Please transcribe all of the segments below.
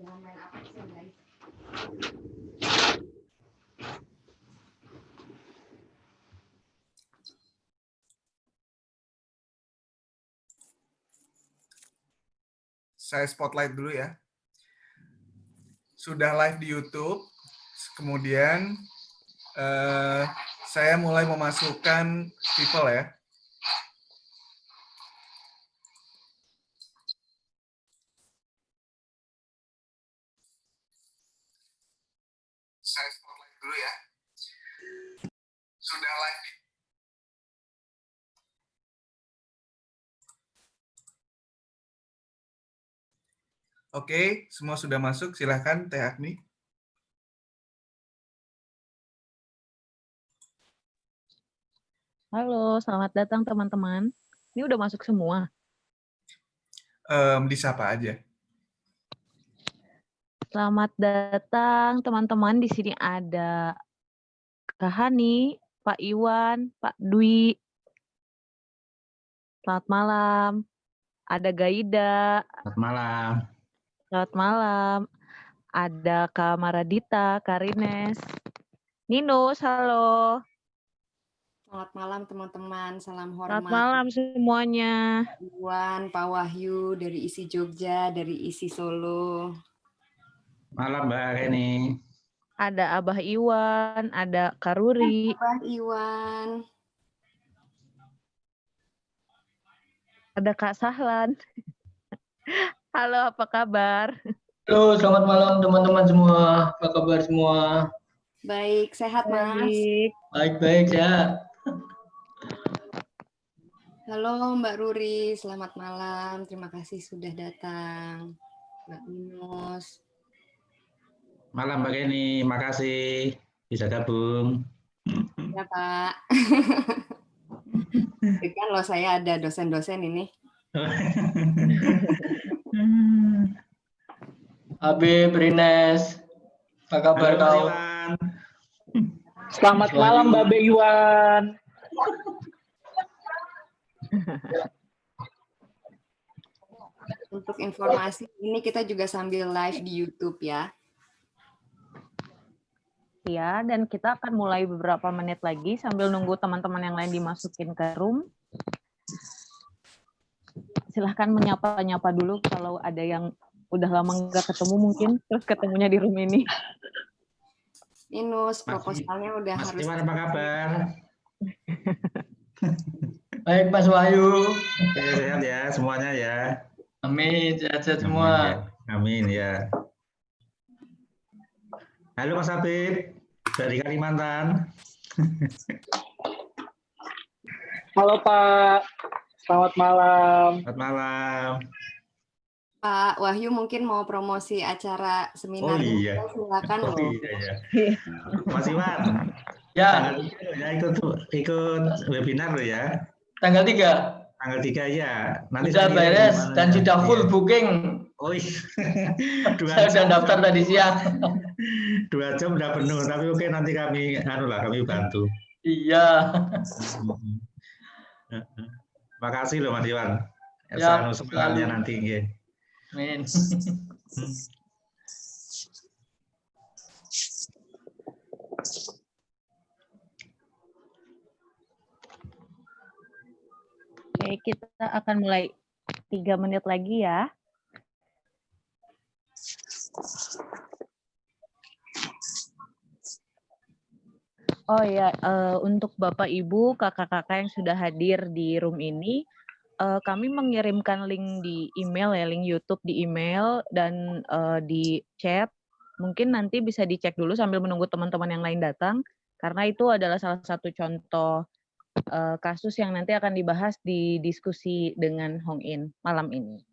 Jangan main apa sih guys. Saya spotlight dulu ya. Sudah live di YouTube, kemudian saya mulai memasukkan people ya. Saya spotlight dulu ya. Sudah live di Oke, semua sudah masuk. Silahkan Teh Agni. Halo, selamat datang teman-teman. Ini udah masuk semua. Disapa aja. Selamat datang teman-teman. Di sini ada Kak Hani, Pak Iwan, Pak Dwi. Selamat malam. Ada Gaida. Selamat malam. Selamat malam. Ada Kak Maradita, Kak Rines. Ninus, halo. Selamat malam teman-teman, salam Selamat hormat. malam semuanya. Iwan, Pak Wahyu dari isi Jogja, dari isi Solo. Malam Mbak Reni. Ada Abah Iwan, ada Kak Ruri. Pak Iwan. Ada Kak Sahlan. Halo, apa kabar? Halo, selamat malam teman-teman semua. Apa kabar semua? Baik, sehat Mas? Baik. Baik-baik, sehat. Halo Mbak Ruri, selamat malam. Terima kasih sudah datang. Mbak Minus. Malam Mbak Reni, makasih bisa gabung. Ya Pak. Kan loh saya ada dosen-dosen ini. Habib, Rines, apa kabar Halo, kau? Iwan. Selamat malam Mbak Iwan. Untuk informasi, ini kita juga sambil live di YouTube ya. Ya, dan kita akan mulai beberapa menit lagi sambil nunggu teman-teman yang lain dimasukin ke room. Silahkan menyapa-nyapa dulu kalau ada yang udah lama nggak ketemu mungkin, terus ketemunya di room ini. Minus, proposalnya udah Mas harus. Iwan, apa kabar? Baik, Mas Wahyu. Sehat ya semuanya ya. Amin, sehat-sehat Amin, semua. ya. Amin ya. Halo Mas Habib dari Kalimantan. Halo Pak, selamat malam. Selamat malam. Pak Wahyu mungkin mau promosi acara seminar Oh ini, iya. silakan Oh loh. iya. Mas Iwan. Ya, Tanggal 3 ya ikut webinar loh ya. tanggal 3. Tanggal 3 ya. Nanti Sudah saya kirim beres gimana dan ya. sudah full Iya. booking. Oh iya. 2 Saya sudah jam. daftar tadi siang. 2 jam udah penuh, tapi oke nanti kami kami bantu. Iya. Makasih loh Mas Iwan. Ya, Semangatnya selalu. nanti nggih. Amin. Oke, kita akan mulai 3 menit lagi ya. Oh ya, untuk Bapak Ibu, kakak-kakak yang sudah hadir di room ini, kami mengirimkan link di email ya, link YouTube di email dan di chat. Mungkin nanti bisa dicek dulu sambil menunggu teman-teman yang lain datang, karena itu adalah salah satu contoh kasus yang nanti akan dibahas di diskusi dengan Hong In malam ini.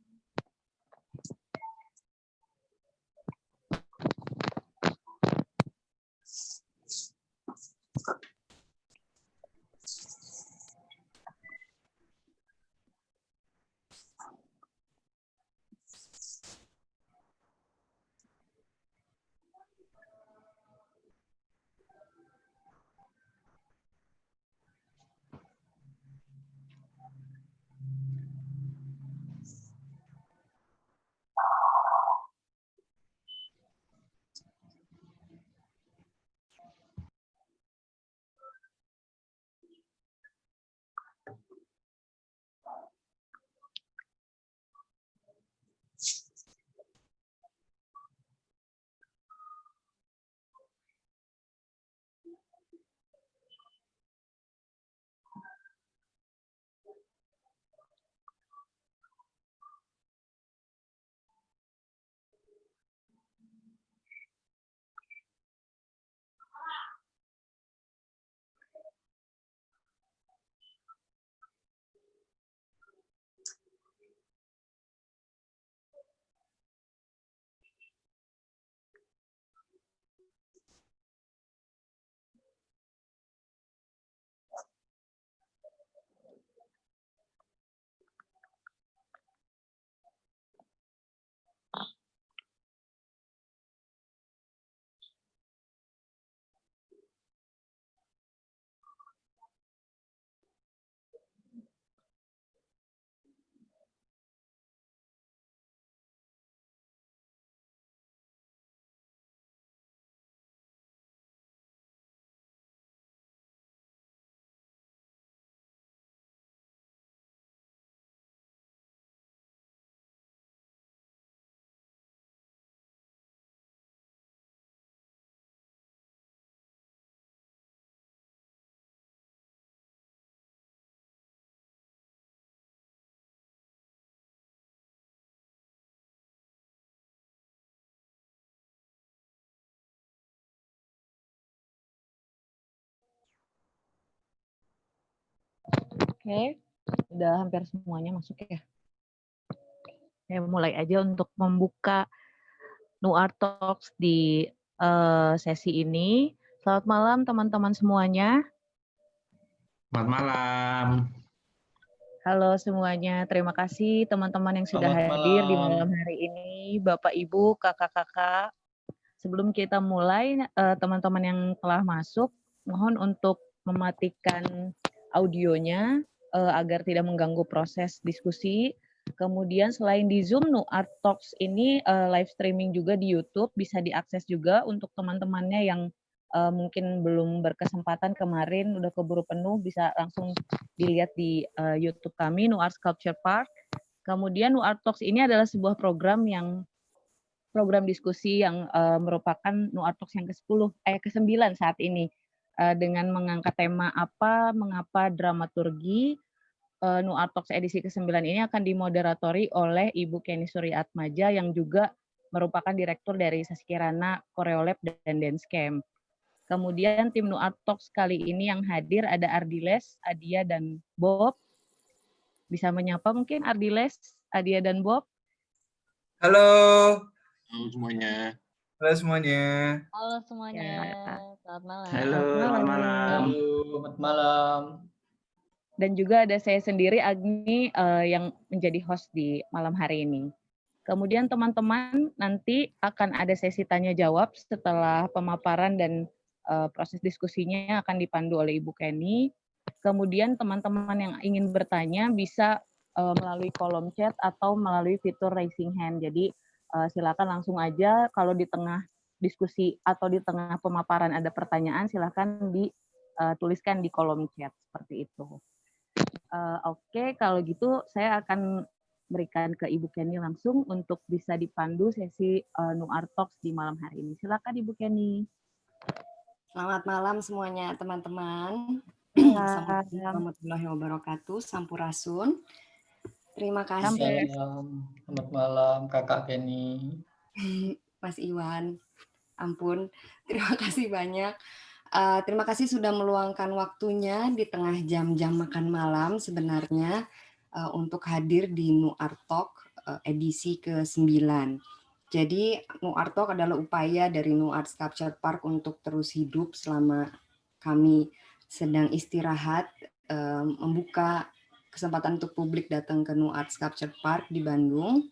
Oke, udah hampir semuanya masuk ya. Ya, mulai aja untuk membuka NuArt Talks di sesi ini. Selamat malam teman-teman semuanya. Selamat malam. Halo semuanya, terima kasih teman-teman yang sudah Selamat hadir di malam. malam hari ini, Bapak, Ibu, kakak-kakak. Sebelum kita mulai, teman-teman yang telah masuk, mohon untuk mematikan audionya agar tidak mengganggu proses diskusi. Kemudian selain di Zoom, NuArt Talks ini live streaming juga di YouTube, bisa diakses juga untuk teman-temannya yang mungkin belum berkesempatan kemarin, udah keburu penuh, bisa langsung dilihat di YouTube kami, NuArt Sculpture Park. Kemudian NuArt Talks ini adalah sebuah program diskusi yang merupakan NuArt Talks yang ke-9 saat ini, dengan mengangkat tema mengapa dramaturgi. NuArt Talks edisi ke-9 ini akan dimoderatori oleh Ibu Kenny Suryaatmaja yang juga merupakan direktur dari Saskirana Koreolab dan Dance Camp. Kemudian tim NuArt Talks kali ini yang hadir ada Ardiles, Adia, dan Bob. Bisa menyapa mungkin Ardiles, Adia, dan Bob? Halo. Halo semuanya. Halo semuanya. Halo semuanya, Ya. selamat malam. Halo, selamat malam. Selamat malam. Dan juga ada saya sendiri, Agni, yang menjadi host di malam hari ini. Kemudian teman-teman nanti akan ada sesi tanya-jawab setelah pemaparan dan proses diskusinya akan dipandu oleh Ibu Kenny. Kemudian teman-teman yang ingin bertanya bisa melalui kolom chat atau melalui fitur raising hand. Jadi silakan langsung aja, kalau di tengah diskusi atau di tengah pemaparan ada pertanyaan, silakan dituliskan di kolom chat seperti itu. Oke, kalau gitu saya akan berikan ke Ibu Kenny langsung untuk bisa dipandu sesi NuArt Talks di malam hari ini. Silakan Ibu Kenny. Selamat malam semuanya teman-teman. Assalamualaikum warahmatullahi wabarakatuh. Sampurasun. Terima kasih. Selamat malam Kakak Kenny. Mas Iwan. Ampun, terima kasih banyak. Terima kasih sudah meluangkan waktunya di tengah jam-jam makan malam sebenarnya untuk hadir di NuArt Talk edisi ke-9. Jadi NuArt Talk adalah upaya dari NuArt Sculpture Park untuk terus hidup selama kami sedang istirahat, membuka kesempatan untuk publik datang ke NuArt Sculpture Park di Bandung.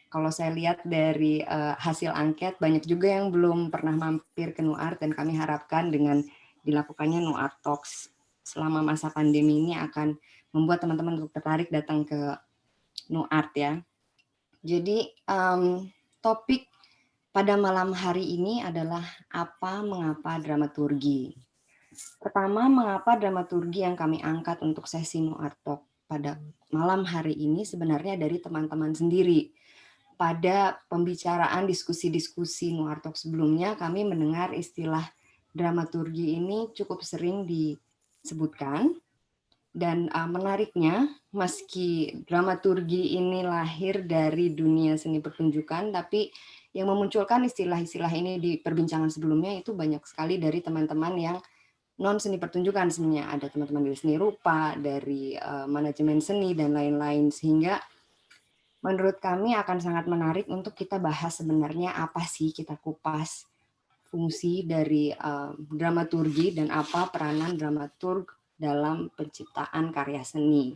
Kalau saya lihat dari hasil angket, banyak juga yang belum pernah mampir ke NuArt, dan kami harapkan dengan dilakukannya NuArt Talks selama masa pandemi ini akan membuat teman-teman untuk tertarik datang ke NuArt ya. Jadi topik pada malam hari ini adalah mengapa dramaturgi. Pertama, mengapa dramaturgi yang kami angkat untuk sesi NuArt Talk pada malam hari ini sebenarnya dari teman-teman sendiri. Pada pembicaraan diskusi-diskusi NuArt Talk sebelumnya, kami mendengar istilah dramaturgi ini cukup sering disebutkan. Dan menariknya, meski dramaturgi ini lahir dari dunia seni pertunjukan, tapi yang memunculkan istilah-istilah ini di perbincangan sebelumnya itu banyak sekali dari teman-teman yang non seni pertunjukan sebenarnya. Ada teman-teman dari seni rupa, dari manajemen seni, dan lain-lain. Sehingga menurut kami akan sangat menarik untuk kita bahas sebenarnya apa sih, kita kupas fungsi dari dramaturgi dan apa peranan dramaturg dalam penciptaan karya seni.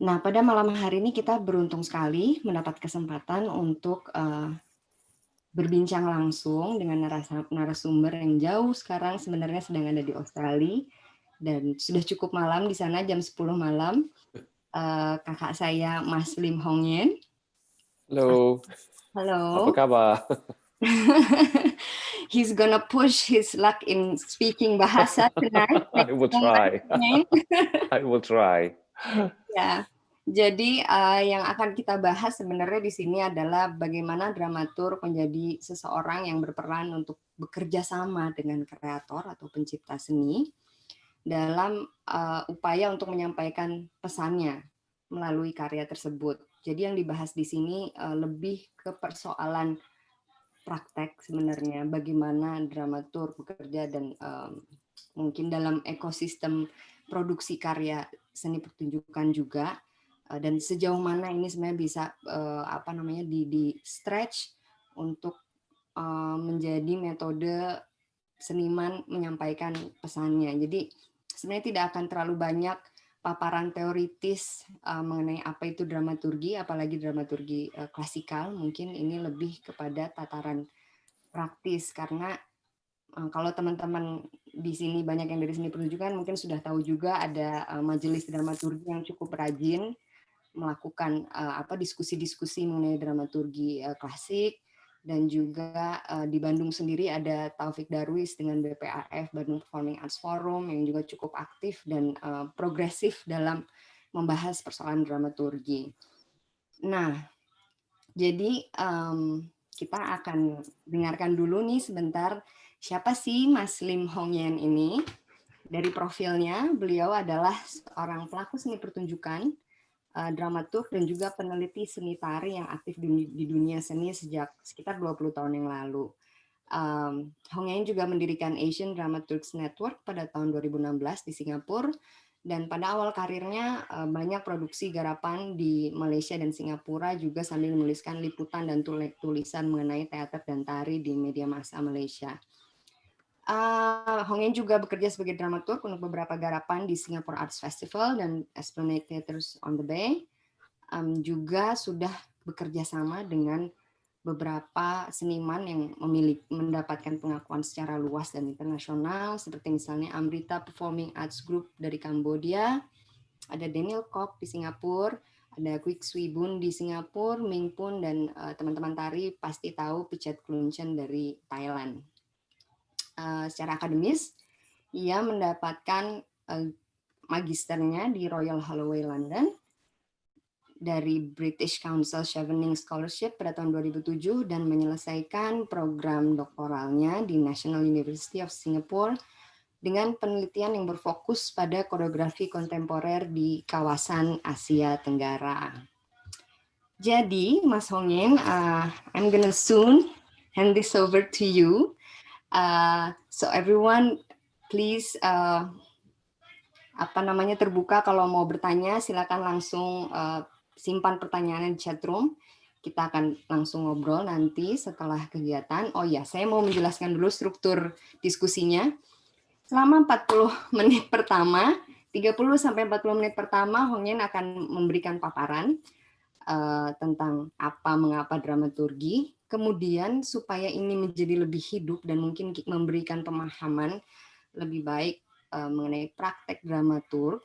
Nah, pada malam hari ini kita beruntung sekali mendapat kesempatan untuk berbincang langsung dengan narasumber yang jauh sekarang sebenarnya sedang ada di Australia, dan sudah cukup malam di sana, jam 10 malam. Kakak saya Mas Lim How Ngean. Halo. Halo. Apa kabar? He's gonna push his luck in speaking bahasa tonight. I will try. I will try. Ya. Jadi yang akan kita bahas sebenarnya di sini adalah bagaimana dramaturg menjadi seseorang yang berperan untuk bekerja sama dengan kreator atau pencipta seni dalam upaya untuk menyampaikan pesannya melalui karya tersebut. Jadi yang dibahas di sini lebih ke persoalan praktek sebenarnya, bagaimana dramaturg bekerja dan mungkin dalam ekosistem produksi karya seni pertunjukan juga, dan sejauh mana ini sebenarnya bisa di stretch untuk menjadi metode seniman menyampaikan pesannya. Jadi sebenarnya tidak akan terlalu banyak paparan teoritis mengenai apa itu dramaturgi, apalagi dramaturgi klasikal. Mungkin ini lebih kepada tataran praktis, karena kalau teman-teman di sini banyak yang dari seni pertunjukan mungkin sudah tahu juga ada majelis dramaturgi yang cukup rajin melakukan diskusi-diskusi mengenai dramaturgi klasik, dan juga di Bandung sendiri ada Taufik Darwis dengan BPAF, Bandung Performing Arts Forum, yang juga cukup aktif dan progresif dalam membahas persoalan dramaturgi. Nah, jadi kita akan dengarkan dulu nih sebentar siapa sih Mas Lim How Ngean ini. Dari profilnya, beliau adalah seorang pelaku seni pertunjukan, dramaturg, dan juga peneliti seni tari yang aktif di dunia seni sejak sekitar 20 tahun yang lalu. How Ngean juga mendirikan Asian Dramaturgs Network pada tahun 2016 di Singapura, dan pada awal karirnya banyak produksi garapan di Malaysia dan Singapura, juga sambil menuliskan liputan dan tulisan mengenai teater dan tari di media massa Malaysia. How Ngean juga bekerja sebagai dramaturg untuk beberapa garapan di Singapore Arts Festival dan Esplanade Theatres on the Bay. Juga sudah bekerja sama dengan beberapa seniman yang mendapatkan pengakuan secara luas dan internasional, seperti misalnya Amrita Performing Arts Group dari Kambodia, ada Daniel Kok di Singapura, ada Kwik Swee Boon di Singapura, Ming Poon, dan teman-teman tari pasti tahu Pichet Kluncen dari Thailand. Secara akademis, ia mendapatkan magisternya di Royal Holloway London dari British Council Chevening Scholarship pada tahun 2007, dan menyelesaikan program doktoralnya di National University of Singapore dengan penelitian yang berfokus pada koreografi kontemporer di kawasan Asia Tenggara. Jadi, Mas How Ngean, I'm gonna soon hand this over to you. So everyone, please terbuka kalau mau bertanya, silakan langsung simpan pertanyaannya di chat room. Kita akan langsung ngobrol nanti setelah kegiatan. Oh ya, saya mau menjelaskan dulu struktur diskusinya. Selama 40 menit pertama, 30 sampai 40 menit pertama, How Ngean akan memberikan paparan tentang mengapa dramaturgi. Kemudian supaya ini menjadi lebih hidup dan mungkin memberikan pemahaman lebih baik mengenai praktek dramaturg,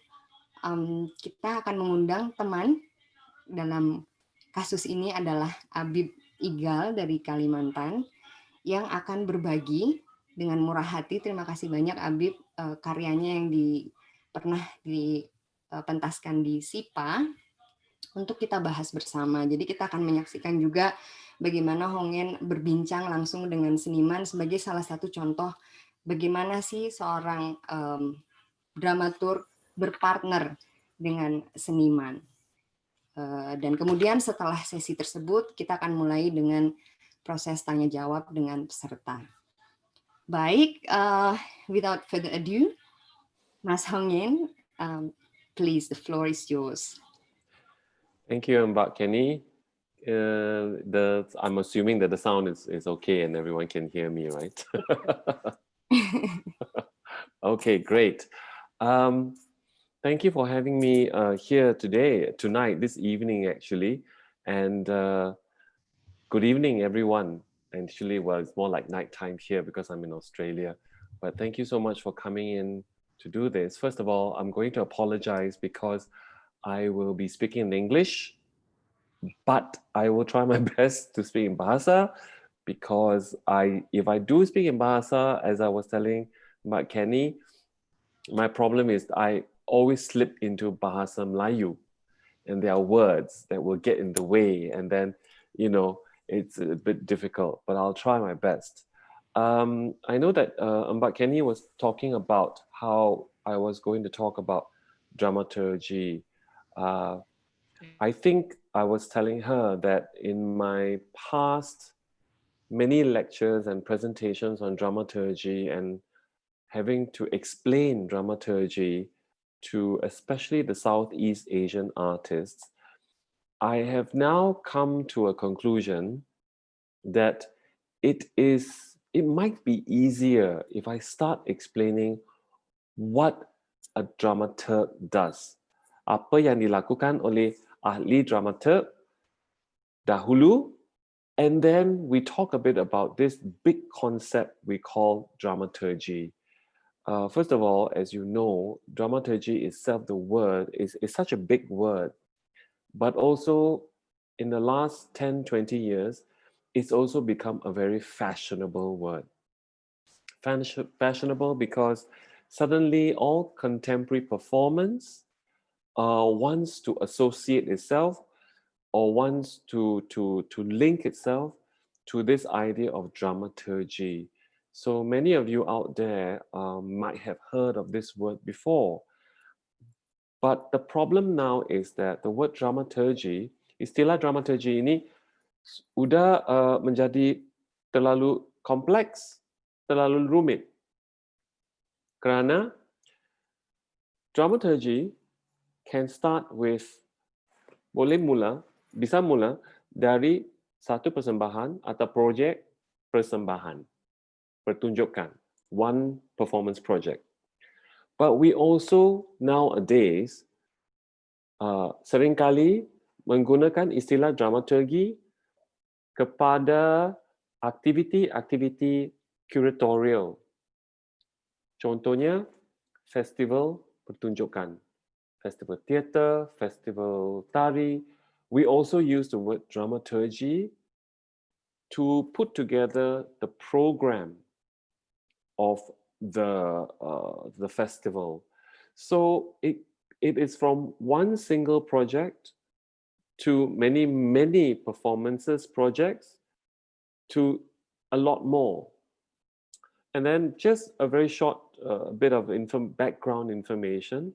kita akan mengundang teman. Dalam kasus ini adalah Abib Igal dari Kalimantan yang akan berbagi dengan murah hati. Terima kasih banyak Abib, karyanya yang pernah dipentaskan di SIPA untuk kita bahas bersama. Jadi kita akan menyaksikan juga bagaimana How Ngean berbincang langsung dengan seniman sebagai salah satu contoh bagaimana sih seorang dramaturg berpartner dengan seniman. Dan kemudian setelah sesi tersebut, kita akan mulai dengan proses tanya jawab dengan peserta. Baik, without further ado, Mas How Ngean, please, the floor is yours. Thank you, Mbak Kenny. I'm assuming that the sound is okay and everyone can hear me, right? Okay, great. Thank you for having me here tonight, this evening actually, and good evening everyone. Actually, well, it's more like nighttime here because I'm in Australia, but thank you so much for coming in to do this. First of all, I'm going to apologize because I will be speaking in English, but I will try my best to speak in Bahasa, because if I do speak in Bahasa, as I was telling Mbak Kenny, my problem is I always slip into Bahasa Melayu, and there are words that will get in the way, and then, it's a bit difficult, but I'll try my best. I know that Mbak Kenny was talking about how I was going to talk about dramaturgy. I think I was telling her that in my past many lectures and presentations on dramaturgy and having to explain dramaturgy, to especially the Southeast Asian artists, I have now come to a conclusion that it might be easier if I start explaining what a dramaturg does. Apa yang dilakukan oleh ahli dramaturg dahulu, and then we talk a bit about this big concept we call dramaturgy. First of all, as you know, dramaturgy itself, the word, is such a big word. But also, in the last 10, 20 years, it's also become a very fashionable word. Fashionable because suddenly all contemporary performance wants to associate itself or wants to link itself to this idea of dramaturgy. So many of you out there might have heard of this word before. But the problem now is that the word dramaturgy, istilah dramaturgi ini sudah menjadi terlalu kompleks, terlalu rumit. Kerana dramaturgy can start with, bisa mula dari satu persembahan atau projek persembahan, pertunjukan, one performance project. But we also nowadays seringkali menggunakan istilah dramaturgi kepada aktiviti-aktiviti curatorial. Contohnya, festival pertunjukan, festival teater, festival tari. We also use the word dramaturgy to put together the program of the festival. So it is from one single project to many performances projects to a lot more. And then just a very short bit of background information.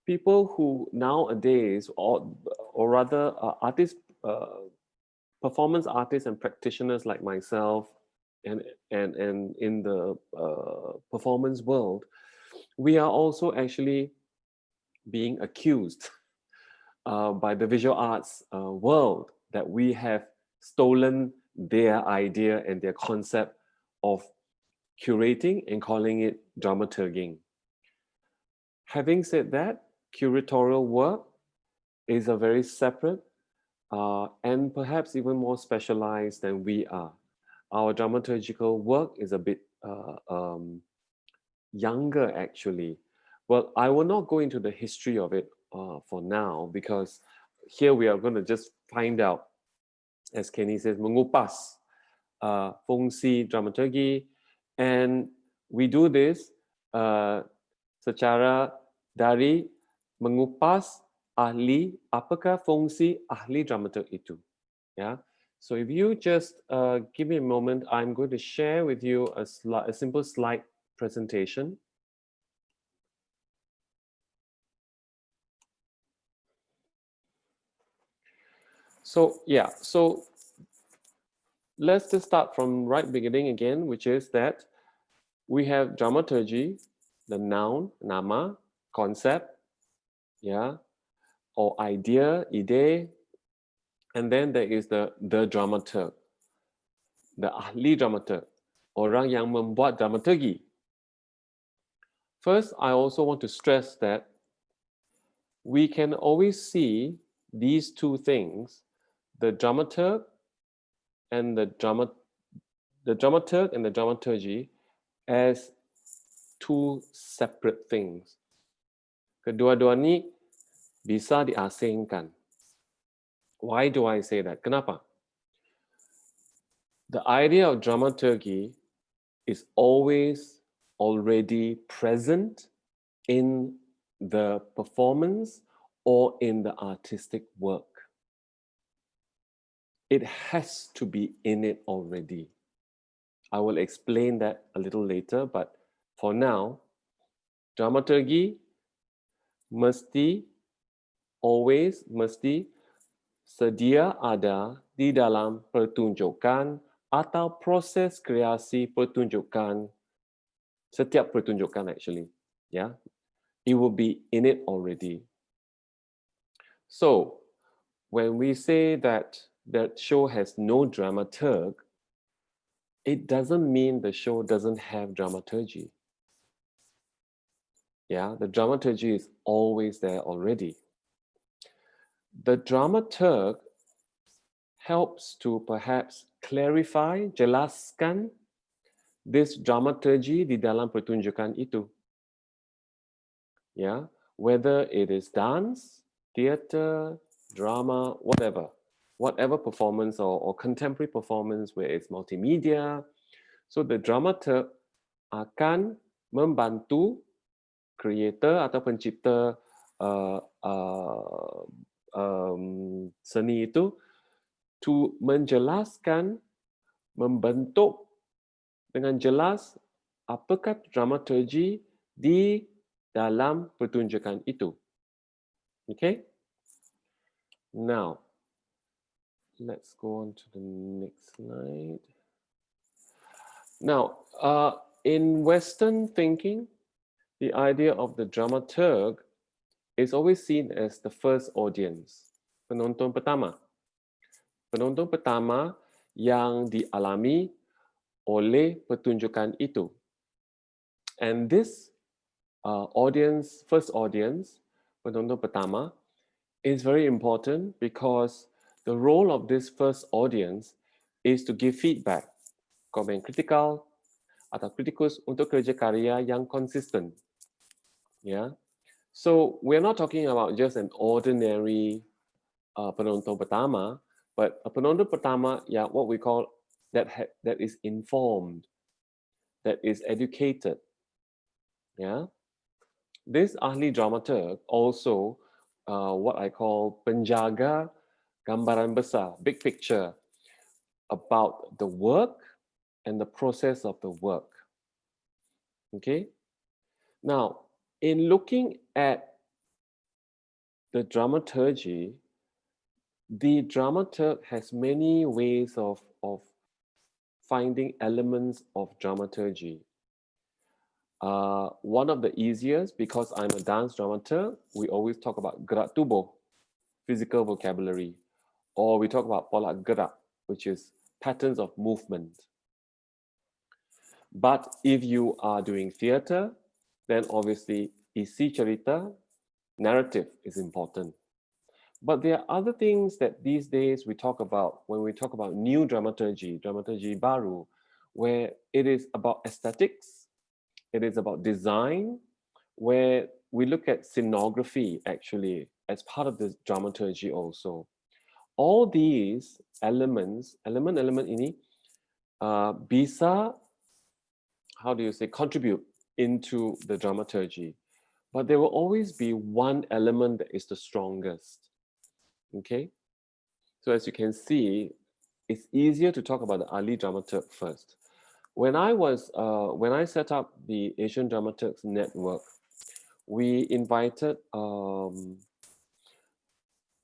People who nowadays, or rather artists, performance artists and practitioners like myself, and in the performance world, we are also actually being accused by the visual arts world that we have stolen their idea and their concept of curating and calling it dramaturging. Having said that, curatorial work is a very separate and perhaps even more specialized than we are. Our dramaturgical work is a bit younger, actually. Well, I will not go into the history of it for now, because here we are going to just find out, as Kenny says, mengupas fungsi dramaturgi, and we do this secara dari mengupas apakah fungsi ahli dramaturg itu. Yeah. So if you just give me a moment, I'm going to share with you a simple slide presentation. So yeah, so let's just start from right beginning again, which is that we have dramaturgy, the noun, nama, concept, yeah, or idea, ide, and then there is the dramaturg, the ahli dramaturg, orang yang membuat dramaturgi. First, I also want to stress that we can always see these two things, the dramaturg and the dramaturgy, as two separate things. Kedua-dua ni bisa diasingkan. Why do I say that? Kenapa? The idea of dramaturgy is always already present in the performance or in the artistic work. It has to be in it already. I will explain that a little later, but for now, dramaturgi always mesti sedia ada di dalam pertunjukan atau proses kreasi pertunjukan, setiap pertunjukan actually. Yeah, it will be in it already. So when we say that that show has no dramaturg, it doesn't mean the show doesn't have dramaturgy. Yeah, the dramaturgy is always there already. The dramaturg helps to perhaps clarify, jelaskan this dramaturgy di dalam pertunjukan itu. Yeah, whether it is dance, theater, drama, whatever performance or contemporary performance where it's multimedia. So the dramaturg akan membantu creator atau pencipta seni itu to menjelaskan, membentuk dengan jelas apakah dramaturgi di dalam pertunjukan itu. Okay? Now, let's go on to the next slide. Now, in Western thinking, the idea of the dramaturg is always seen as the first audience, penonton pertama. Penonton pertama yang dialami oleh pertunjukan itu. And this audience, first audience, penonton pertama, is very important because the role of this first audience is to give feedback, komen kritikal atau kritikus untuk kerja karya yang konsisten. Yeah. So we're not talking about just an ordinary penonton pertama, but a penonton pertama, yeah, what we call that is informed, that is educated. Yeah. This ahli dramaturg also what I call penjaga gambaran besar, big picture about the work and the process of the work. Okay. Now, in looking at the dramaturgy, the dramaturg has many ways of finding elements of dramaturgy. One of the easiest, because I'm a dance dramaturg, we always talk about gerak tubuh, physical vocabulary, or we talk about pola gerak, which is patterns of movement. But if you are doing theater, then obviously isi cerita, narrative is important. But there are other things that these days we talk about when we talk about new dramaturgy, dramaturgy baru, where it is about aesthetics, it is about design, where we look at scenography actually as part of this dramaturgy also. All these elements, element ini bisa, how do you say, contribute into the dramaturgy. But there will always be one element that is the strongest. Okay? So as you can see, it's easier to talk about the ahli dramaturg first. When I set up the Asian Dramaturgs Network, we invited, I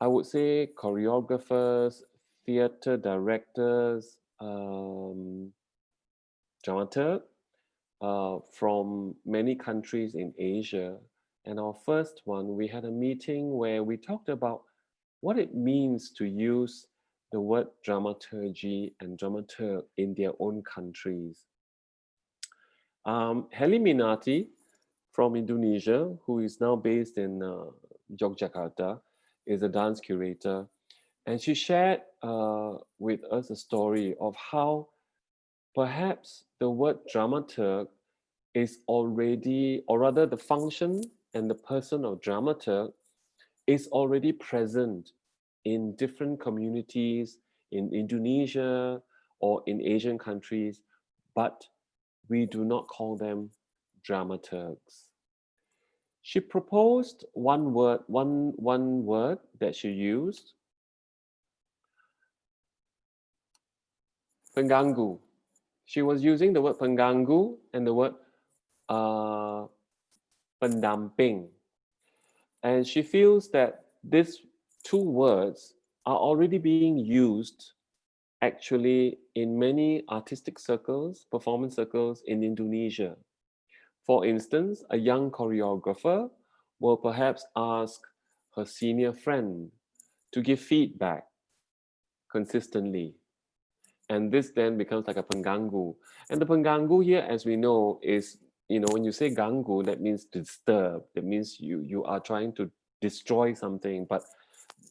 would say, choreographers, theater directors, dramaturg from many countries in Asia. And our first one, we had a meeting where we talked about what it means to use the word dramaturgy and dramaturg in their own countries. Heli Minati from Indonesia, who is now based in Yogyakarta, is a dance curator. And she shared with us a story of how perhaps the word dramaturg is already, or rather the function and the person of dramaturg is already present in different communities in Indonesia or in Asian countries, but we do not call them dramaturgs. She proposed one word that she used, pengganggu. She was using the word pengganggu and the word pendamping. And she feels that these two words are already being used actually in many artistic circles, performance circles in Indonesia. For instance, a young choreographer will perhaps ask her senior friend to give feedback consistently. And this then becomes like a pengganggu. And the pengganggu here, as we know, is, when you say ganggu, that means disturb. That means you are trying to destroy something. But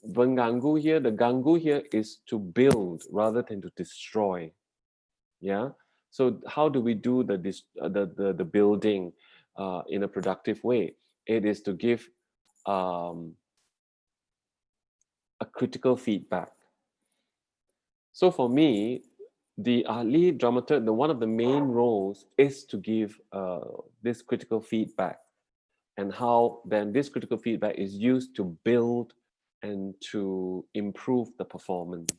pengganggu here, the ganggu here is to build rather than to destroy. Yeah. So how do we do the building in a productive way? It is to give a critical feedback. So for me, the lead dramaturg, one of the main roles is to give this critical feedback, and how then this critical feedback is used to build and to improve the performance.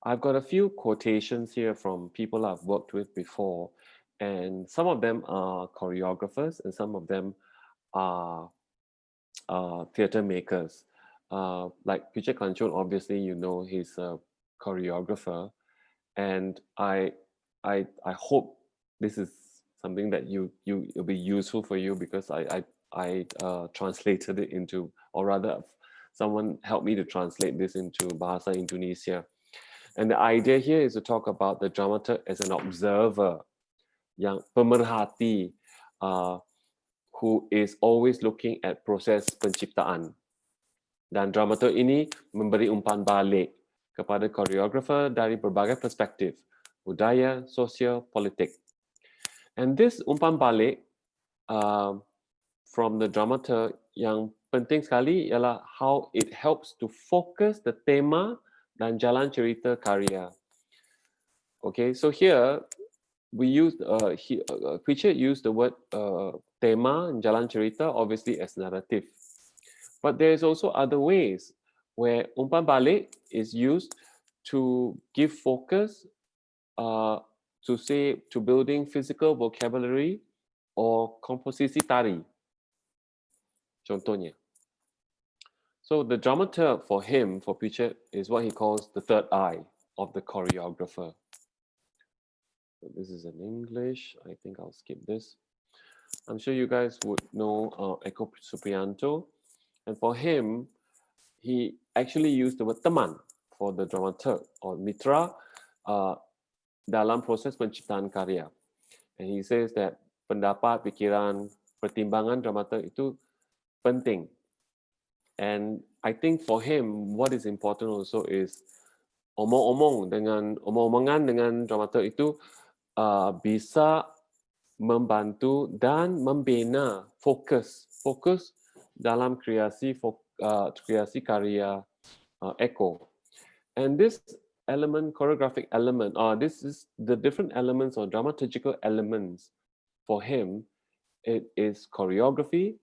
I've got a few quotations here from people I've worked with before, and some of them are choreographers and some of them are theater makers. Like Piche Kanchon, obviously, he's a choreographer, and I hope this is something that it'll be useful for you, because I translated it into, or rather, someone helped me to translate this into Bahasa Indonesia. And the idea here is to talk about the dramaturg as an observer, yang pemerhati, who is always looking at proses penciptaan. Dan dramaturg ini memberi umpan balik kepada koreografer dari berbagai perspektif, budaya, sosial, politik. And this umpan balik from the dramaturg, yang penting sekali ialah how it helps to focus the tema dan jalan cerita karya. Okay, so here we use Pritchard used the word tema and jalan cerita obviously as narrative, but there is also other ways where umpan balik is used to give focus to building physical vocabulary or komposisi tari. Contohnya. So the dramaturg for Pritchard, is what he calls the third eye of the choreographer. So this is in English. I think I'll skip this. I'm sure you guys would know Eko Supriyanto. And for him, he actually used the word teman for the dramaturg or mitra dalam proses penciptaan karya. And he says that pendapat, pikiran, pertimbangan dramaturg itu penting. And I think for him, what is important also is omong-omongan dengan dramaturg itu bisa membantu dan membina fokus dalam kreasi karya Eko. And this element, choreographic element, this is the different elements or dramaturgical elements for him. It is choreography,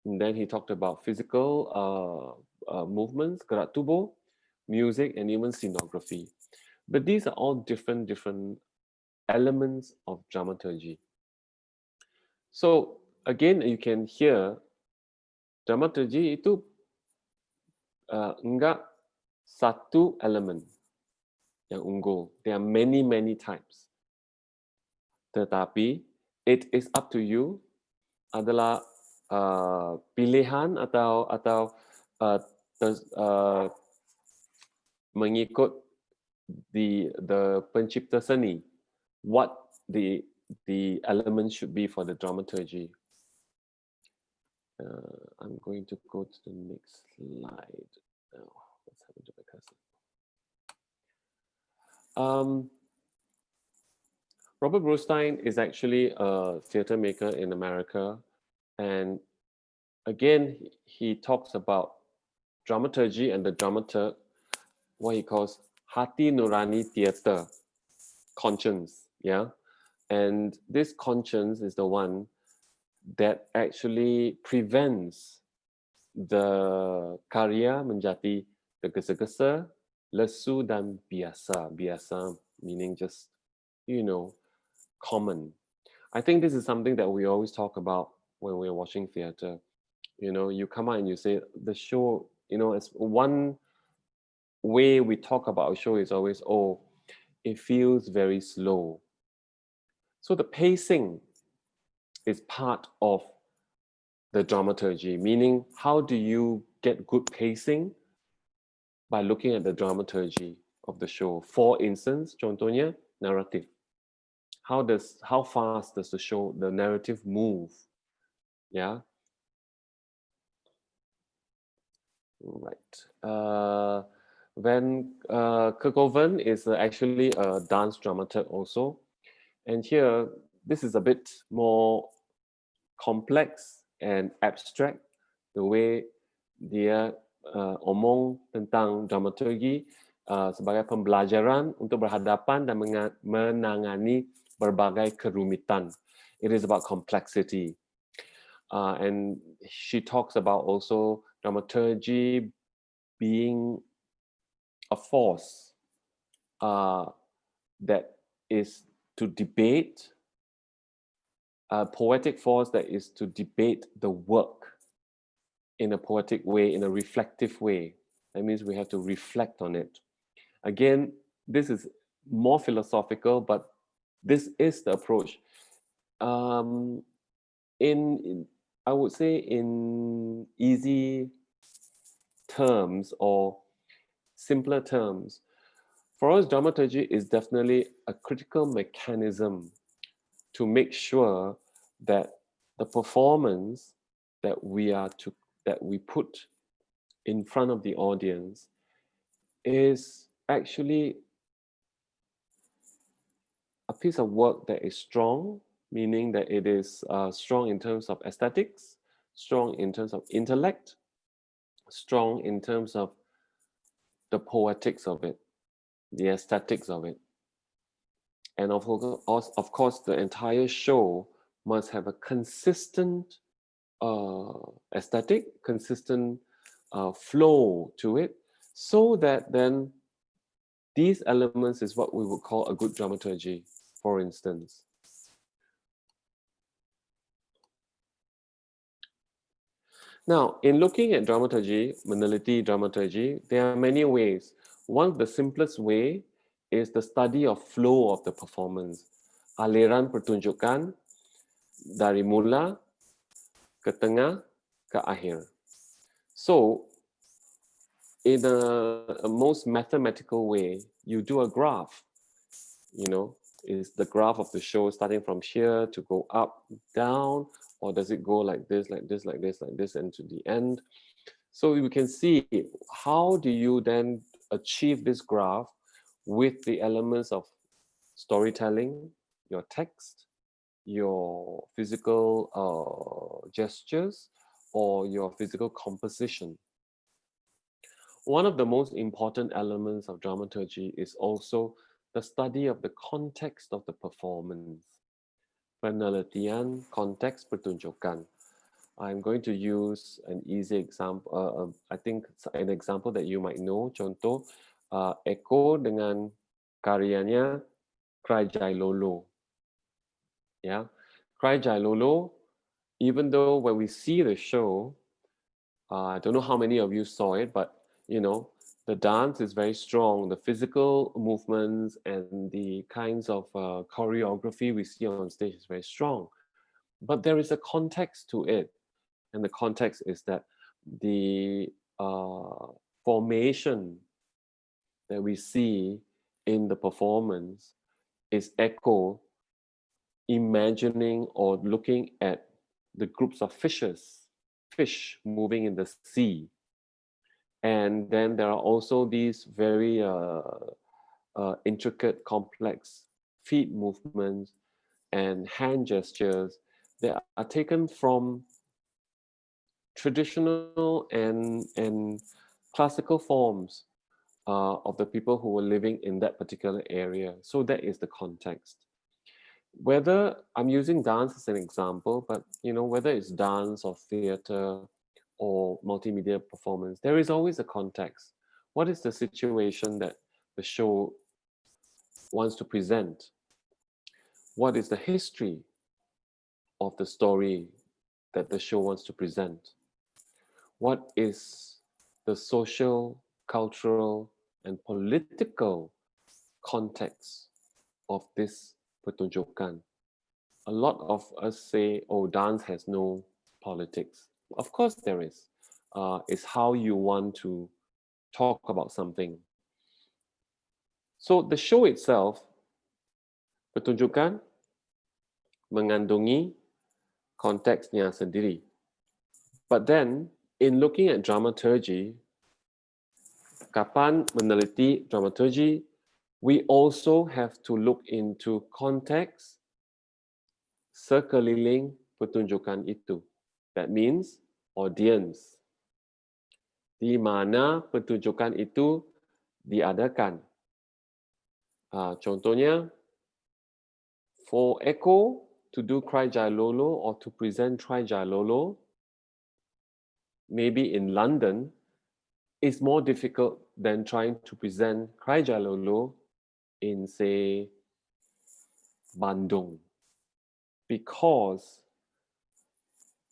and then he talked about physical movements, gerak tubuh, music, and even scenography. But these are all different elements of dramaturgy. So again, you can hear dramaturgi itu enggak satu elemen yang unggul. There are many types. Tetapi it is up to you, adalah pilihan atau mengikut the pencipta seni, what the element should be for the dramaturgy. I'm going to go to the next slide. What's happened to my cursor? Robert Brustein is actually a theater maker in America, and again he talks about dramaturgy and the dramaturg, what he calls hati nurani theater, conscience. Yeah, and this conscience is the one that actually prevents the karya menjadi tergesa-gesa, lesu dan biasa. Biasa meaning just, common. I think this is something that we always talk about when we're watching theater. You come out and you say the show, as one way we talk about a show is always, it feels very slow. So the pacing is part of the dramaturgy, meaning how do you get good pacing? By looking at the dramaturgy of the show. For instance, contohnya narrative. How fast does the narrative move? Yeah. Right. Van Kerkhoven is actually a dance dramaturg also. And here, this is a bit more complex and abstract, the way dia omong tentang dramaturgi sebagai pembelajaran untuk berhadapan dan menangani berbagai kerumitan. It is about complexity. And she talks about also dramaturgy being a force that is to debate, a poetic force that is to debate the work in a poetic way, in a reflective way. That means we have to reflect on it. Again, this is more philosophical, but this is the approach. I would say in easy terms or simpler terms, for us, dramaturgy is definitely a critical mechanism to make sure that the performance that we put in front of the audience is actually a piece of work that is strong, meaning that it is strong in terms of aesthetics, strong in terms of intellect, strong in terms of the poetics of it, the aesthetics of it. And of course, the entire show must have a consistent aesthetic, consistent flow to it, so that then these elements is what we would call a good dramaturgy, for instance. Now, in looking at dramaturgy, meneliti dramaturgy, there are many ways. One of the simplest way is the study of flow of the performance. Aliran pertunjukan dari mula ke tengah ke akhir. So, in a most mathematical way, you do a graph. You know, is the graph of the show starting from here to go up, down, or does it go like this, like this, like this, like this, and to the end? So you can see how do you then achieve this graph with the elements of storytelling, your text, your physical gestures, or your physical composition. One of the most important elements of dramaturgy is also the study of the context of the performance. Penelitian konteks pertunjukan. I'm going to use an easy example. I think an example that you might know. Contoh, Eko dengan karyanya Cry Jai Lolo. Yeah, Cry Jai Lolo. Even though when we see the show, I don't know how many of you saw it, but you know, the dance is very strong. The physical movements and the kinds of choreography we see on stage is very strong. But there is a context to it. And the context is that the formation that we see in the performance is Echo imagining or looking at the groups of fish moving in the sea. And then there are also these very intricate, complex feet movements and hand gestures that are taken from traditional and classical forms of the people who were living in that particular area. So that is the context. Whether I'm using dance as an example, but you know, whether it's dance or theater or multimedia performance, there is always a context. What is the situation that the show wants to present? What is the history of the story that the show wants to present? What is the social, cultural, and political context of this pertunjukan? a lot of us say, oh, dance has no politics. Of course there is. It's how you want to talk about something. So the show itself, pertunjukan, mengandungi konteksnya sendiri. But then, in looking at dramaturgy, kapan meneliti dramaturgi, we also have to look into context sekeliling pertunjukan itu. That means audience. Di mana pertunjukan itu diadakan. Contohnya, for Echo to do Cry Jai Lolo or to present Cry Jai Lolo, maybe in London, is more difficult than trying to present Cry Jai Lolo in, say, Bandung. Because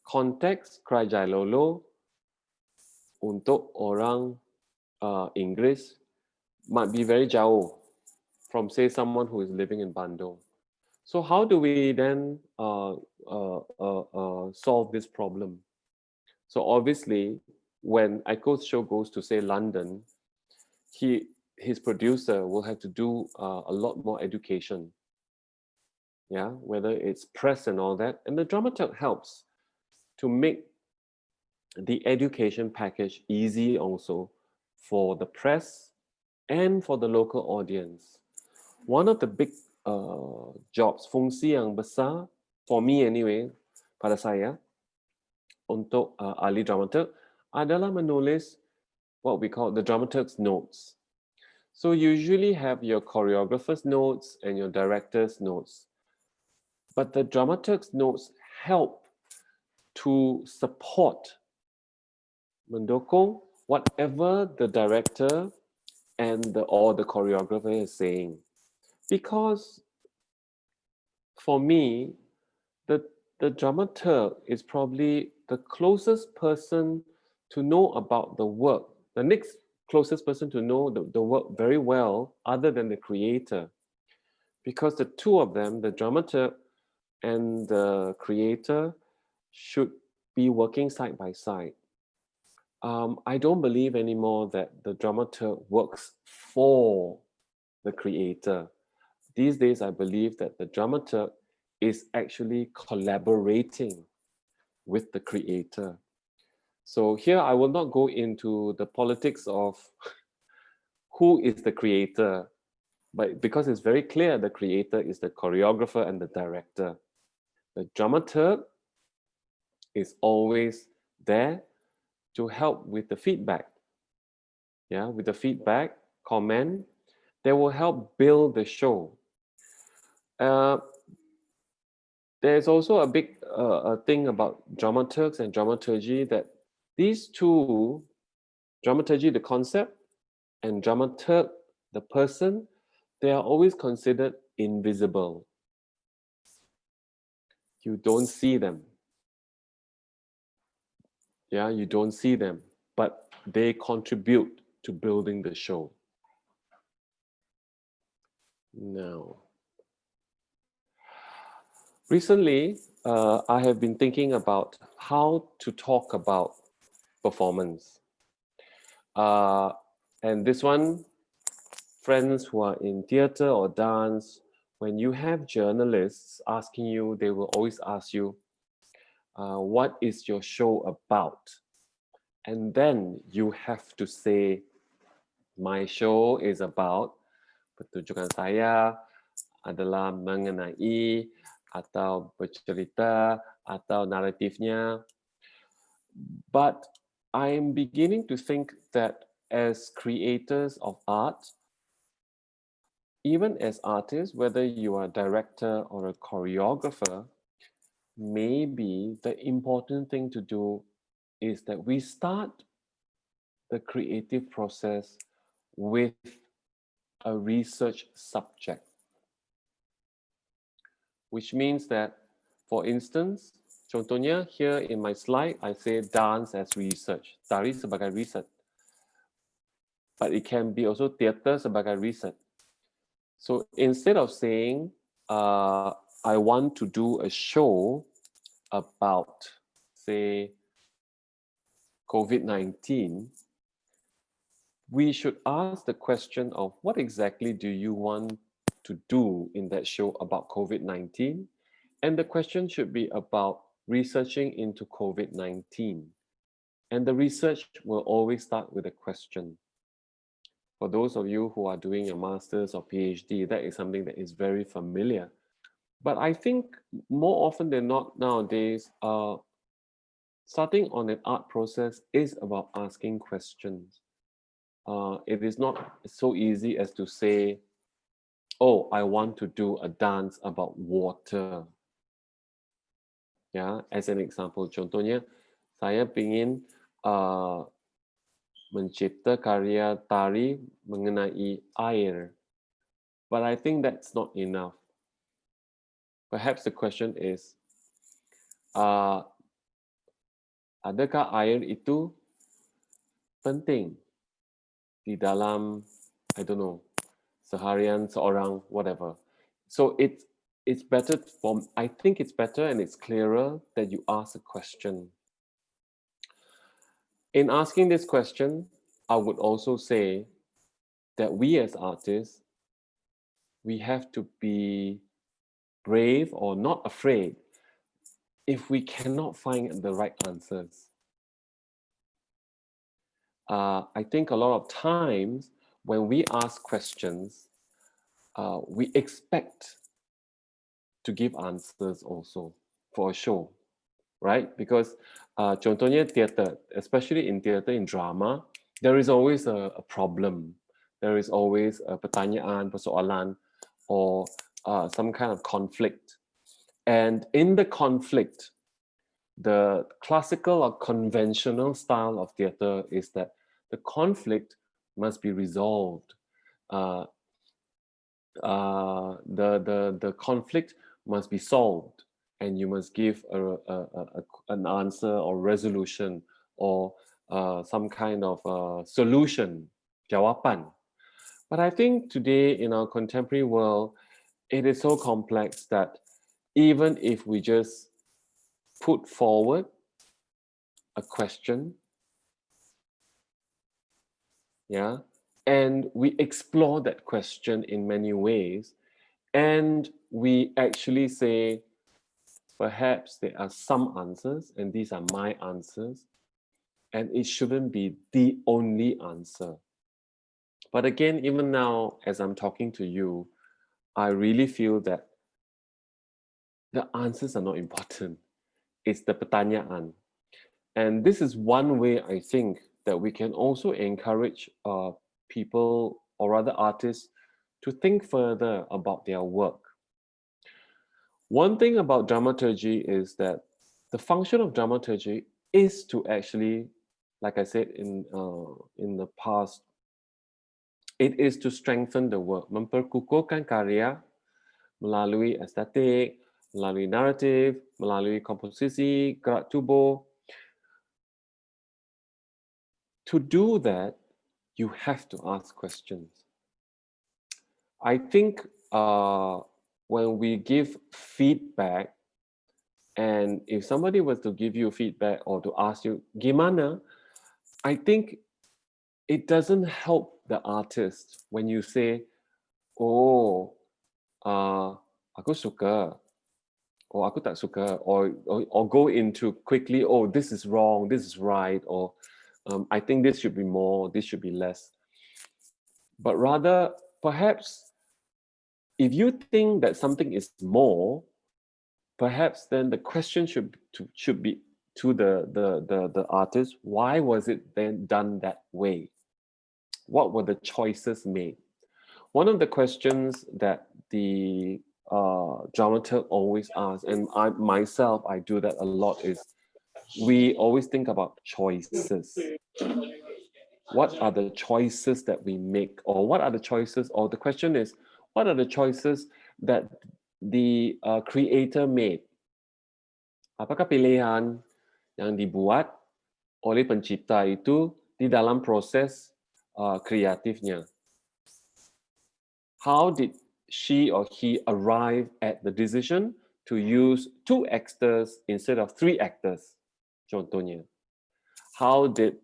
konteks Cry Jai Lolo untuk orang Inggris might be very jauh from, say, someone who is living in Bandung. So how do we then solve this problem? So obviously, when Echo's show goes to, say, London, his producer will have to do a lot more education. Yeah, whether it's press and all that. And the dramaturg helps to make the education package easy also for the press and for the local audience. One of the big jobs, fungsi yang besar, for me anyway, pada saya, untuk ahli dramaturg, adalah menulis what we call the dramaturg's notes. So you usually have your choreographer's notes and your director's notes. But the dramaturg's notes help to support, mendukung whatever the director and or the choreographer is saying. Because for me, the dramaturg is probably the closest person to know about the work, the next closest person to know the work very well, other than the creator. Because the two of them, the dramaturg and the creator, should be working side by side. I don't believe anymore that the dramaturg works for the creator. These days, I believe that the dramaturg is actually collaborating with the creator. So here, I will not go into the politics of who is the creator, but because it's very clear the creator is the choreographer and the director. The dramaturg is always there to help with the feedback. Yeah, with the feedback, comment, they will help build the show. There's also a big thing about dramaturgs and dramaturgy, that these two, dramaturgy, the concept, and dramaturg, the person, they are always considered invisible. You don't see them. Yeah, you don't see them, but they contribute to building the show. Now, recently, I have been thinking about how to talk about performance. And this one, friends who are in theater or dance, when you have journalists asking you, they will always ask you, what is your show about? And then you have to say, my show is about, pertunjukan saya adalah mengenai, atau bercerita, atau naratifnya. But I'm beginning to think that as creators of art, even as artists, whether you are a director or a choreographer, maybe the important thing to do is that we start the creative process with a research subject. Which means that, for instance, contohnya here in my slide, I say dance as research, tari sebagai riset. But it can be also theater sebagai riset. So instead of saying I want to do a show about, say, COVID-19, we should ask the question of what exactly do you want to do in that show about COVID-19? And the question should be about researching into COVID-19. And the research will always start with a question. For those of you who are doing a master's or PhD, that is something that is very familiar. But I think more often than not nowadays, starting on an art process is about asking questions. It is not so easy as to say, oh, I want to do a dance about water. Ya, as an example, contohnya saya ingin mencipta karya tari mengenai air. But I think that's not enough. Perhaps the question is, adakah air itu penting di dalam, I don't know, seharian, seorang, whatever. So it's better I think it's better and it's clearer that you ask a question. In asking this question, I would also say that we as artists, we have to be brave or not afraid if we cannot find the right answers. I think a lot of times when we ask questions, we expect to give answers also for a show, right? Because contohnya theater, especially in theater, in drama, there is always a problem. There is always a pertanyaan, persoalan, or some kind of conflict. And in the conflict, the classical or conventional style of theater is that the conflict must be resolved. The conflict must be solved, and you must give an answer or resolution or some kind of solution, jawapan. But I think today in our contemporary world, it is so complex that even if we just put forward a question, yeah, and we explore that question in many ways, and we actually say, perhaps there are some answers, and these are my answers, and it shouldn't be the only answer. But again, even now, as I'm talking to you, I really feel that the answers are not important. It's the pertanyaan. And this is one way I think that we can also encourage people, or rather artists, to think further about their work. One thing about dramaturgy is that the function of dramaturgy is to actually, like I said in the past, it is to strengthen the work, memperkukuhkan karya melalui estetik, melalui naratif, melalui komposisi, gerak tubuh. To do that, you have to ask questions. I think when we give feedback, and if somebody was to give you feedback or to ask you, gimana? I think it doesn't help the artist when you say, oh, aku suka, or aku tak suka, or go into quickly, oh, this is wrong, this is right, or I think this should be more, this should be less. But rather, perhaps, if you think that something is more, perhaps then the question should be to the artist, why was it then done that way? What were the choices made? One of the questions that the dramaturg always asks, and I myself, I do that a lot, is we always think about choices. What are the choices that we make? Or what are the choices, or the question is, what are the choices that the creator made? Apakah pilihan yang dibuat oleh pencipta itu di dalam proses kreatifnya? How did she or he arrive at the decision to use 2 actors instead of 3 actors? Contohnya. How did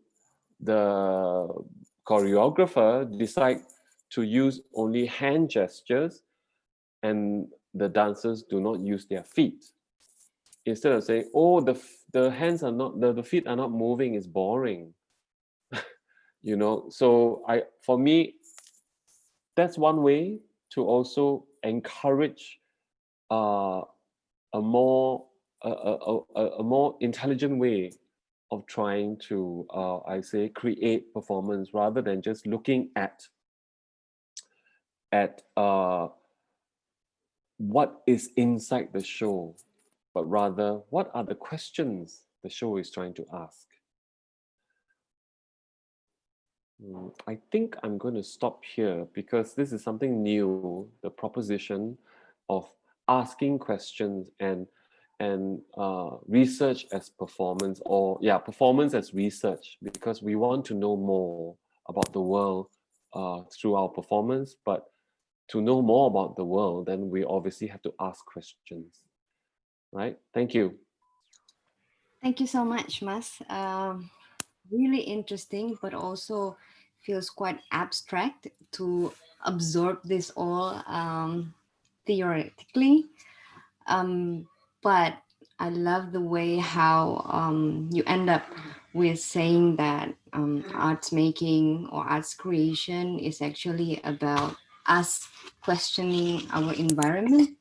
the choreographer decide to use only hand gestures and the dancers do not use their feet? Instead of saying, oh, the hands are not, the feet are not moving, it's boring. You know, so for me, that's one way to also encourage a more intelligent way of trying to create performance rather than just looking at what is inside the show, but rather what are the questions the show is trying to ask. I think I'm going to stop here because this is something new, the proposition of asking questions and research as performance, or performance as research, because we want to know more about the world through our performance. But to know more about the world, then we obviously have to ask questions, right? Thank you. Thank you so much, Mas. Really interesting, but also feels quite abstract to absorb this all theoretically. But I love the way how you end up with saying that arts making or arts creation is actually about us questioning our environment,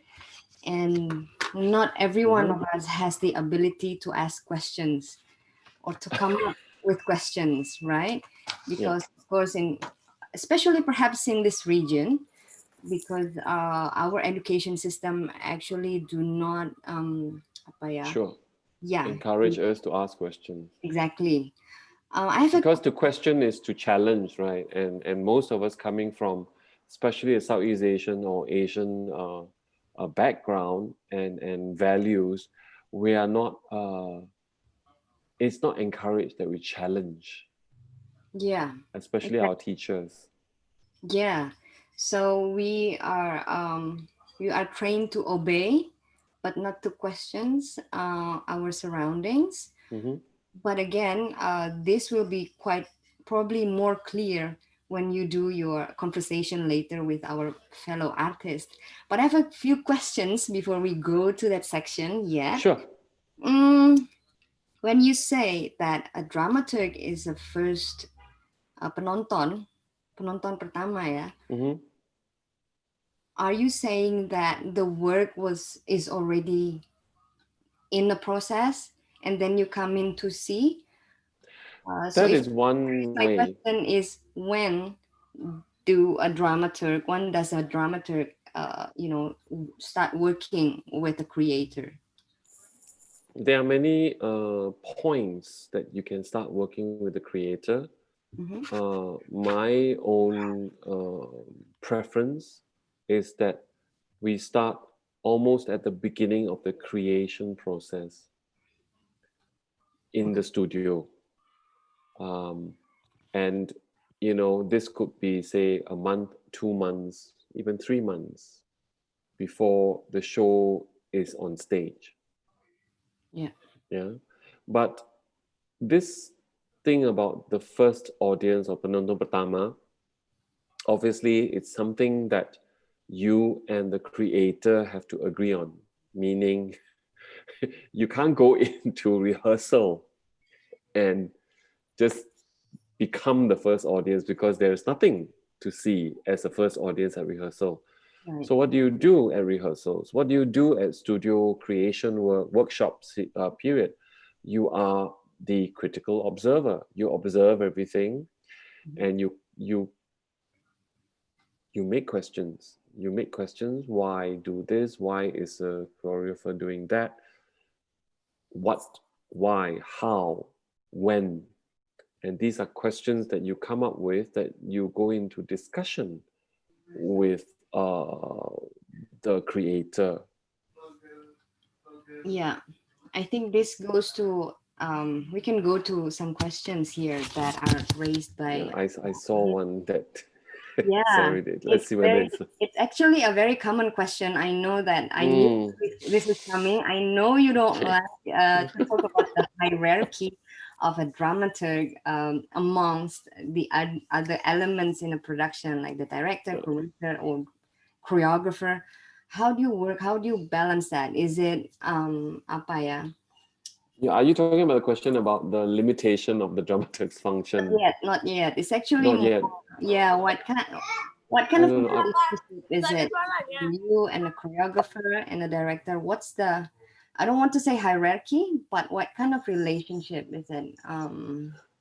and not every one of us has the ability to ask questions or to come up with questions, right? Because of course, especially perhaps in this region, because our education system actually do not encourage us to ask questions. Exactly. Because to question is to challenge, right? And most of us coming from, especially a Southeast Asian or Asian background and values, we are not. It's not encouraged that we challenge. Yeah. Especially our teachers. Yeah. So we are trained to obey, but not to question our surroundings. But again, this will be quite probably more clear when you do your conversation later with our fellow artists. But I have a few questions before we go to that section. Yeah. Sure. When you say that a dramaturg is the first penonton pertama, ya. Are you saying that the work is already in the process and then you come in to see? That is one my way. My question is, when does a dramaturg start working with a creator? There are many points that you can start working with the creator. My own preference is that we start almost at the beginning of the creation process in the studio. And, you know, this could be, say, a month, 2 months, even 3 months before the show is on stage. Yeah. But this thing about the first audience or penonton pertama, obviously it's something that you and the creator have to agree on, meaning you can't go into rehearsal and just become the first audience, because there's nothing to see as a first audience at rehearsal. Right. So what do you do at rehearsals? What do you do at studio creation workshops period? You are the critical observer. You observe everything, and you make questions. You make questions. Why do this? Why is a choreographer doing that? What? Why? How? When? And these are questions that you come up with, that you go into discussion with the creator. Yeah, I think this goes to, we can go to some questions here that are raised by... Yeah, I saw one that Yeah, Sorry, let's see whether it's actually a very common question. I know that I knew this is coming. I know you don't like to talk about the hierarchy of a dramaturg amongst the other elements in a production, like the director, producer, or choreographer. How do you work? How do you balance that? Is it apa ya? Yeah, are you talking about the question about the limitation of the dramaturg's function? Not yet. It's actually Not yet. yeah. What kind of No, relationship is it? You and the choreographer and the director. What's the? I don't want to say hierarchy, but what kind of relationship is it?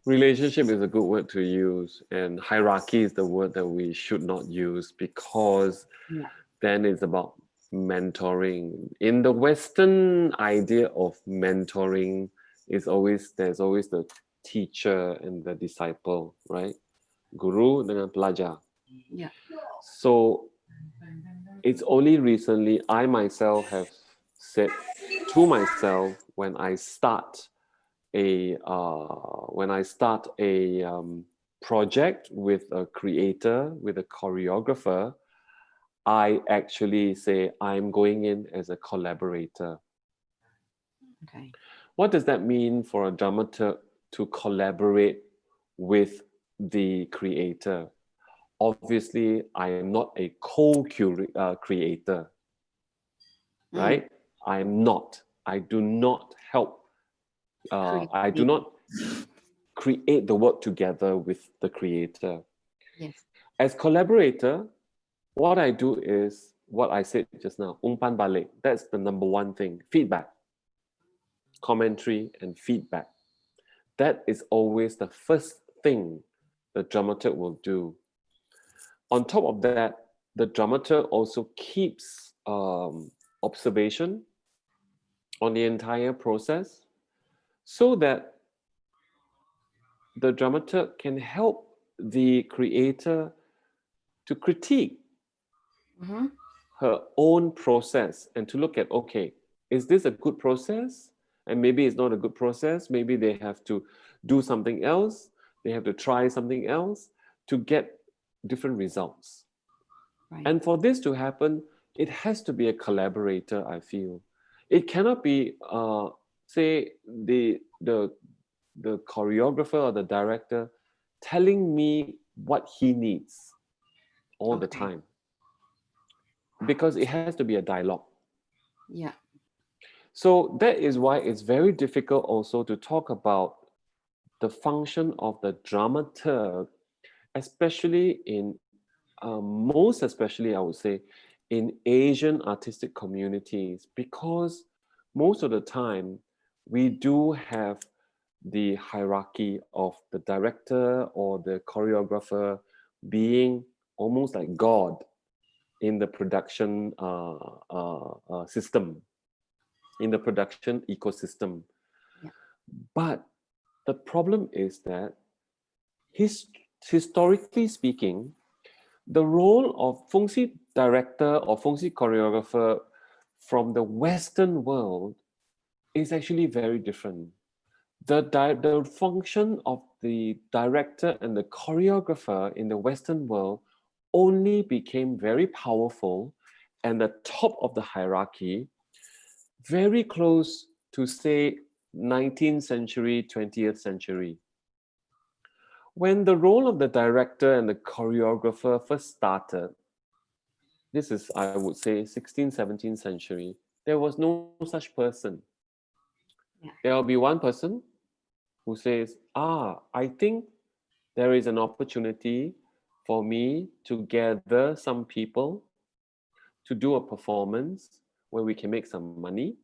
Relationship is a good word to use, and hierarchy is the word that we should not use, because then it's about mentoring. In the Western idea of mentoring, there's always the teacher and the disciple, right? Guru dengan pelajar. Yeah. So it's only recently I myself have said to myself, when I start a project with a creator, with a choreographer, I actually say I'm going in as a collaborator. Okay. What does that mean for a dramaturg to collaborate with the creator? Obviously, I am not a co-creator, right? I am not. I do not help. I do not create the work together with the creator. Yes. As collaborator, what I do is what I said just now, umpan balik. That's the number one thing, feedback, commentary and feedback. That is always the first thing the dramaturg will do. On top of that, the dramaturg also keeps observation on the entire process, so that the dramaturg can help the creator to critique her own process and to look at, okay, is this a good process? And maybe it's not a good process. Maybe they have to do something else. They have to try something else to get different results. Right. And for this to happen, it has to be a collaborator, I feel. It cannot be, say, the choreographer or the director telling me what he needs all the time. Because it has to be a dialogue. Yeah. So that is why it's very difficult also to talk about the function of the dramaturg, especially most especially, I would say, in Asian artistic communities, because most of the time we do have the hierarchy of the director or the choreographer being almost like God in the production system, in the production ecosystem. Yeah. But the problem is that historically speaking, the role of fungsi director or fungsi choreographer from the Western world is actually very different. The function of the director and the choreographer in the Western world only became very powerful and the top of the hierarchy very close to, say, 19th century, 20th century. When the role of the director and the choreographer first started, this is, I would say, 16th, 17th century, there was no such person. Yeah. There will be one person who says, I think there is an opportunity for me to gather some people to do a performance where we can make some money.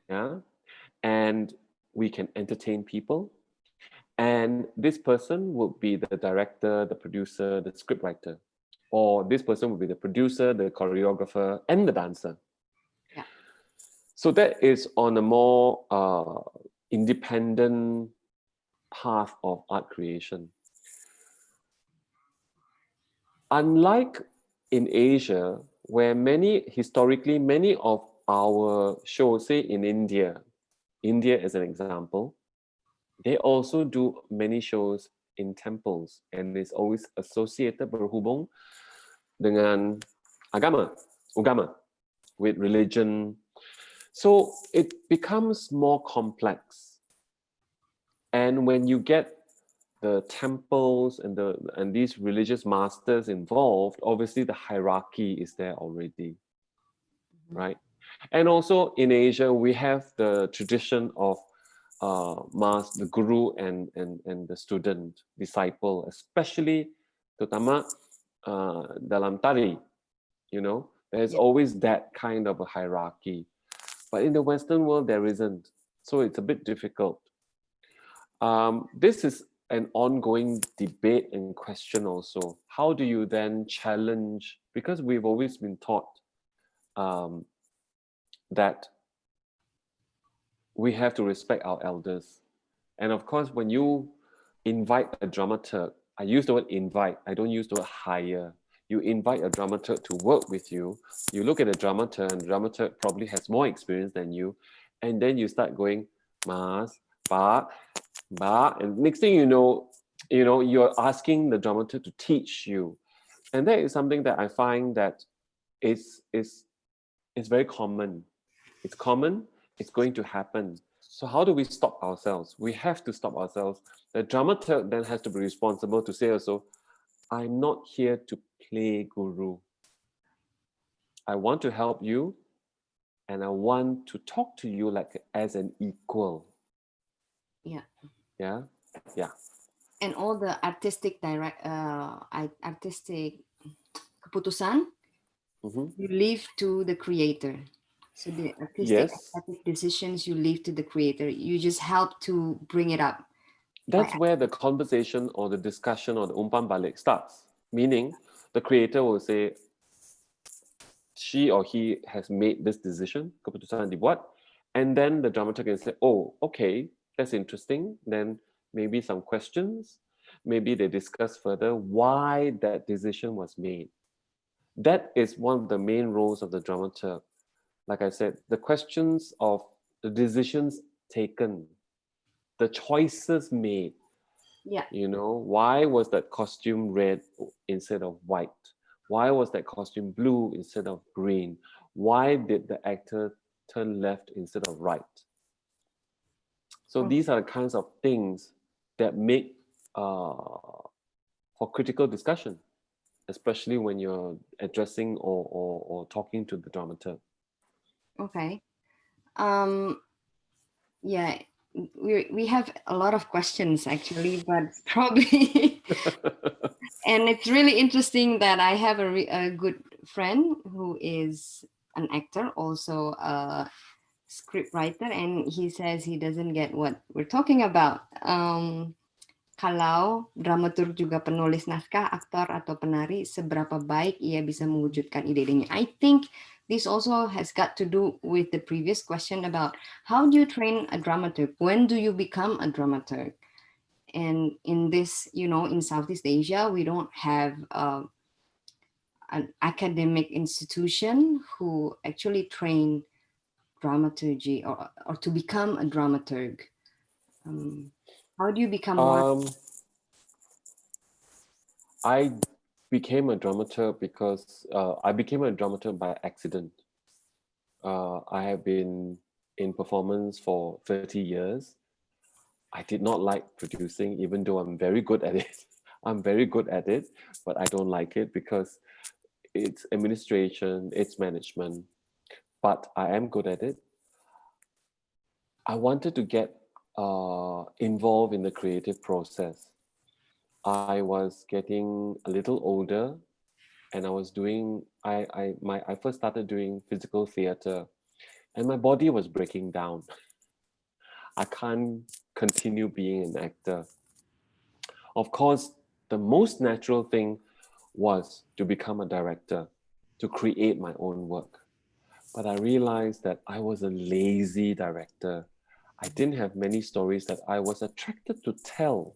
Yeah. And we can entertain people. And this person will be the director, the producer, the scriptwriter. Or this person will be the producer, the choreographer, and the dancer. Yeah. So that is on a more independent path of art creation. Unlike in Asia, where historically, many of our shows, say in India as an example, they also do many shows in temples, and it's always associated, berhubung dengan agama, with religion. So it becomes more complex. And when you get the temples and these religious masters involved, obviously the hierarchy is there already, right? And also in Asia, we have the tradition of the guru and the student, disciple, especially terutama dalam tari, there's always that kind of a hierarchy. But in the Western world, there isn't. So it's a bit difficult. This is an ongoing debate and question also. How do you then challenge, because we've always been taught that we have to respect our elders. And of course, when you invite a dramaturg, I use the word invite, I don't use the word hire. You invite a dramaturg to work with you, you look at a dramaturg, and the dramaturg probably has more experience than you, and then you start going, Mas, Pak, Ba, and next thing you know, you're asking the dramaturg to teach you. And that is something that I find that is very common. It's common, it's going to happen. So how do we stop ourselves? We have to stop ourselves. The dramaturg then has to be responsible to say also, I'm not here to play guru. I want to help you, and I want to talk to you like as an equal. Yeah. Yeah. And all the artistic keputusan, you leave to the creator. So the artistic decisions you leave to the creator. You just help to bring it up. That's where the conversation or the discussion or the umpan balik starts. Meaning, the creator will say, she or he has made this decision, keputusan dibuat, and then the dramaturg can say, oh, okay, that's interesting. Then maybe some questions, maybe they discuss further why that decision was made. That is one of the main roles of the dramaturg. Like I said, the questions of the decisions taken, the choices made. Yeah. Why was that costume red instead of white? Why was that costume blue instead of green? Why did the actor turn left instead of right? So these are the kinds of things that make for critical discussion, especially when you're addressing or talking to the dramaturg. Okay. Yeah, we have a lot of questions actually, but probably, and it's really interesting that I have a good friend who is an actor, also a script writer, and he says he doesn't get what we're talking about. Kalau dramaturg juga penulis naskah, aktor atau penari, seberapa baik ia bisa mewujudkan ide-idenya. I think this also has got to do with the previous question about how do you train a dramaturg? When do you become a dramaturg? And in this, in Southeast Asia, we don't have an academic institution who actually train dramaturgy or to become a dramaturg. How do you become one? I became a dramaturg because I became a dramaturg by accident. I have been in performance for 30 years. I did not like producing, even though I'm very good at it. I'm very good at it, but I don't like it because it's administration, it's management, but I am good at it. I wanted to get involved in the creative process. I was getting a little older, and I was doing, I first started doing physical theater, and my body was breaking down. I can't continue being an actor. Of course, the most natural thing was to become a director, to create my own work. But I realized that I was a lazy director. I didn't have many stories that I was attracted to tell.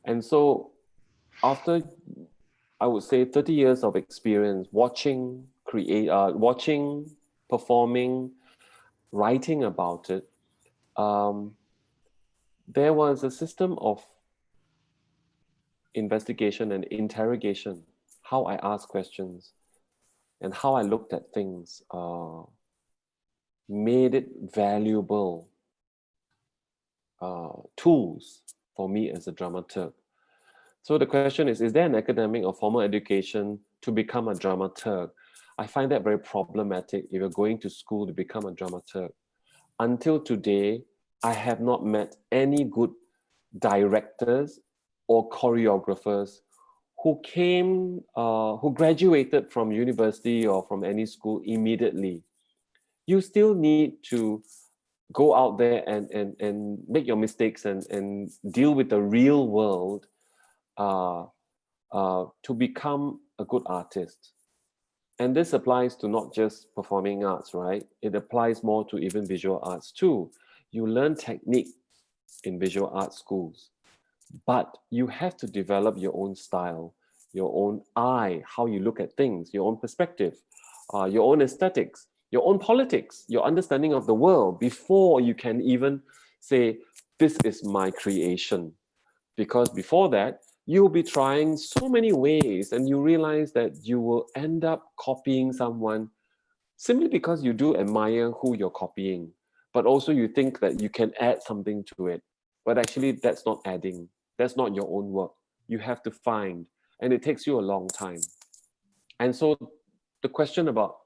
And so after, I would say, 30 years of experience watching, performing, writing about it, there was a system of investigation and interrogation, how I asked questions and how I looked at things, made it valuable tools for me as a dramaturg. So the question is there an academic or formal education to become a dramaturg? I find that very problematic if you're going to school to become a dramaturg. Until today, I have not met any good directors or choreographers who who graduated from university or from any school immediately. You still need to go out there and make your mistakes and deal with the real world to become a good artist. And this applies to not just performing arts, right? It applies more to even visual arts too. You learn technique in visual arts schools, but you have to develop your own style, your own eye, how you look at things, your own perspective, your own aesthetics, your own politics, your understanding of the world before you can even say, this is my creation. Because before that, you'll be trying so many ways and you realize that you will end up copying someone simply because you do admire who you're copying, but also you think that you can add something to it. But actually, that's not adding. That's not your own work. You have to find, and it takes you a long time. And so the question about,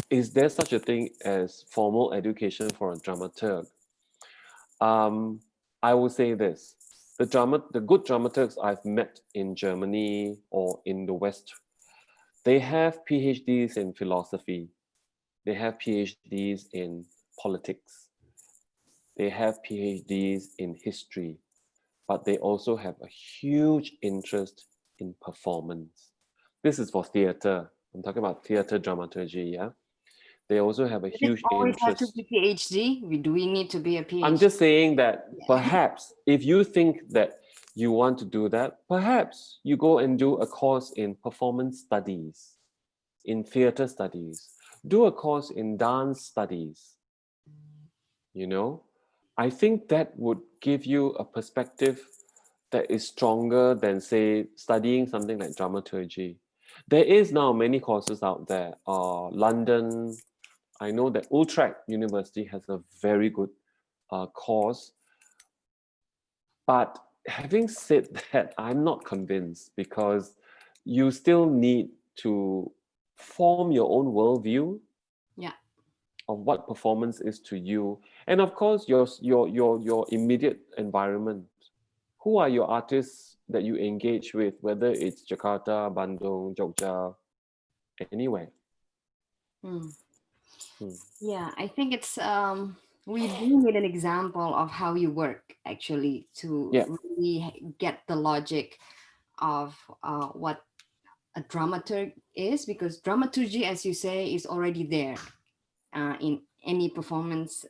is there such a thing as formal education for a dramaturg? I will say this. The good dramaturgs I've met in Germany or in the West, they have PhDs in philosophy. They have PhDs in politics. They have PhDs in history, but they also have a huge interest in performance. This is for theater. I'm talking about theater dramaturgy, yeah? They also have a huge always interest. have to be PhD? Do we need to be a PhD? I'm just saying that perhaps if you think that you want to do that, perhaps you go and do a course in performance studies, in theater studies, do a course in dance studies. You know, I think that would give you a perspective that is stronger than, say, studying something like dramaturgy. There is now many courses out there. London, I know that Utrecht University has a very good course. But having said that, I'm not convinced because you still need to form your own worldview of what performance is to you. And of course, your immediate environment. Who are your artists that you engage with, whether it's Jakarta, Bandung, Jogja, anywhere? Yeah, I think it's we do need an example of how you work actually to really get the logic of what a dramaturg is, because dramaturgy, as you say, is already there in any performance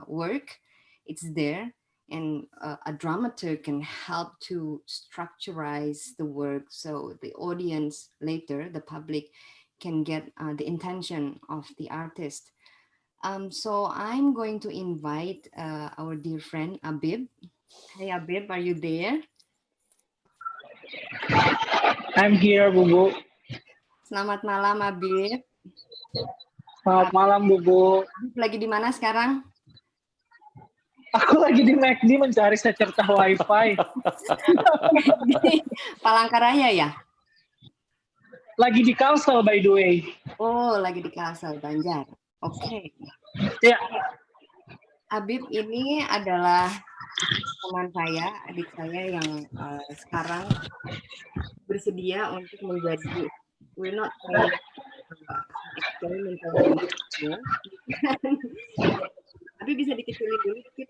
work. It's there, and a dramaturg can help to structurize the work so the audience later, the public, can get the intention of the artist. So I'm going to invite our dear friend Abib. Hey Abib, are you there? I'm here, Bubu. Selamat malam Abib. Selamat malam, Bubu. Abib lagi di mana sekarang? Aku lagi di McD mencari secercah wifi. Di Palangkaraya ya? Lagi di Kalsel, by the way. Oh, lagi di Kalsel, Banjar. Oke. Ya. Abib ini adalah teman saya, adik saya yang sekarang bersedia untuk menjadi, we're not saying experimental ya. Abib bisa dikecilin dulu dikit.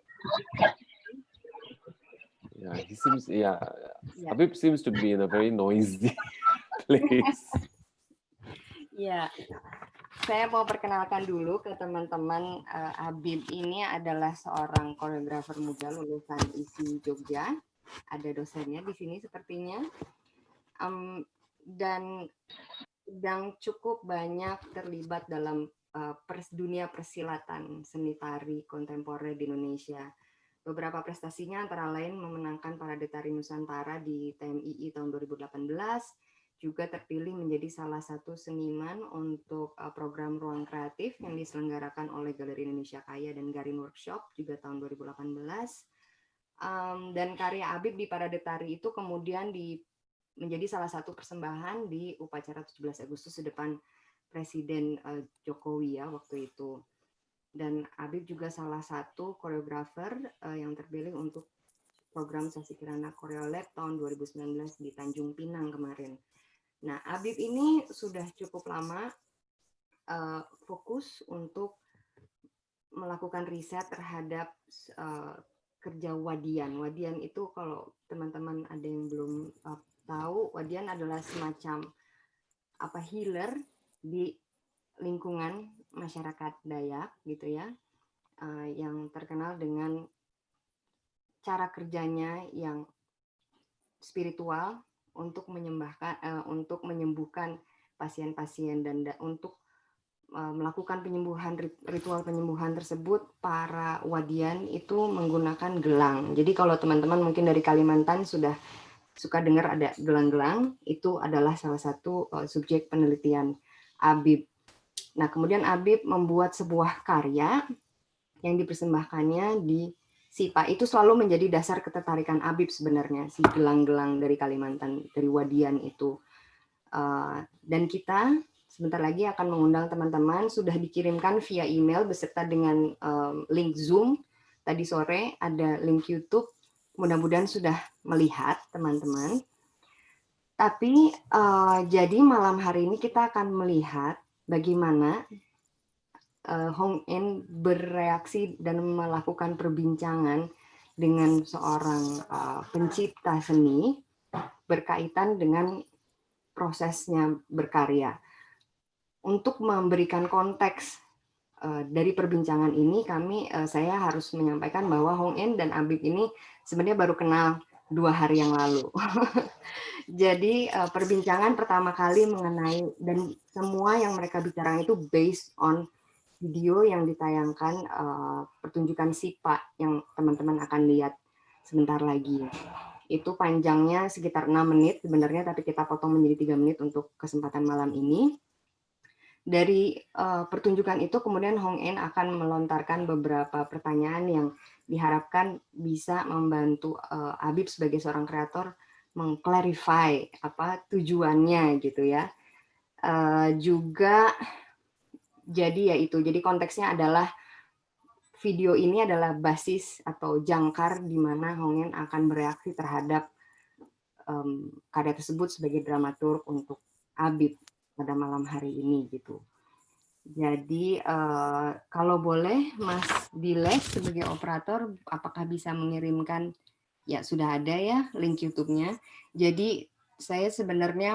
Yeah, he seems, Abib seems to be in a very noisy place. Ya, saya mau perkenalkan dulu ke teman-teman. Abib ini adalah seorang koreografer muda lulusan ISI Jogja. Ada dosennya di sini sepertinya. Dan sedang cukup banyak terlibat dalam dunia persilatan seni tari kontemporer di Indonesia. Beberapa prestasinya antara lain memenangkan Parade Tari Nusantara di TMII tahun 2018, juga terpilih menjadi salah satu seniman untuk program Ruang Kreatif yang diselenggarakan oleh Galeri Indonesia Kaya dan Garin Workshop juga tahun 2018. Dan karya Abib di Parade Tari itu kemudian menjadi salah satu persembahan di upacara 17 Agustus di depan Presiden Jokowi ya waktu itu. Dan Abib juga salah satu koreografer yang terpilih untuk program Sasi Kirana Koreo Lab tahun 2019 di Tanjung Pinang kemarin. Nah, Abib ini sudah cukup lama fokus untuk melakukan riset terhadap kerja wadian. Wadian itu kalau teman-teman ada yang belum tahu, wadian adalah semacam healer di lingkungan masyarakat Dayak gitu ya, yang terkenal dengan cara kerjanya yang spiritual untuk menyembuhkan pasien-pasien dan untuk melakukan penyembuhan, ritual penyembuhan tersebut, para wadian itu menggunakan gelang. Jadi kalau teman-teman mungkin dari Kalimantan sudah suka dengar ada gelang-gelang, itu adalah salah satu subjek penelitian Abib. Nah, kemudian Abib membuat sebuah karya yang dipersembahkannya di SIPA. Itu selalu menjadi dasar ketertarikan Abib sebenarnya, si gelang-gelang dari Kalimantan, dari wadian itu. Dan kita sebentar lagi akan mengundang teman-teman, sudah dikirimkan via email beserta dengan link Zoom. Tadi sore ada link YouTube, mudah-mudahan sudah melihat teman-teman. Tapi jadi malam hari ini kita akan melihat bagaimana Hong Ngean bereaksi dan melakukan perbincangan dengan seorang pencipta seni berkaitan dengan prosesnya berkarya. Untuk memberikan konteks dari perbincangan ini, saya harus menyampaikan bahwa Hong Ngean dan Abib ini sebenarnya baru kenal 2 hari yang lalu. Jadi perbincangan pertama kali mengenai, dan semua yang mereka bicarakan itu based on video yang ditayangkan pertunjukan SIPA yang teman-teman akan lihat sebentar lagi. Itu panjangnya sekitar 6 menit sebenarnya, tapi kita potong menjadi 3 menit untuk kesempatan malam ini. Dari pertunjukan itu kemudian Hong Ngean akan melontarkan beberapa pertanyaan yang diharapkan bisa membantu Abib sebagai seorang kreator mengclarify tujuannya gitu ya. Juga jadi konteksnya adalah video ini adalah basis atau jangkar di mana Hong Ngean akan bereaksi terhadap karya tersebut sebagai dramaturg untuk Abib pada malam hari ini gitu. Jadi kalau boleh Mas Diles sebagai operator, apakah bisa mengirimkan, ya sudah ada ya link YouTube-nya. Jadi saya sebenarnya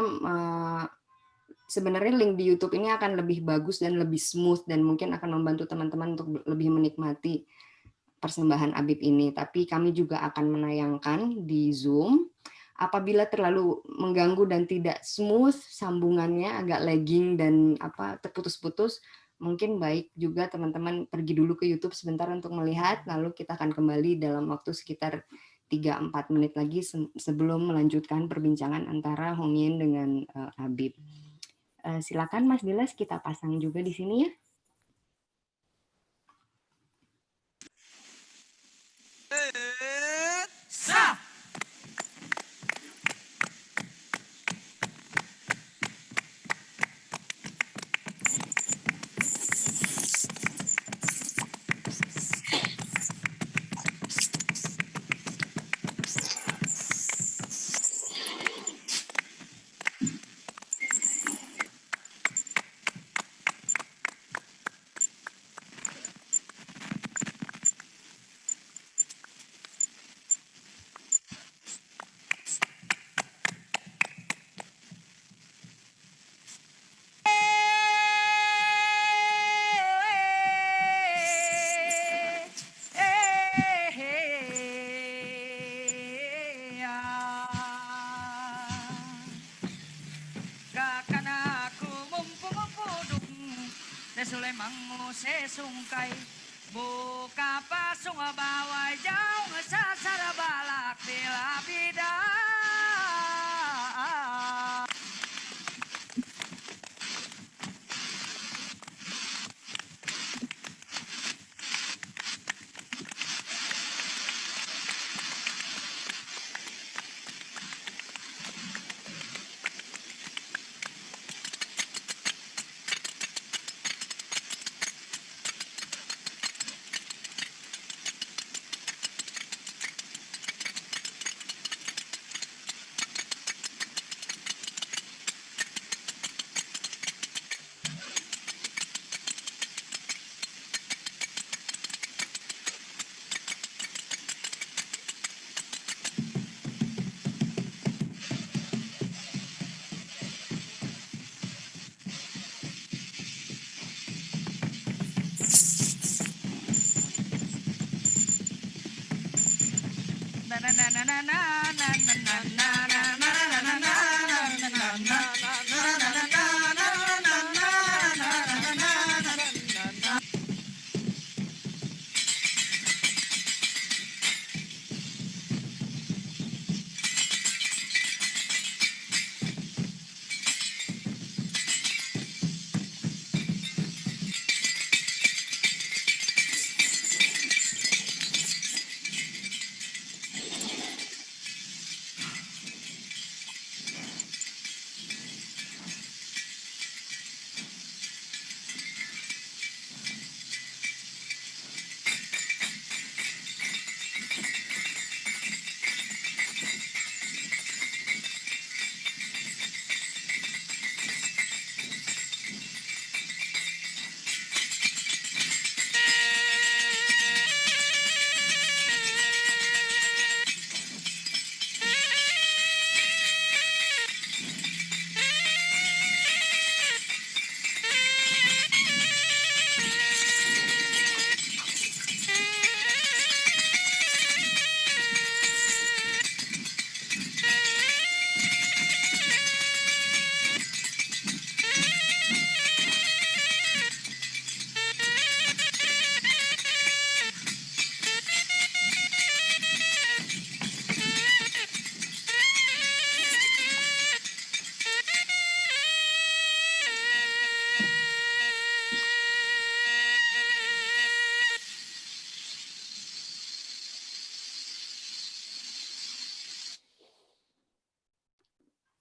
link di YouTube ini akan lebih bagus dan lebih smooth dan mungkin akan membantu teman-teman untuk lebih menikmati persembahan Abib ini. Tapi kami juga akan menayangkan di Zoom. Apabila terlalu mengganggu dan tidak smooth sambungannya, agak lagging dan terputus-putus, mungkin baik juga teman-teman pergi dulu ke YouTube sebentar untuk melihat, lalu kita akan kembali dalam waktu sekitar 3-4 menit lagi sebelum melanjutkan perbincangan antara Hong Ngean dengan Abib. Silakan Mas Diles, kita pasang juga di sini ya. Sulemangmu sesungkai Buka pasung bawai jauh ngesasar balak bila bidang.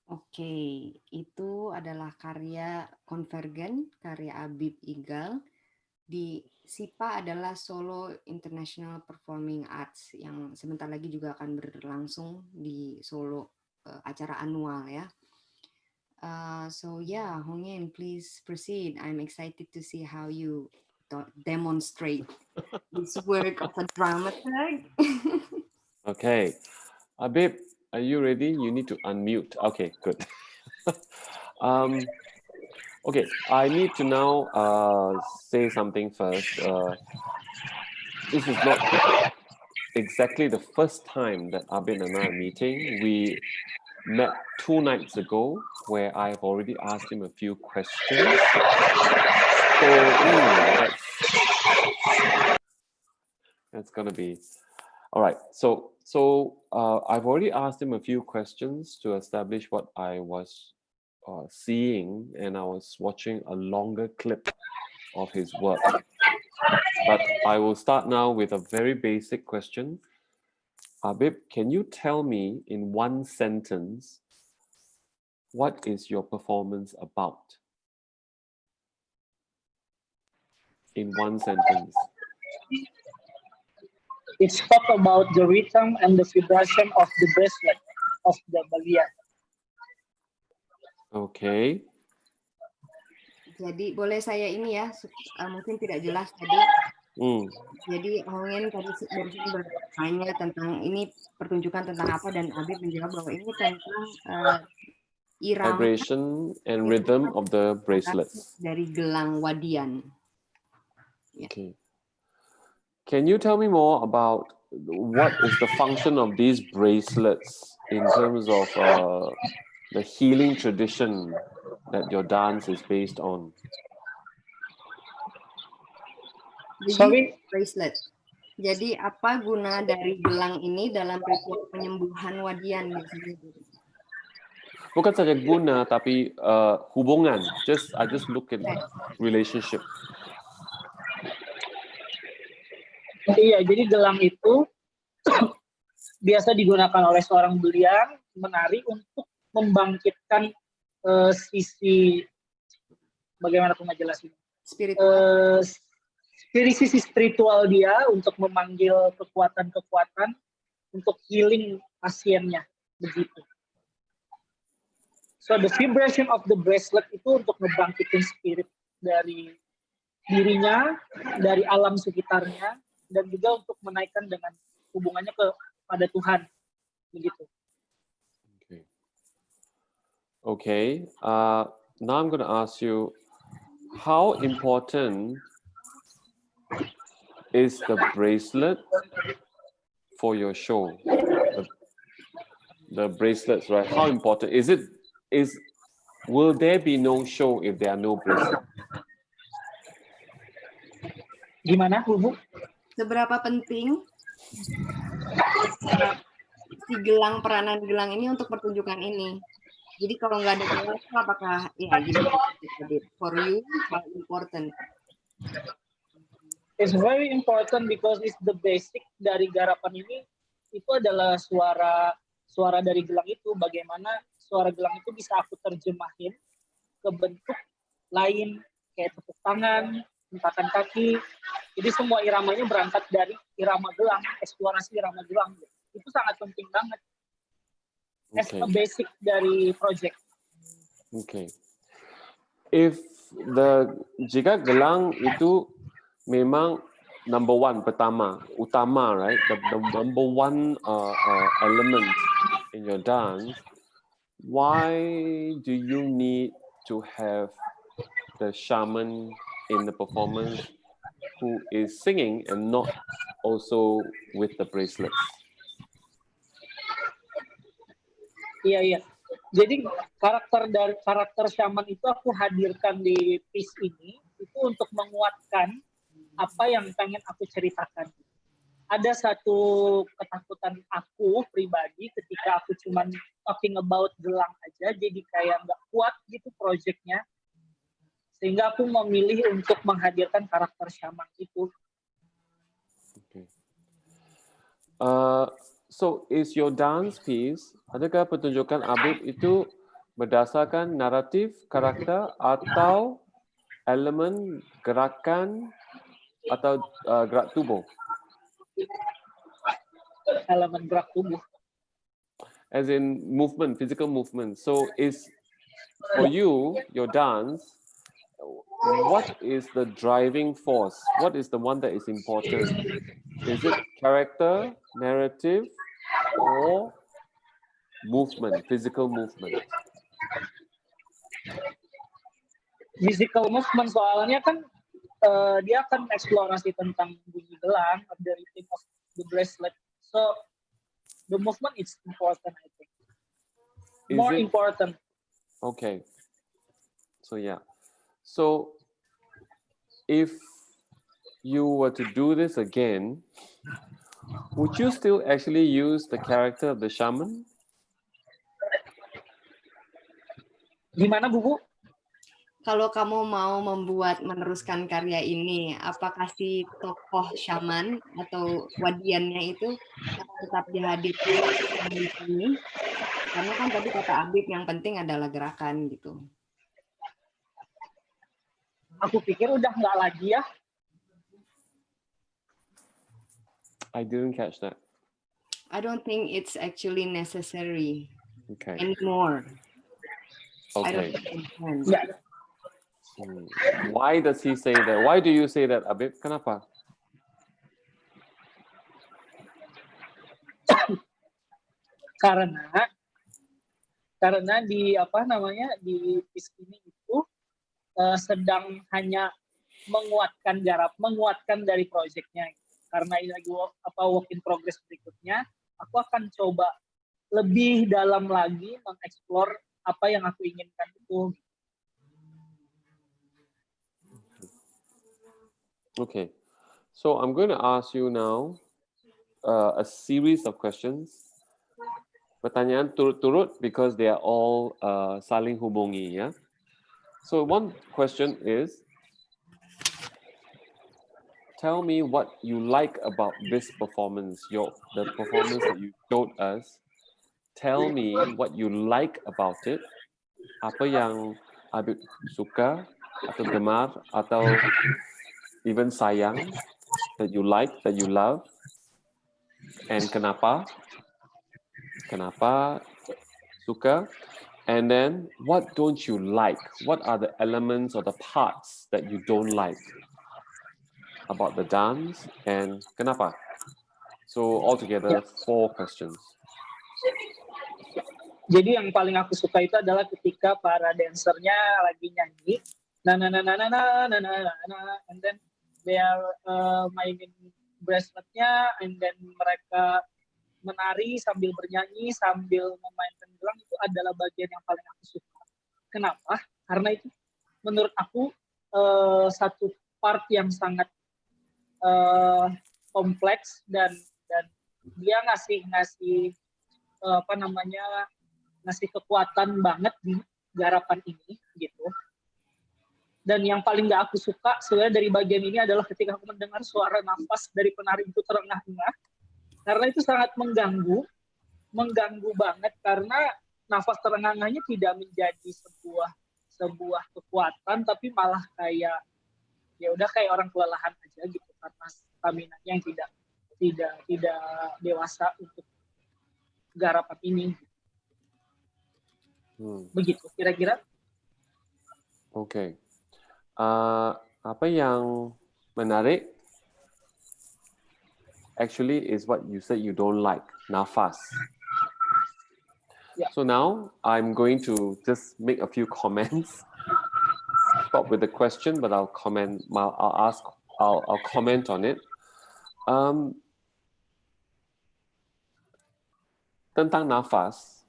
Oke, itu adalah karya Konvergen, karya Habib Igal. Di SIPA adalah Solo International Performing Arts yang sebentar lagi juga akan berlangsung di Solo, acara anual ya. So yeah, Hong Ngean, please proceed. I'm excited to see how you demonstrate this work of a dramaturg. Okay, Habib, are you ready? You need to unmute. Okay, good. Okay, I need to now say something first. This is not exactly the first time that Habib and I are meeting. We met 2 nights ago where I've already asked him a few questions. So that's gonna be all right. So I've already asked him a few questions to establish what I was seeing, and I was watching a longer clip of his work. But I will start now with a very basic question. Habib, can you tell me in one sentence, what is your performance about? In one sentence. It's talk about the rhythm and the vibration of the bracelet of the bagian. Okay. Jadi boleh saya ini ya, mungkin tidak jelas tadi. Jadi Hong Ngean tadi barusan bertanya tentang ini pertunjukan tentang apa, dan Habib menjawab bahwa ini tentang irama vibration and rhythm of the bracelets dari gelang wadian. Okay. Can you tell me more about what is the function of these bracelets in terms of the healing tradition that your dance is based on? Sorry, bracelet. Jadi apa guna dari gelang ini dalam ritual penyembuhan wadian biasanya? Bukan saja guna, tapi hubungan. I just look at relationship. iya, jadi gelang itu biasa digunakan oleh seorang belian menari untuk membangkitkan sisi, bagaimana aku ngejelasin? Spiritual. Sisi spiritual dia untuk memanggil kekuatan-kekuatan untuk healing pasiennya, begitu. So the vibration of the bracelet itu untuk ngebangkitin spirit dari dirinya, dari alam sekitarnya, dan juga untuk menaikkan dengan hubungannya kepada Tuhan, begitu. Okay. Now I'm going to ask you, how important is the bracelet for your show? The bracelets, right? How important is it? Will there be no show if there are no bracelets? Gimana, Bu? Seberapa penting si gelang, peranan gelang ini untuk pertunjukan ini? Jadi kalau nggak ada gelang, apakah ya gini? For you, how important? It's very important because it's the basic dari garapan ini. Itu adalah suara dari gelang itu. Bagaimana suara gelang itu bisa aku terjemahin ke bentuk lain, kayak tepuk tangan, hentakan kaki. Jadi semua iramanya berangkat dari irama gelang, eksplorasi irama gelang. Itu sangat penting banget. As a basic dari project. Okay. Jika gelang itu memang number one, pertama, utama, right? The number one element in your dance, why do you need to have the shaman in the performance who is singing and not also with the bracelets? Iya. Jadi karakter shaman itu aku hadirkan di piece ini itu untuk menguatkan apa yang pengen aku ceritakan. Ada satu ketakutan aku pribadi ketika aku cuman talking about gelang aja, jadi kayak nggak kuat gitu projectnya. Sehingga aku memilih untuk menghadirkan karakter shaman itu. Okay. So is your dance piece, adakah pertunjukan Abid itu berdasarkan naratif, karakter, atau elemen gerakan atau gerak tubuh? Elemen gerak tubuh. As in movement, physical movement. So is, for you, your dance, what is the driving force? What is the one that is important? Is it character, narrative, or movement, physical movement? Physical movement soalnya kan dia akan eksplorasi tentang bunyi gelang, the rhythm of the bracelet. So the movement is important, I think. More important. Okay. So yeah. So if you were to do this again, would you still actually use the character of the shaman? Gimana, Bu? Kalau kamu mau meneruskan karya ini, apakah si tokoh shaman atau wadiannya itu akan tetap dihadirkan di sini? Karena kan tadi kata Abib yang penting adalah gerakan gitu. Aku pikir udah nggak lagi ya. I didn't catch that. I don't think it's actually necessary Okay. anymore. I don't understand. Yeah. Why does he say that? Why do you say that, Abib? Kenapa? Karena di di piece ini itu sedang hanya menguatkan dari proyeknya. Karena ini lagi work in progress berikutnya, aku akan coba lebih dalam lagi mengeksplor apa yang aku inginkan itu. Okay. So I'm going to ask you now a series of questions. Pertanyaan turut-turut because they are all saling hubungi, ya. So one question is, tell me what you like about this performance, the performance that you showed us. Tell me what you like about it. Apa yang Habib suka atau gemar atau even sayang, that you like, that you love, and kenapa suka, and then what don't you like? What are the elements or the parts that you don't like about the dance, and kenapa? So altogether 4 questions. Jadi yang paling aku suka itu adalah ketika para dancernya lagi nyanyi, and then they are mainin braceletnya, and then mereka menari sambil bernyanyi sambil memainkan gelang, itu adalah bagian yang paling aku suka. Kenapa? Karena itu menurut aku satu part yang sangat kompleks dan dia ngasih ngasih kekuatan banget di garapan ini gitu. Dan yang paling gak aku suka sebenarnya dari bagian ini adalah ketika aku mendengar suara nafas dari penari itu terengah-engah, karena itu sangat mengganggu banget, karena nafas terengah-engahnya tidak menjadi sebuah kekuatan, tapi malah kayak ya udah kayak orang kelelahan aja gitu, karena stamina-nya yang tidak dewasa untuk garapan ini. Begitu kira-kira. Oke. Apa yang menarik actually is what you said you don't like, nafas. Yeah. So now I'm going to just make a few comments. Stop with the question, but I'll comment on it. Tentang nafas,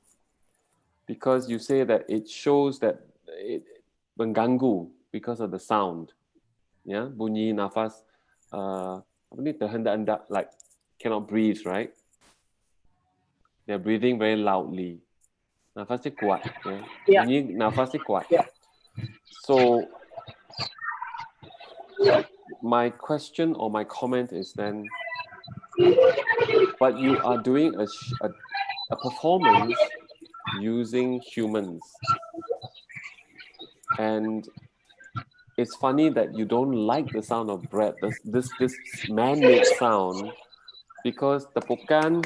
because you say that it shows that it mengganggu because of the sound, ya, bunyi nafas apa ni, terhendak-hendak, like cannot breathe, right? They're breathing very loudly. Nafasnya kuat, ya. Bunyi nafasnya kuat. Yeah. So my question or my comment is then, but you are doing a performance using humans, and it's funny that you don't like the sound of breath, this man-made sound, because tepukan,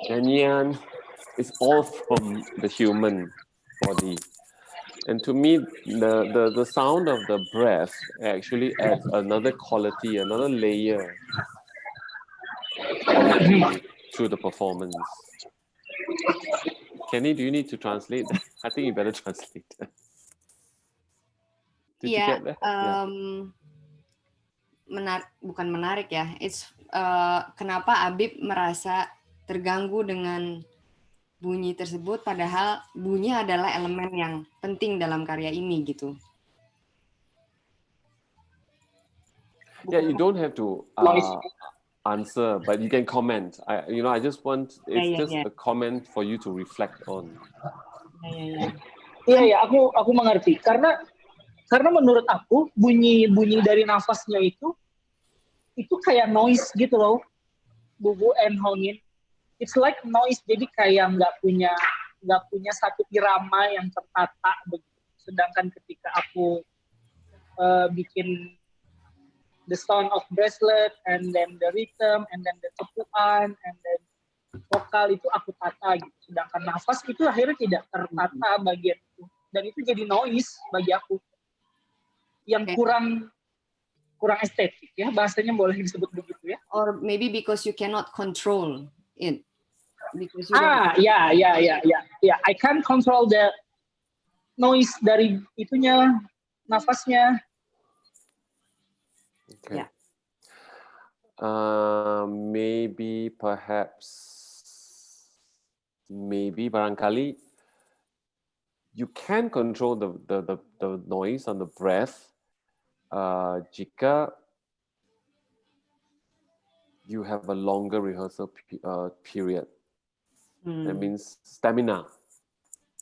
nyanyian is all from the human body. And to me, the sound of the breath actually adds another quality, another layer to the performance. Kenny, do you need to translate that? I think you better translate that. Did you get that? Bukan menarik ya. It's kenapa Habib merasa terganggu dengan bunyi tersebut, padahal bunyi adalah elemen yang penting dalam karya ini gitu. Yeah, you don't have to answer, but you can comment. I just want, it's a comment for you to reflect on. Iya, aku mengerti. Karena menurut aku bunyi dari nafasnya itu kayak noise gitu loh, Bubu and Hongin. It's like noise, jadi kayak nggak punya satu irama yang tertata begitu. Sedangkan ketika aku bikin the sound of bracelet, and then the rhythm, and then the tepukan, and then vokal itu aku tata gitu. Sedangkan nafas itu akhirnya tidak tertata bagian itu, dan itu jadi noise bagi aku yang kurang estetik ya, bahasanya boleh disebut begitu ya. Or maybe because you cannot control it. Because ya, I can't control the noise dari itunya, nafasnya. Okay. Yeah. Maybe barangkali you can control the noise on the breath jika you have a longer rehearsal period. That means stamina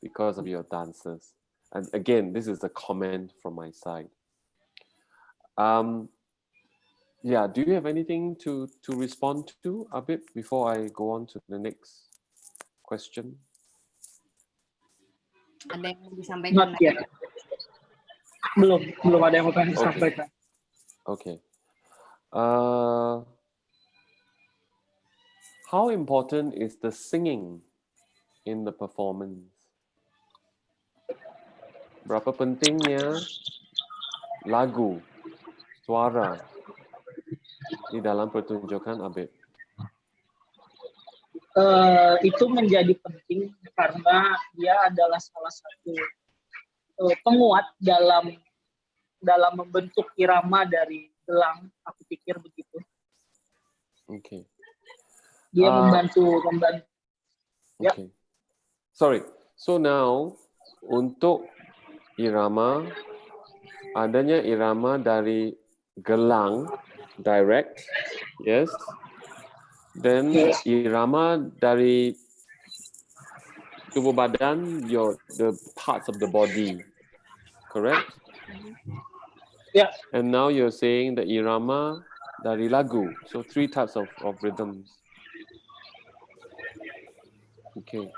because of your dancers. And again, this is a comment from my side. Yeah, do you have anything to respond to, Abid, before I go on to the next question? Ada yang mau disampaikan? Not yet. Belum ada yang mau disampaikan. Okay. How important is the singing in the performance? Berapa pentingnya lagu, suara di dalam pertunjukan, Abid? Itu menjadi penting karena dia adalah salah satu penguat dalam membentuk irama dari gelang. Aku pikir begitu. Okay. Dia membantu. Okay. Sorry. So now untuk irama, adanya irama dari gelang direct, yes. Then irama dari tubuh badan, the parts of the body, correct? Yeah. And now you're saying the irama dari lagu, so 3 types of rhythms. Okay.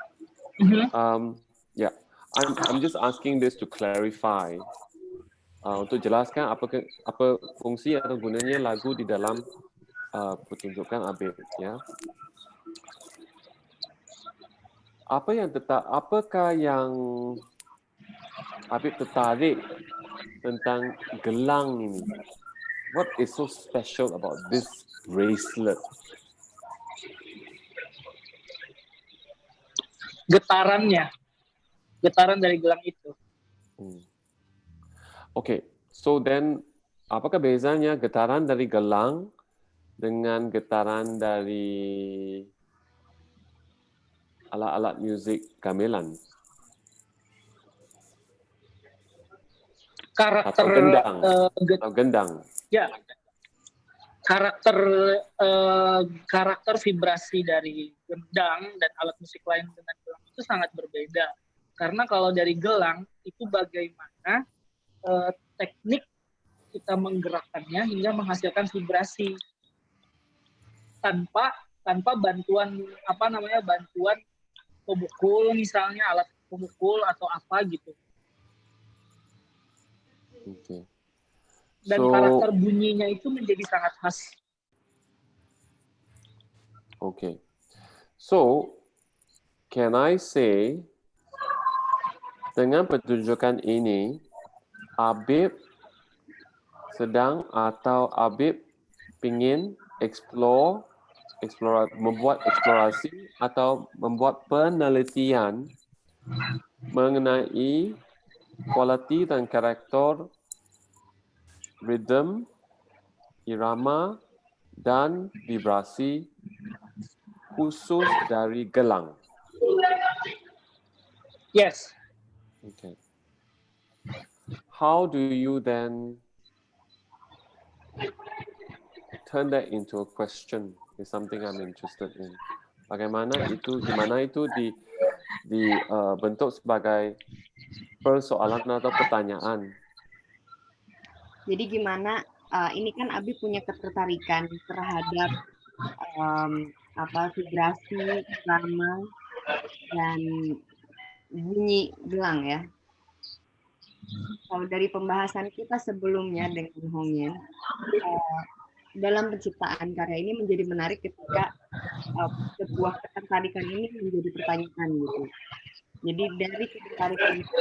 Yeah, I'm just asking this to clarify. Untuk jelaskan apa fungsi atau gunanya lagu di dalam pertunjukan Abid, ya. Apakah yang Abid tertarik tentang gelang ini? What is so special about this bracelet? Getaran dari gelang itu. Okay, so then apakah bezanya getaran dari gelang dengan getaran dari alat-alat musik gamelan? Karakter atau gendang. Ya. Karakter vibrasi dari gendang dan alat musik lain dengan gelang itu sangat berbeda. Karena kalau dari gelang itu bagaimana teknik kita menggerakkannya hingga menghasilkan vibrasi tanpa bantuan bantuan pemukul, misalnya alat pemukul atau apa gitu. Okay. Dan karakter bunyinya itu menjadi sangat khas. Okay. So, can I say dengan pertunjukan ini Abid sedang atau Abid ingin membuat eksplorasi atau membuat penelitian mengenai kualiti dan karakter rhythm, irama, dan vibrasi khusus dari gelang? Yes. Okay. How do you then turn that into a question? Is something I'm interested in. Gimana itu dibentuk sebagai persoalan atau pertanyaan? Jadi gimana? Ini kan Abi punya ketertarikan terhadap vibrasi, irama, dan bunyi gelang ya. Kalau dari pembahasan kita sebelumnya dengan Hongyan, dalam penciptaan karya ini menjadi menarik ketika sebuah ketertarikan ini menjadi pertanyaan gitu. Jadi dari ketertarikan itu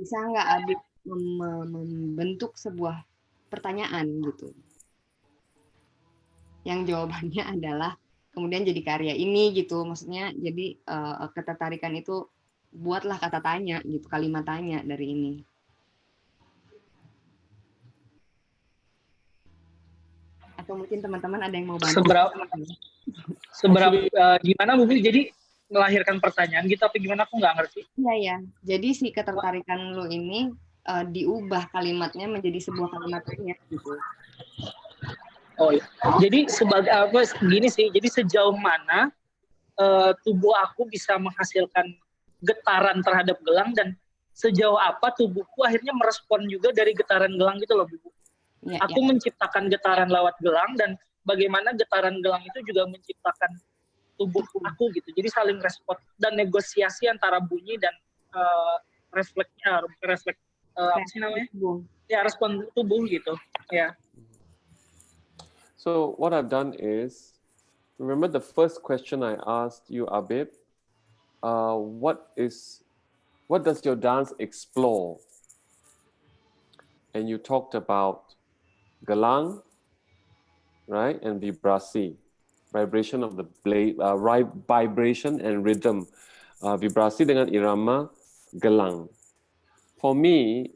bisa nggak Abi membentuk sebuah pertanyaan gitu. Yang jawabannya adalah kemudian jadi karya ini gitu. Maksudnya jadi ketertarikan itu buatlah kata tanya gitu, kalimat tanya dari ini. Atau mungkin teman-teman ada yang mau bantu. Gimana mungkin jadi melahirkan pertanyaan gitu, tapi gimana aku nggak ngerti. Iya ya. Jadi si ketertarikan lu ini diubah kalimatnya menjadi sebuah kalimat tanya gitu. Oh iya. Jadi sebagai apa gini sih, jadi sejauh mana tubuh aku bisa menghasilkan getaran terhadap gelang dan sejauh apa tubuhku akhirnya merespon juga dari getaran gelang gitu loh, Bu. Ya, Aku menciptakan getaran lewat gelang dan bagaimana getaran gelang itu juga menciptakan tubuh aku gitu. Jadi saling respon dan negosiasi antara bunyi dan apa sih namanya? Ya, respon tubuh gitu. Ya. So what I've done is, remember the first question I asked you, Abib, what does your dance explore? And you talked about gelang, right, and vibrasi, vibration of the blade, vibration and rhythm, vibrasi dengan irama gelang. For me,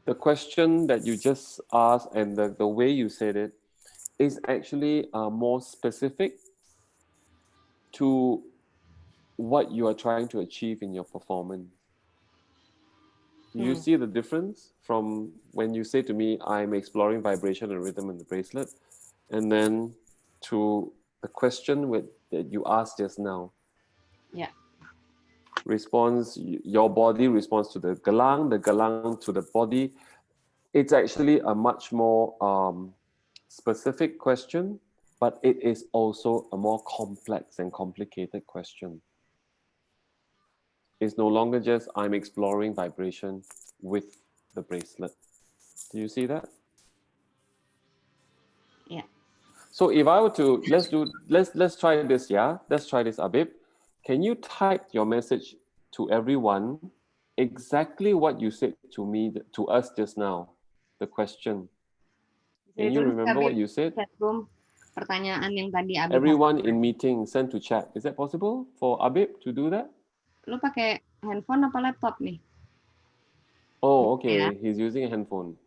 the question that you just asked and the way you said it is actually more specific to what you are trying to achieve in your performance. Do you see the difference from when you say to me, I'm exploring vibration and rhythm in the bracelet, and then to the question that you asked just now? Yeah. Your body responds to the gelang to the body. It's actually a much more specific question, but it is also a more complex and complicated question. It's no longer just I'm exploring vibration with the bracelet. Do you see that? Yeah. So if I were to let's try this, yeah? Let's try this, Abib. Can you type your message to everyone exactly what you said to me, to us just now? The question. Can you remember what you said? Chatroom pertanyaan yang tadi Abib. Everyone in meeting send to chat. Is that possible for Abib to do that? Lu pakai handphone apa laptop nih? Oh, okay. Yeah. He's using a handphone.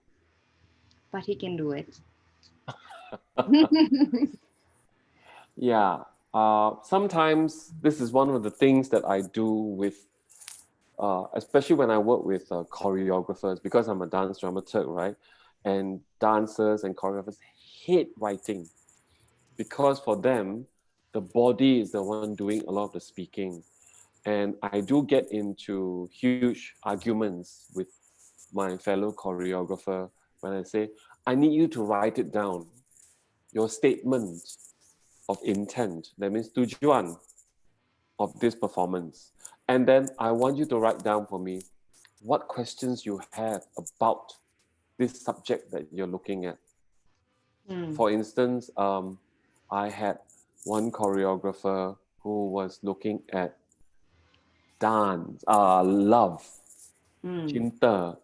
But he can do it. Yeah. Sometimes this is one of the things that I do with, especially when I work with choreographers, because I'm a dance dramaturg, right? And dancers and choreographers hate writing because for them, the body is the one doing a lot of the speaking. And I do get into huge arguments with my fellow choreographer when I say, I need you to write it down. Your statement of intent, that means tujuan of this performance. And then I want you to write down for me what questions you have about this subject that you're looking at. For instance, I had one choreographer who was looking at dance, love, cinta.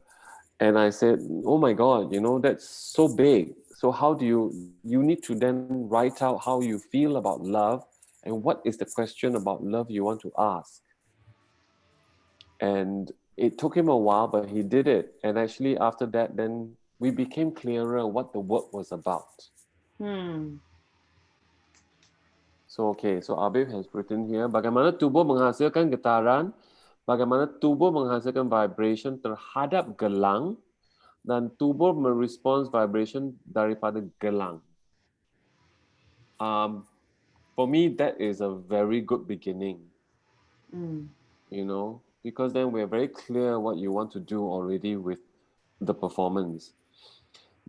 And I said, oh my God, that's so big. So how do you need to then write out how you feel about love and what is the question about love you want to ask? And it took him a while, but he did it. And actually after that, then we became clearer what the work was about. So, okay, so Abib has written here, bagaimana tubuh menghasilkan getaran, bagaimana tubuh menghasilkan vibration terhadap gelang, dan tubuh merespons vibration daripada gelang. For me, that is a very good beginning, because then we're very clear what you want to do already with the performance.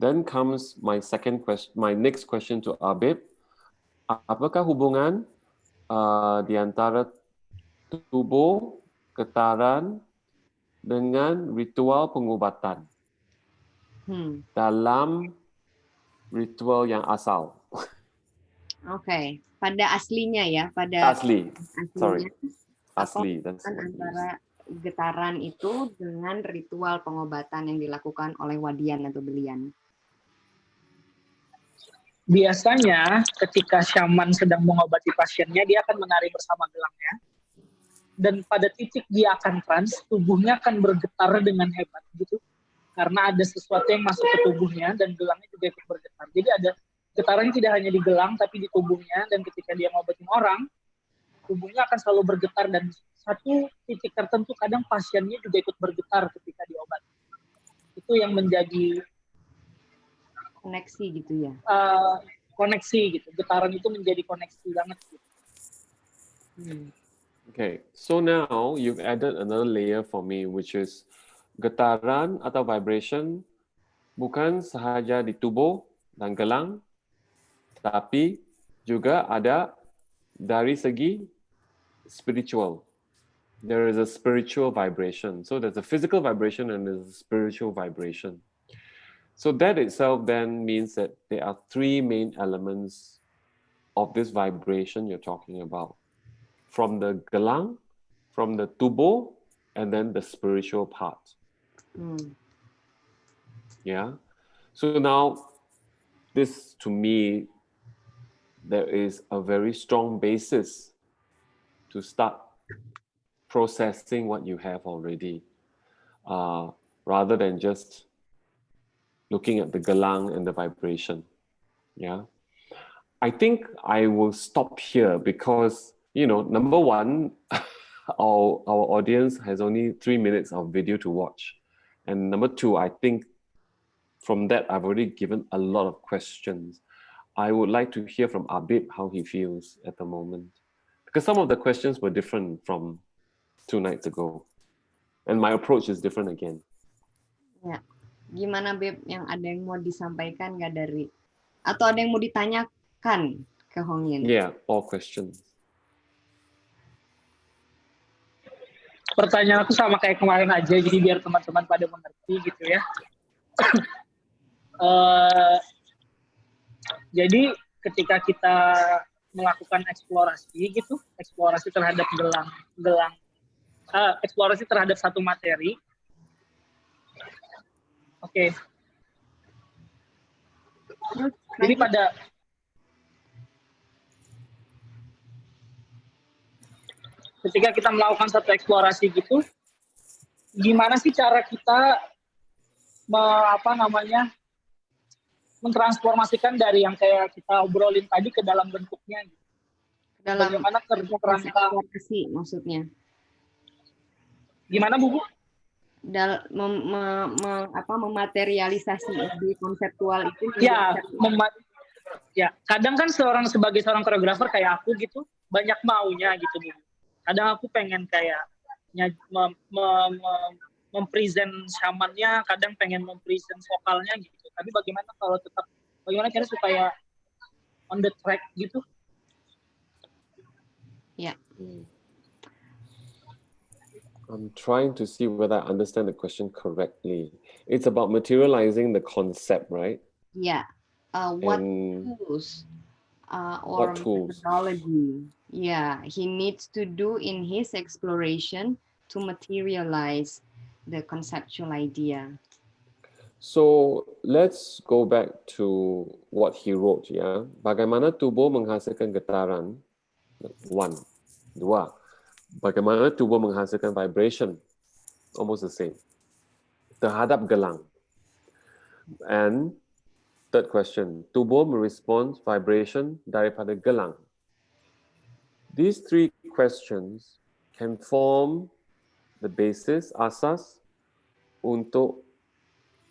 Then comes my next question to Abib. Apakah hubungan di antara tubuh, getaran, dengan ritual pengobatan dalam ritual yang asal? Oke, pada aslinya ya, pada asli. Sorry. Asli. That's antara getaran itu dengan ritual pengobatan yang dilakukan oleh wadian atau belian. Biasanya ketika syaman sedang mengobati pasiennya, dia akan menari bersama gelangnya. Dan pada titik dia akan trans, tubuhnya akan bergetar dengan hebat gitu. Karena ada sesuatu yang masuk ke tubuhnya dan gelangnya juga ikut bergetar. Jadi ada getaran tidak hanya di gelang tapi di tubuhnya, dan ketika dia ngobatin orang, tubuhnya akan selalu bergetar, dan satu titik tertentu kadang pasiennya juga ikut bergetar ketika diobati. Itu yang menjadi koneksi gitu ya. Koneksi gitu. Getaran itu menjadi koneksi banget gitu. Okay, so now you've added another layer for me, which is getaran atau vibration bukan sahaja di tubuh dan gelang, tapi juga ada dari segi spiritual. There is a spiritual vibration. So there's a physical vibration and there's a spiritual vibration. So that itself then means that there are three main elements of this vibration you're talking about. From the gelang, from the tubuh, and then the spiritual part. Yeah. So now, this to me, there is a very strong basis to start processing what you have already, rather than just looking at the gelang and the vibration. Yeah. I think I will stop here because, you know, number one, our audience has only 3 minutes of video to watch. And number two, I think from that, I've already given a lot of questions. I would like to hear from Abib how he feels at the moment. Because some of the questions were different from 2 nights ago. And my approach is different again. Ya. Gimana Beb, yang ada yang mau disampaikan nggak dari, atau ada yang mau ditanyakan ke Hong Ngean? Yeah, all questions. Pertanyaan aku sama kayak kemarin aja, jadi biar teman-teman pada mengerti gitu ya. Jadi ketika kita melakukan eksplorasi gitu, eksplorasi terhadap eksplorasi terhadap satu materi. Oke. Jadi ketika kita melakukan satu eksplorasi gitu, gimana sih cara kita mentransformasikan dari yang kayak kita obrolin tadi ke dalam bentuknya gitu. Dalam bagaimana kerangka eksplorasi maksudnya. Gimana Bu? Mematerialisasi ide konseptual itu. Ya, kadang kan sebagai seorang koreografer kayak aku gitu, banyak maunya gitu Bu. Kadang aku pengen kayak mempresent shamannya, kadang pengen mempresent vokalnya gitu. Tapi bagaimana cara supaya on the track gitu? Ya. I'm trying to see whether I understand the question correctly. It's about materializing the concept, right? Yeah. What tools or what tools? methodology? Yeah, he needs to do in his exploration to materialize the conceptual idea. So let's go back to what he wrote, ya. Bagaimana tubuh menghasilkan getaran? 1, 2. Bagaimana tubuh menghasilkan vibration? Almost the same. Terhadap gelang. And third question, tubuh merespons vibration daripada gelang. These 3 questions can form the basis, asas, untuk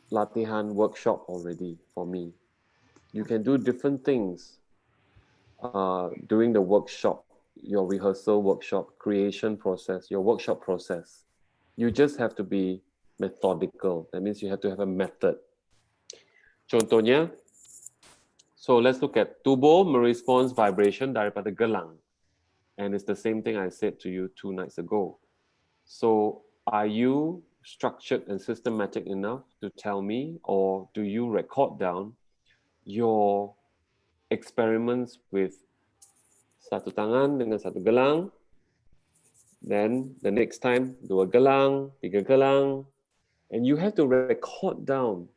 latihan workshop already for me. You can do different things during the workshop, your rehearsal workshop, creation process, your workshop process. You just have to be methodical. That means you have to have a method. Contohnya, so let's look at tubuh merespons vibration daripada gelang. And it's the same thing I said to you 2 nights ago. So are you structured and systematic enough to tell me, or do you record down your experiments with satu tangan dengan satu gelang, then the next time 2 gelang, 3 gelang, and you have to record down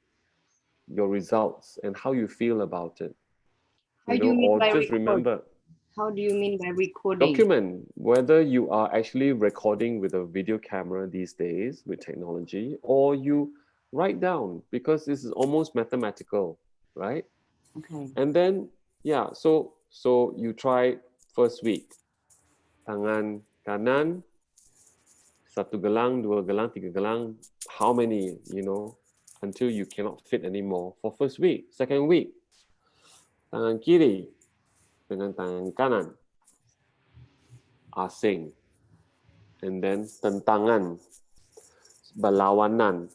your results and how you feel about it. How do you mean by just record? remember. How do you mean by recording? Document whether you are actually recording with a video camera these days with technology, or you write down, because this is almost mathematical, right? Okay. And then, yeah, so you try first week. Tangan kanan, 1 gelang, 2 gelang, 3 gelang. How many, until you cannot fit anymore for first week, second week. Tangan kiri dengan tangan kanan. Asing. And then tentangan. Berlawanan.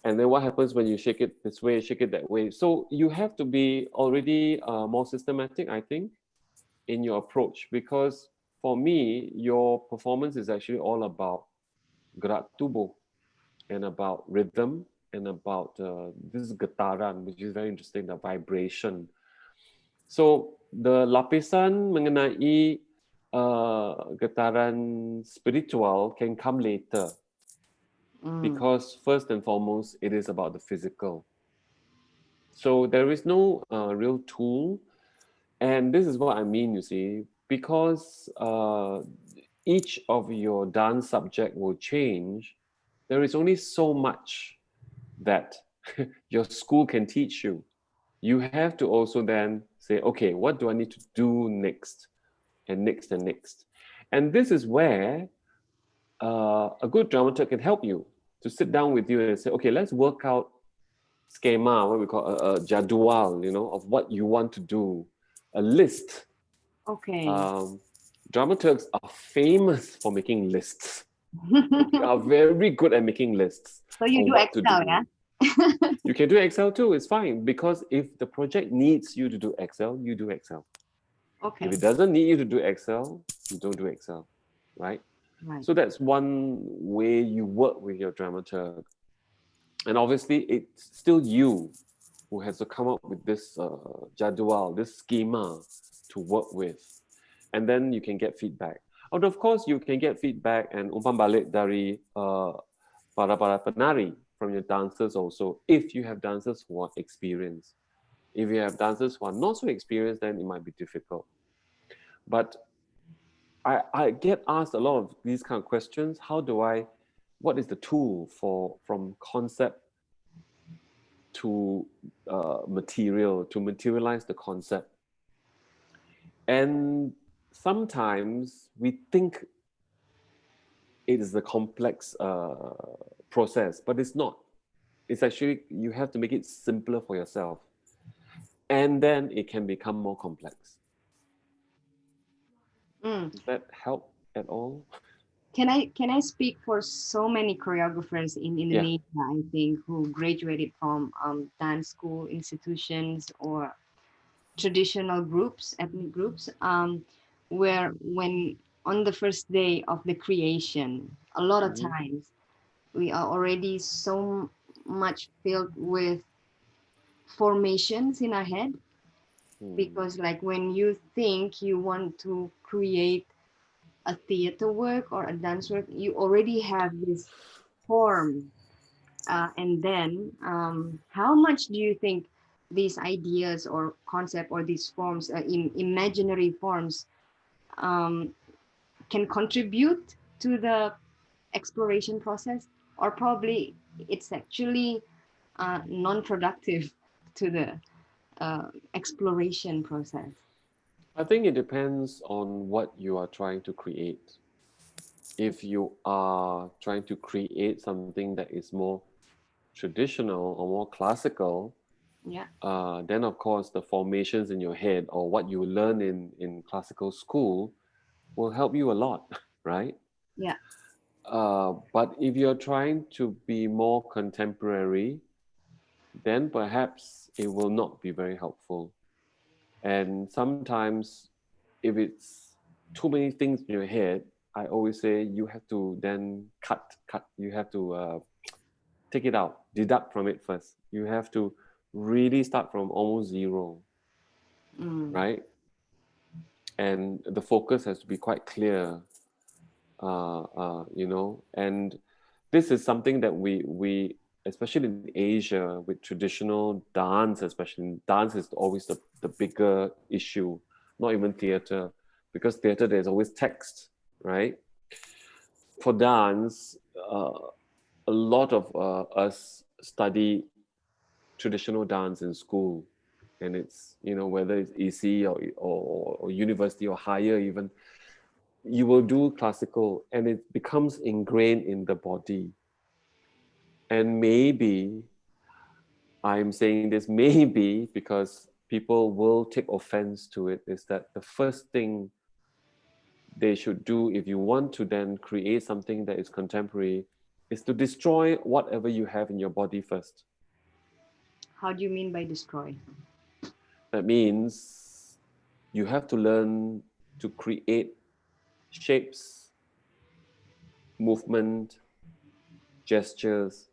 And then what happens when you shake it this way, shake it that way? So you have to be already more systematic, I think, in your approach. Because for me, your performance is actually all about gerak tubuh and about rhythm and about this is getaran, which is very interesting, the vibration. So the lapisan mengenai getaran spiritual can come later. Because first and foremost, it is about the physical. So there is no real tool. And this is what I mean, you see, because each of your dance subject will change, there is only so much that your school can teach you. You have to also then say, okay, what do I need to do next? And next and next. And this is where a good dramaturg can help you to sit down with you and say, okay, let's work out schema, what we call a jadual, of what you want to do, a list. Okay. Dramaturgs are famous for making lists. They are very good at making lists. So you do Excel, yeah? You can do Excel too, it's fine. Because if the project needs you to do Excel, you do Excel. Okay. If it doesn't need you to do Excel, you don't do Excel, right? Right. So that's one way you work with your dramaturg. And obviously, it's still you who has to come up with this jadual, this schema to work with. And then you can get feedback. And of course, you can get feedback and umpan balik dari para penari, from your dancers also, if you have dancers who are experienced. If you have dancers who are not so experienced, then it might be difficult. But I get asked a lot of these kind of questions. What is the tool from concept to material, to materialize the concept? And sometimes we think it is a complex process, but it's not. It's actually, you have to make it simpler for yourself. And then it can become more complex. Does that help at all? Can I speak for so many choreographers in Indonesia, I think, who graduated from dance school institutions or traditional groups, ethnic groups, where when on the first day of the creation, a lot of times we are already so much filled with formations in our head. Because like when you think you want to create a theater work or a dance work, you already have this form. And then how much do you think these ideas or concept or these forms, in imaginary forms, can contribute to the exploration process? Or probably it's actually non-productive to the exploration process? I think it depends on what you are trying to create. If you are trying to create something that is more traditional or more classical, then of course the formations in your head or what you learn in classical school will help you a lot, right? Yeah. But if you're trying to be more contemporary, then perhaps it will not be very helpful. And sometimes if it's too many things in your head, I always say you have to then cut. You have to take it out, deduct from it first. You have to really start from almost zero, right? And the focus has to be quite clear, and this is something that we especially in Asia with traditional dance, especially dance is always the bigger issue, not even theater, because theater there's always text, right? For dance, a lot of us study traditional dance in school, and it's, whether it's EC or university or higher even, you will do classical and it becomes ingrained in the body. And maybe I'm saying this maybe because people will take offense to it, is that the first thing they should do if you want to then create something that is contemporary is to destroy whatever you have in your body first. How do you mean by destroy? That means you have to learn to create shapes, movement, gestures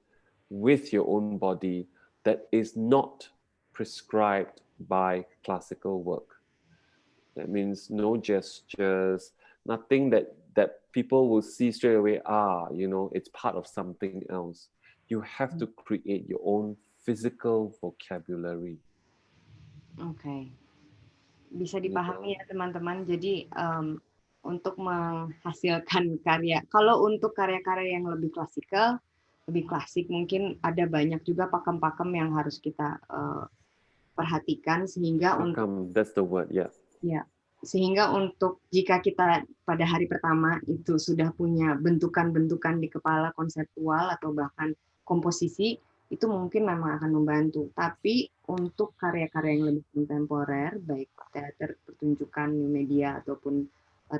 with your own body that is not prescribed by classical work. That means no gestures, nothing that people will see straight away, it's part of something else. You have to create your own physical vocabulary. Oke. Bisa dipahami ya teman-teman. Jadi untuk menghasilkan karya, kalau untuk karya-karya yang lebih klasikal, lebih klasik, mungkin ada banyak juga pakem-pakem yang harus kita perhatikan sehingga Pakem, that's the word, yeah. Ya, sehingga untuk jika kita pada hari pertama itu sudah punya bentukan-bentukan di kepala konseptual atau bahkan komposisi, itu mungkin memang akan membantu. Tapi untuk karya-karya yang lebih kontemporer, baik teater, pertunjukan, new media ataupun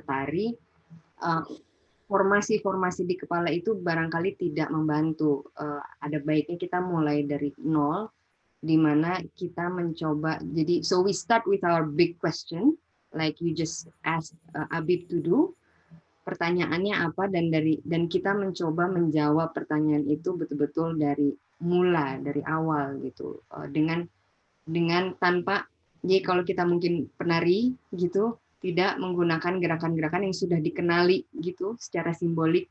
tari, formasi-formasi di kepala itu barangkali tidak membantu. Ada baiknya kita mulai dari nol, di mana kita mencoba. Jadi, so we start with our big question, like you just asked Abib to do. Pertanyaannya apa, dan kita mencoba menjawab pertanyaan itu betul-betul dari mula, dari awal gitu, dengan tanpa, jadi kalau kita mungkin penari gitu, tidak menggunakan gerakan-gerakan yang sudah dikenali gitu secara simbolik,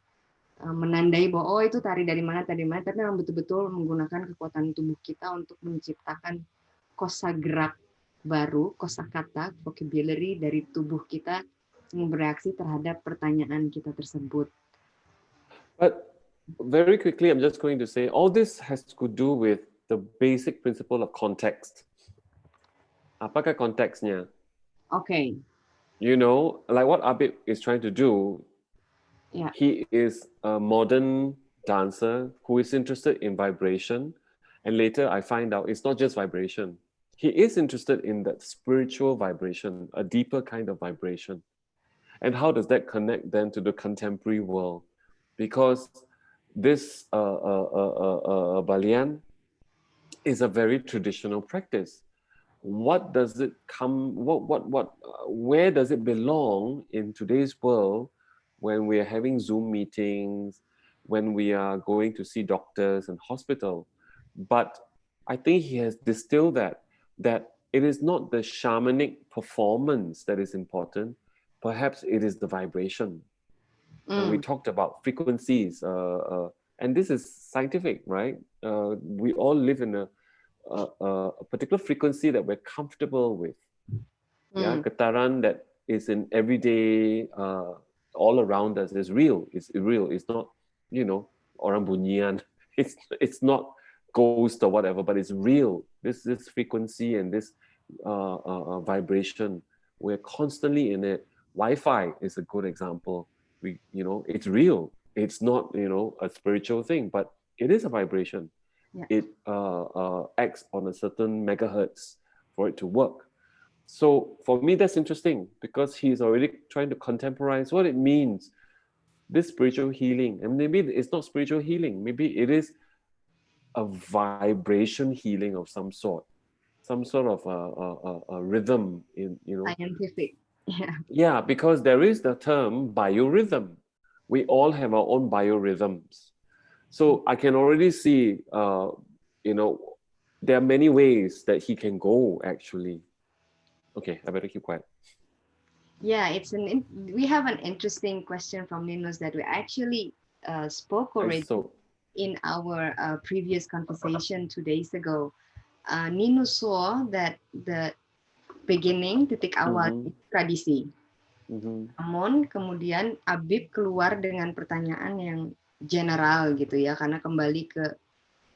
menandai bahwa oh itu tari dari mana, tapi memang betul-betul menggunakan kekuatan tubuh kita untuk menciptakan kosa gerak baru, kosakata, vocabulary dari tubuh kita yang bereaksi terhadap pertanyaan kita tersebut. But very quickly, I'm just going to say all this has to do with the basic principle of context. Apakah konteksnya? Okay. You know, like what Abib is trying to do. Yeah. He is a modern dancer who is interested in vibration. And later I find out it's not just vibration. He is interested in that spiritual vibration, a deeper kind of vibration. And how does that connect then to the contemporary world? Because this Balian is a very traditional practice. What does it come, where does it belong in today's world when we are having Zoom meetings, when we are going to see doctors and hospital? But I think he has distilled that it is not the shamanic performance that is important, perhaps it is the vibration. And we talked about frequencies, and this is scientific, right? We all live in a particular frequency that we're comfortable with. Yeah, getaran that is in everyday, all around us is real. It's real. It's not, orang bunyian. It's not ghost or whatever, but it's real. This frequency and this vibration, we're constantly in it. Wi-Fi is a good example. It's real. It's not, a spiritual thing, but it is a vibration. Yeah. It acts on a certain megahertz for it to work. So for me, that's interesting because he's already trying to contemporize what it means, this spiritual healing. And maybe it's not spiritual healing. Maybe it is a vibration healing of some sort of a rhythm in, Scientific. Yeah. Yeah, because there is the term biorhythm. We all have our own biorhythms. So I can already see, there are many ways that he can go actually. Okay, I better keep quiet. Yeah, we have an interesting question from Ninos that we actually spoke already in our previous conversation 2 days ago. Nino saw that the beginning, titik awal tradisi. Namun kemudian Abib keluar dengan pertanyaan yang general gitu ya, karena kembali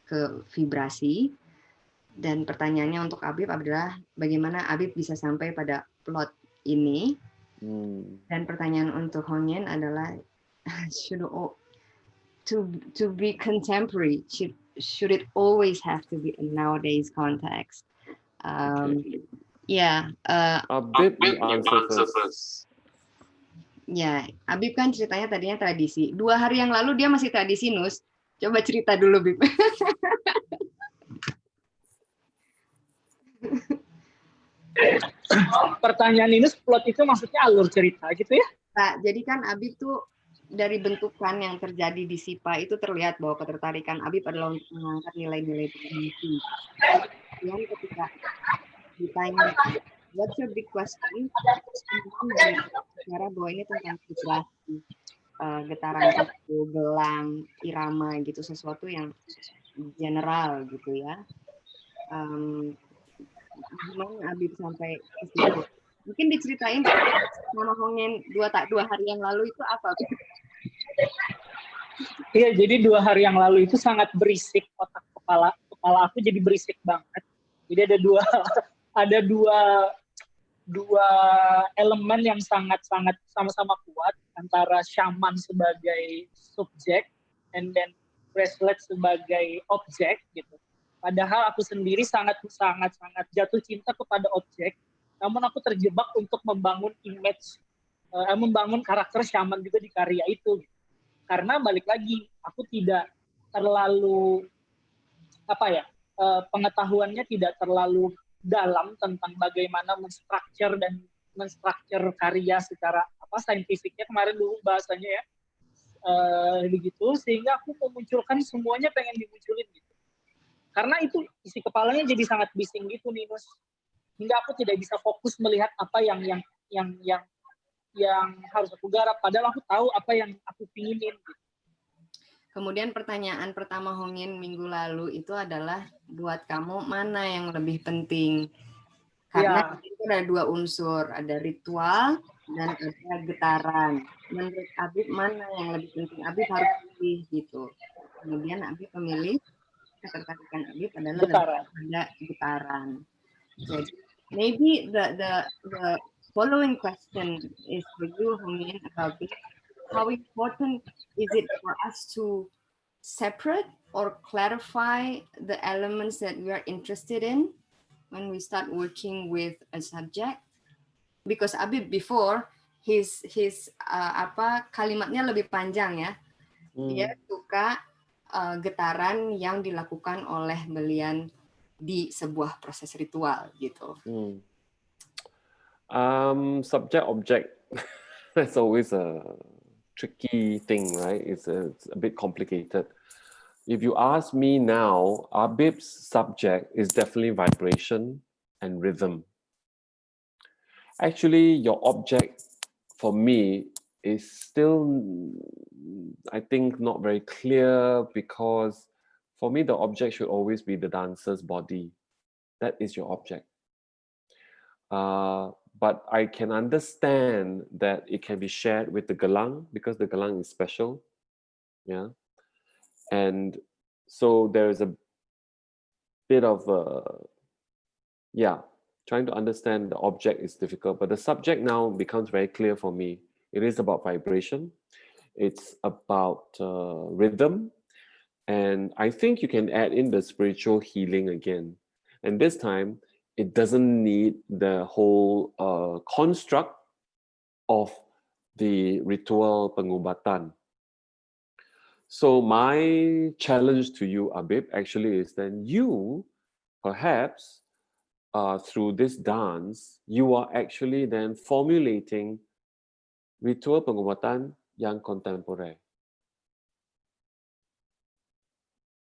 ke vibrasi. Dan pertanyaannya untuk Abib adalah bagaimana Abib bisa sampai pada plot ini. Dan pertanyaan untuk Hong Ngean adalah to be contemporary, should it always have to be in nowadays context? Abib, you answer first. Ya, Abib kan ceritanya tadinya tradisi. 2 hari yang lalu dia masih tradisi, Nus. Coba cerita dulu, Bib. Pertanyaan ini plot itu maksudnya alur cerita gitu ya? Nah, jadi kan Abib tuh dari bentukan yang terjadi di SIPA itu terlihat bahwa ketertarikan Abib adalah untuk mengangkat nilai-nilai tertentu. Kemudian ketika ditanya, what's your big question? Bicara bahwa ini tentang vibrasi, getaran itu, gelang, irama gitu, sesuatu yang general gitu ya. Gimana Abib sampai ke situ? Mungkin diceritain sama Hongin 2 hari yang lalu itu apa? Iya, jadi 2 hari yang lalu itu sangat berisik, otak kepala aku jadi berisik banget. Jadi ada dua elemen yang sangat-sangat sama-sama kuat, antara shaman sebagai subjek and then bracelet sebagai objek gitu. Padahal aku sendiri sangat jatuh cinta kepada objek, namun aku terjebak untuk membangun image, membangun karakter shaman juga di karya itu. Karena balik lagi, aku tidak terlalu pengetahuannya tidak terlalu dalam tentang bagaimana menstruktur karya secara saintifiknya kemarin dulu bahasanya ya, begitu, sehingga aku memunculkan semuanya pengen dimunculin gitu. Karena itu isi kepalanya jadi sangat bising gitu nih, Nus. Hingga aku tidak bisa fokus melihat apa yang harus aku garap, padahal aku tahu apa yang aku pinginin. Kemudian pertanyaan pertama Hongin minggu lalu itu adalah, buat kamu mana yang lebih penting? Karena itu ada 2 unsur, ada ritual dan ada getaran. Menurut Abib mana yang lebih penting? Abib harus pilih gitu. Kemudian Abib memilih, ketertarikan Abib adalah getaran. Jadi maybe the following question is for you, Hongin, about this. How important is it for us to separate or clarify the elements that we are interested in when we start working with a subject? Because Abib before his kalimatnya lebih panjang ya. Dia suka getaran yang dilakukan oleh belian di sebuah proses ritual gitu. Subject object. That's always a tricky thing, right? It's a bit complicated. If you ask me now, Abib's subject is definitely vibration and rhythm. Actually, your object for me is still, I think, not very clear, because for me, the object should always be the dancer's body. That is your object. But I can understand that it can be shared with the gelang, because the gelang is special. Yeah. And so there is a bit of trying to understand the object is difficult, but the subject now becomes very clear for me. It is about vibration. It's about rhythm. And I think you can add in the spiritual healing again. And this time, it doesn't need the whole construct of the ritual pengobatan. So my challenge to you, Abib, actually is then you, perhaps, through this dance, you are actually then formulating ritual pengobatan yang kontemporer.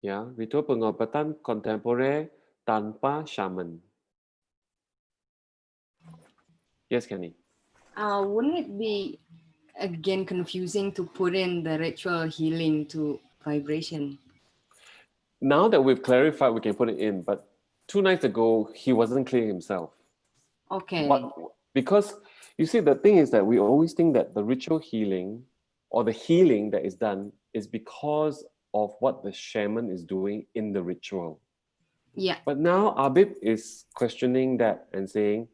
Ya, ritual pengobatan kontemporer tanpa shaman. Yes, Kenny. Wouldn't it be again confusing to put in the ritual healing to vibration? Now that we've clarified, we can put it in. But 2 nights ago, he wasn't clear himself. Okay. Because you see, the thing is that we always think that the ritual healing or the healing that is done is because of what the shaman is doing in the ritual. Yeah. But now Abib is questioning that and saying,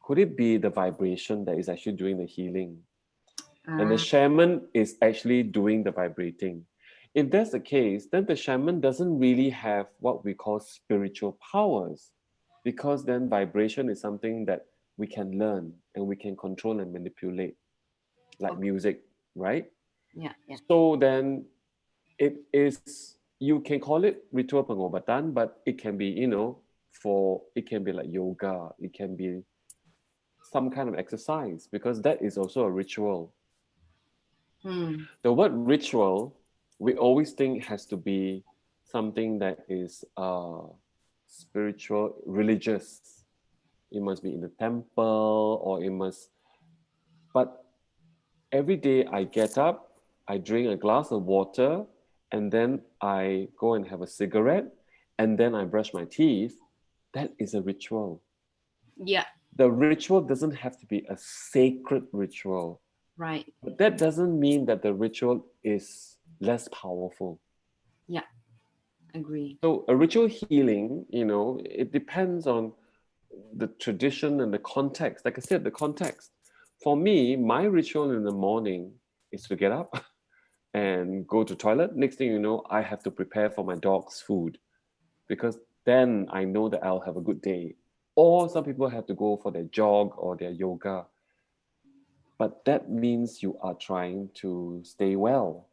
could it be the vibration that is actually doing the healing? And the shaman is actually doing the vibrating. if that's the case, then the shaman doesn't really have what we call spiritual powers, because then vibration is something that we can learn and we can control and manipulate, like music, right? Yeah, yeah. So then it is, you can call it ritual pengobatan, but it can be, it can be like yoga, it can be some kind of exercise, because that is also a ritual. The word ritual, we always think has to be something that is spiritual, religious. It must be in the temple, or it must, but every day I get up, I drink a glass of water, and then I go and have a cigarette, and then I brush my teeth. That is a ritual. Yeah. The ritual doesn't have to be a sacred ritual. Right. But that doesn't mean that the ritual is less powerful. Yeah, agree. So a ritual healing, it depends on the tradition and the context. Like I said, the context. For me, my ritual in the morning is to get up and go to toilet. Next thing you know, I have to prepare for my dog's food, because then I know that I'll have a good day. Or some people have to go for their jog or their yoga. But that means you are trying to stay well.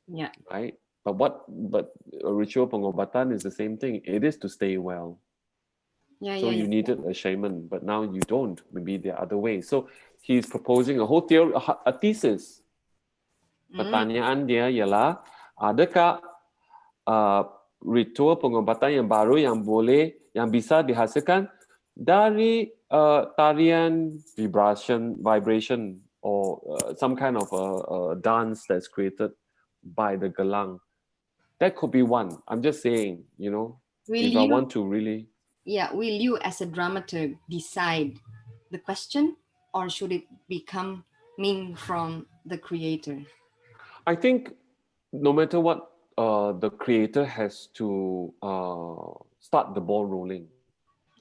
Yeah. Right? But a ritual pengobatan is the same thing. It is to stay well. Yeah, So yeah, you yeah. needed a shaman, but now you don't. Maybe there are other ways. So he's proposing a whole theory, a thesis. Pertanyaan dia ialah, adakah ritual pengobatan yang baru yang bisa dihasilkan dari tarian vibration, or some kind of a dance that's created by the gelang? That could be one. I'm just saying, if I want to really... Yeah, will you as a dramaturg decide the question, or should it become coming from the creator? I think no matter what, the creator has to start the ball rolling.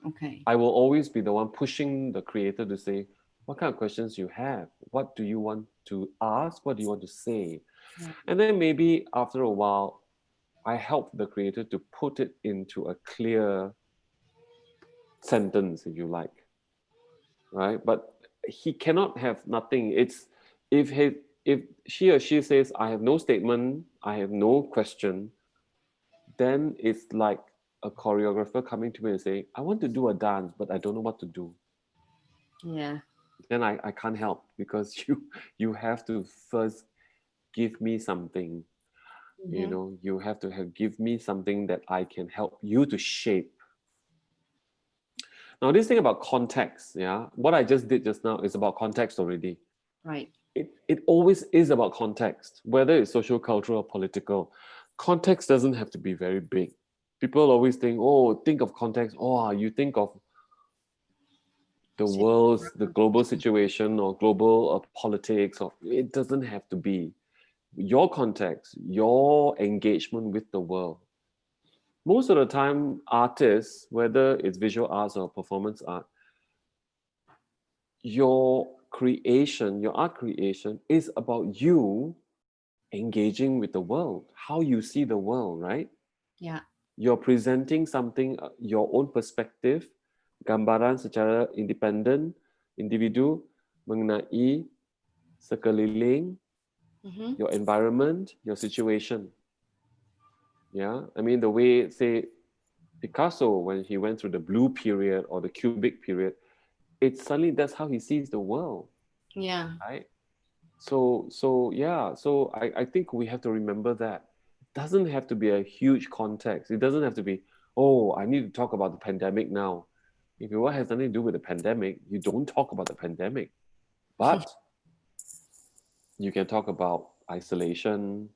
Okay. I will always be the one pushing the creator to say, what kind of questions you have? What do you want to ask? What do you want to say? Yeah. And then maybe after a while, I help the creator to put it into a clear sentence, if you like, right? But he cannot have nothing. It's if she or she says, I have no statement, I have no question, then it's like a choreographer coming to me and saying, I want to do a dance, but I don't know what to do. Yeah. Then I can't help, because you have to first give me something. You have to give me something that I can help you to shape. Now, this thing about context, what I just did just now is about context already. Right. It always is about context, whether it's social, cultural, or political. Context doesn't have to be very big. People always think, think of context. You think of the world's, the global situation, or global politics, or it doesn't have to be. Your context, your engagement with the world. Most of the time, artists, whether it's visual arts or performance art, your art creation is about you engaging with the world, how you see the world, right? Yeah. You're presenting something, your own perspective, gambaran secara independen, individu mengenai sekeliling, your environment, your situation. Yeah, I mean, the way, say, Picasso, when he went through the blue period or the cubic period, it's suddenly that's how he sees the world. Yeah. Right? So I think we have to remember that. It doesn't have to be a huge context. It doesn't have to be, I need to talk about the pandemic now. If what has nothing to do with the pandemic, you don't talk about the pandemic. But you can talk about isolation,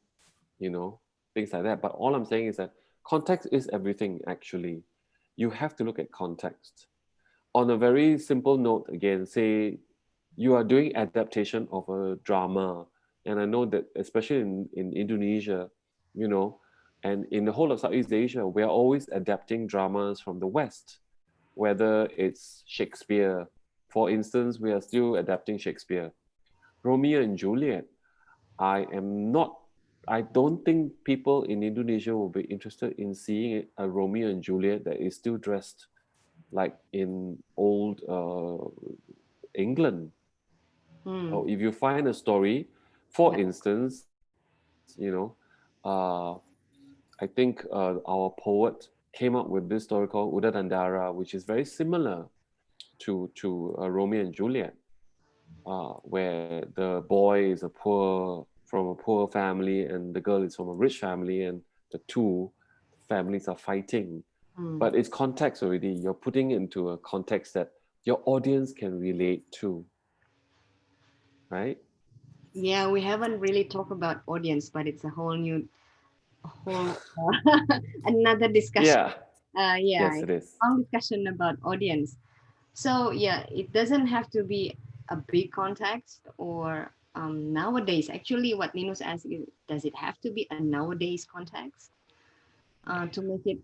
things like that. But all I'm saying is that context is everything, actually. You have to look at context. On a very simple note, again, say you are doing adaptation of a drama. And I know that especially in Indonesia, and in the whole of Southeast Asia, we are always adapting dramas from the West, whether it's Shakespeare. For instance, we are still adapting Shakespeare. Romeo and Juliet. I am not I don't think people in Indonesia will be interested in seeing a Romeo and Juliet that is still dressed like in old England. Or if you find a story, for instance, I think our poet came up with this story called Uda dan Dara, which is very similar to Romeo and Juliet, where the boy is from a poor family and the girl is from a rich family, and the two families are fighting. But it's context already. You're putting it into a context that your audience can relate to, right? Yeah, we haven't really talked about audience, but it's a whole another discussion. Yes, it is. Long discussion about audience. So yeah, it doesn't have to be a big context or nowadays. Actually, what Ninus asked is, does it have to be a nowadays context to make it?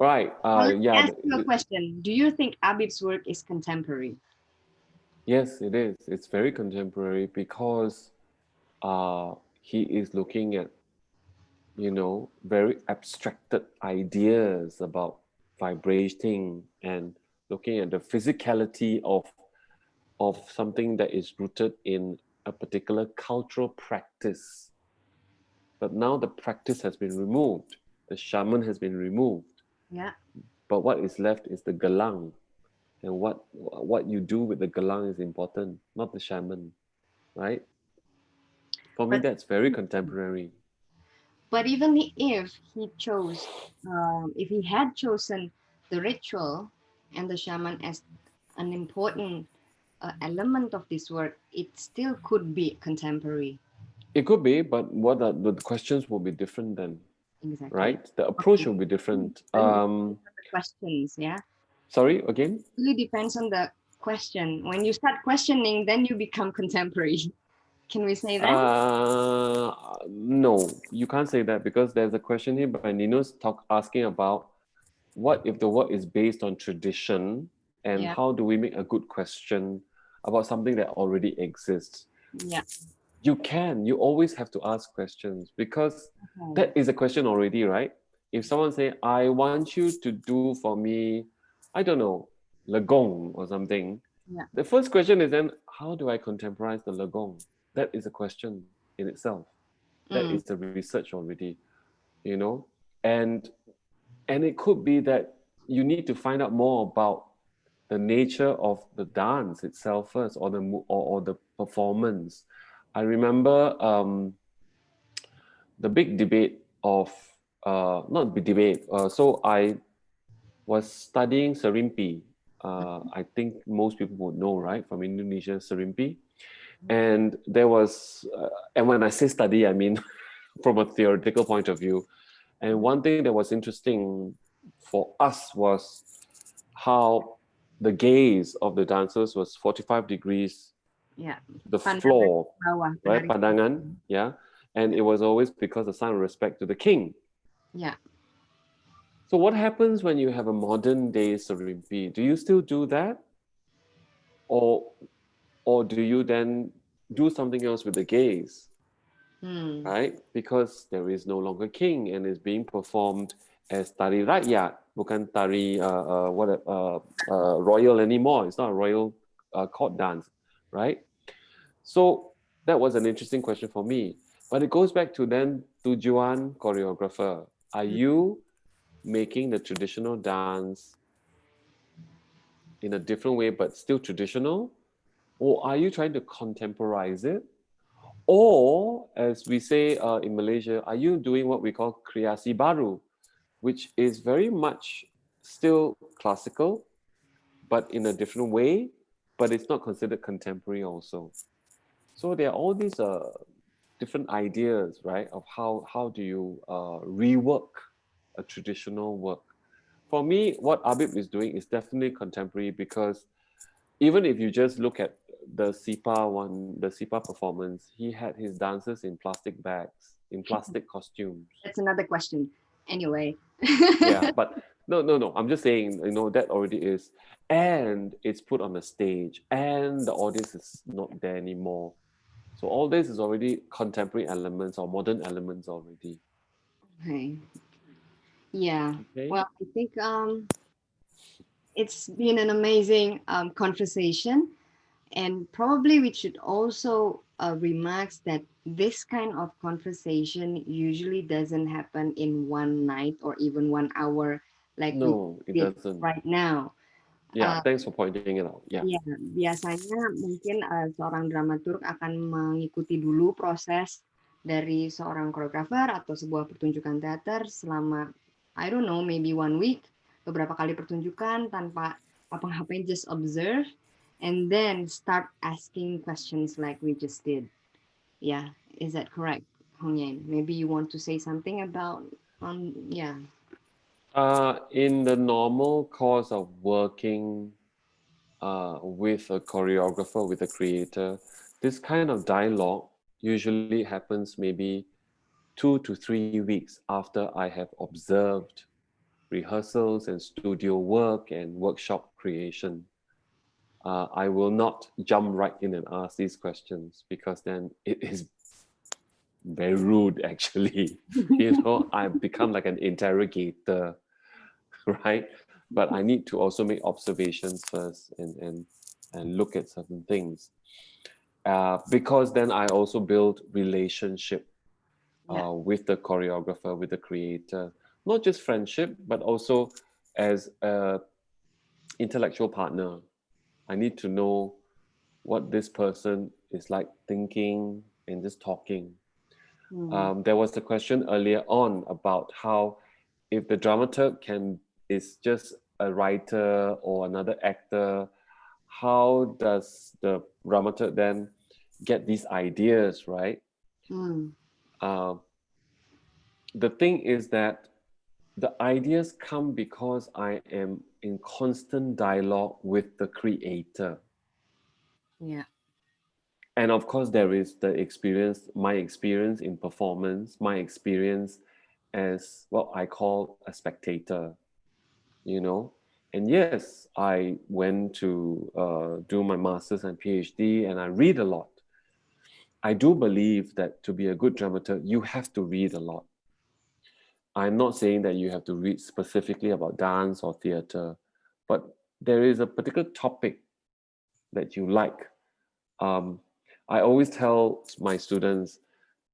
Right. Let me ask you a question. Do you think Abib's work is contemporary? Yes, it is. It's very contemporary because he is looking at, very abstracted ideas about vibrating and looking at the physicality of something that is rooted in a particular cultural practice. But now the practice has been removed. The shaman has been removed. Yeah. But what is left is the gelang. And what you do with the gelang is important, not the shaman, right? For me, that's very contemporary. But even if he chose, if he had chosen the ritual and the shaman as an important element of this work, it still could be contemporary. It could be, but the questions will be different then, right? The approach will be different. The questions, yeah. Sorry, again? It really depends on the question. When you start questioning, then you become contemporary. Can we say that? No, you can't say that because there's a question here by Nino's asking about what if the work is based on tradition and how do we make a good question about something that already exists? Yeah. You always have to ask questions because that is a question already, right? If someone say, I want you to do for me, I don't know, legong or something. Yeah. The first question is then, how do I contemporize the legong? That is a question in itself. That is the research already, and it could be that you need to find out more about the nature of the dance itself first, or the performance. I remember the big debate of not big debate. So I was studying Serimpi. I think most people would know, right, from Indonesia, Serimpi. And there was, and when I say study, I mean from a theoretical point of view. And one thing that was interesting for us was how the gaze of the dancers was 45 degrees, the floor, right, pandangan, and it was always because of sign of respect to the king. Yeah. So what happens when you have a modern day Serimpi? Do you still do that? Or do you then do something else with the gaze? Right? Because there is no longer king and is being performed as tari rakyat, bukan tari royal anymore. It's not a royal court dance, right? So that was an interesting question for me. But it goes back to then tujuan choreographer. Are you making the traditional dance in a different way but still traditional? Or are you trying to contemporize it? Or, as we say in Malaysia, are you doing what we call kreasi baru, which is very much still classical, but in a different way, but it's not considered contemporary also. So there are all these different ideas, right, of how do you rework a traditional work. For me, what Abib is doing is definitely contemporary because even if you just look at the SIPA performance, he had his dancers in plastic bags, in plastic costumes. That's another question. Anyway. Yeah, but no. I'm just saying, that already is. And it's put on the stage and the audience is not there anymore. So all this is already contemporary elements or modern elements already. Okay. Yeah. Okay. Well, I think it's been an amazing conversation, and probably we should also remark that this kind of conversation usually doesn't happen in one night or even 1 hour like we No, it did doesn't. right now. Yeah, thanks for pointing it out. Yeah. Ya, biasanya mungkin seorang dramaturg akan mengikuti dulu proses dari seorang koreografer atau sebuah pertunjukan teater selama, I don't know, maybe 1 week, beberapa kali pertunjukan tanpa apa-ngapain, just observe, and then start asking questions like we just did. Yeah, is that correct, Hong Ngean? Maybe you want to say something about, yeah. In the normal course of working with a choreographer, with a creator, this kind of dialogue usually happens maybe 2 to 3 weeks after I have observed rehearsals and studio work and workshop creation. I will not jump right in and ask these questions because then it is very rude actually. I've become like an interrogator, right? But I need to also make observations first and look at certain things. Because then I also build relationship with the choreographer, with the creator, not just friendship, but also as a intellectual partner. I need to know what this person is like thinking and just talking. There was a question earlier on about how if the dramaturg is just a writer or another actor, how does the dramaturg then get these ideas, right? The thing is that the ideas come because I am in constant dialogue with the creator. Yeah. And of course, there is the experience, my experience in performance, my experience as what I call a spectator, And yes, I went to do my master's and PhD, and I read a lot. I do believe that to be a good dramaturg, you have to read a lot. I'm not saying that you have to read specifically about dance or theater, but there is a particular topic that you like. I always tell my students,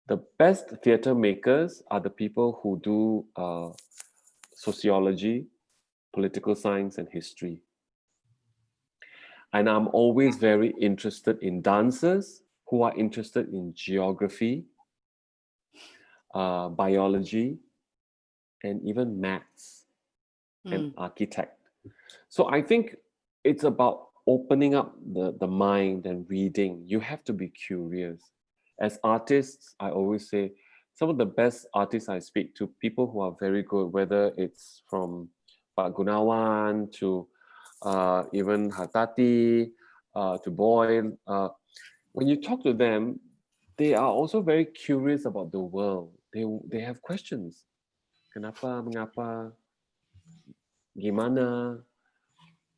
the best theater makers are the people who do sociology, political science, and history. And I'm always very interested in dancers who are interested in geography, biology, and even maths and architect. So I think it's about opening up the mind and reading. You have to be curious. As artists, I always say, some of the best artists I speak to, people who are very good, whether it's from Pak Gunawan to even Hatati, to Boyle, when you talk to them, they are also very curious about the world. They have questions. Kenapa, mengapa, gimana?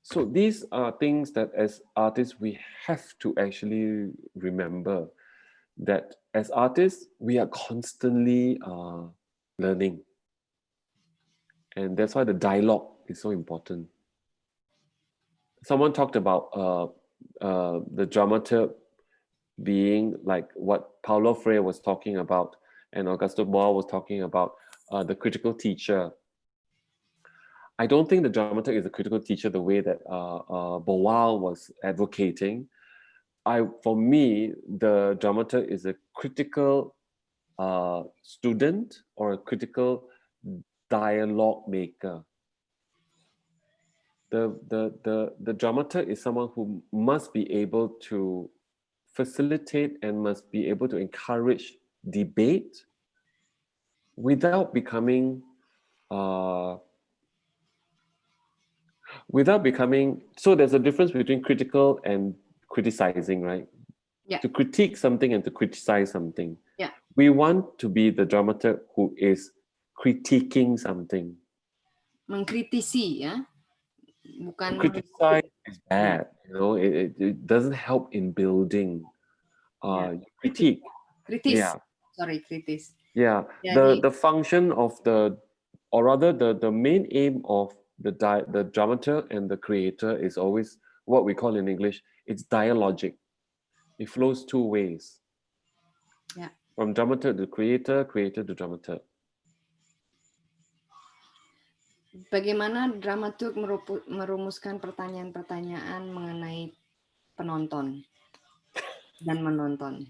So these are things that as artists, we have to actually remember that as artists, we are constantly learning. And that's why the dialogue is so important. Someone talked about the dramaturg being like what Paulo Freire was talking about and Augusto Boal was talking about, the critical teacher. I don't think the dramaturg is a critical teacher the way that Boal was advocating. For me, the dramaturg is a critical student or a critical dialogue maker. The dramaturg is someone who must be able to facilitate and must be able to encourage debate without becoming so there's a difference between critical and criticizing, right? Yeah. To critique something and to criticize something. Yeah. We want to be the dramaturg who is critiquing something. Mengkritisi, ya. Bukan Criticize is bad, it doesn't help in building. critique. Kritis. Yeah. Sorry, kritis. Yeah. The function of or rather the main aim of the dramaturg and the creator is always what we call in English, it's dialogic. It flows two ways. Yeah. From dramaturg to creator, creator to dramaturg. Bagaimana dramaturg merumuskan pertanyaan-pertanyaan mengenai penonton dan menonton?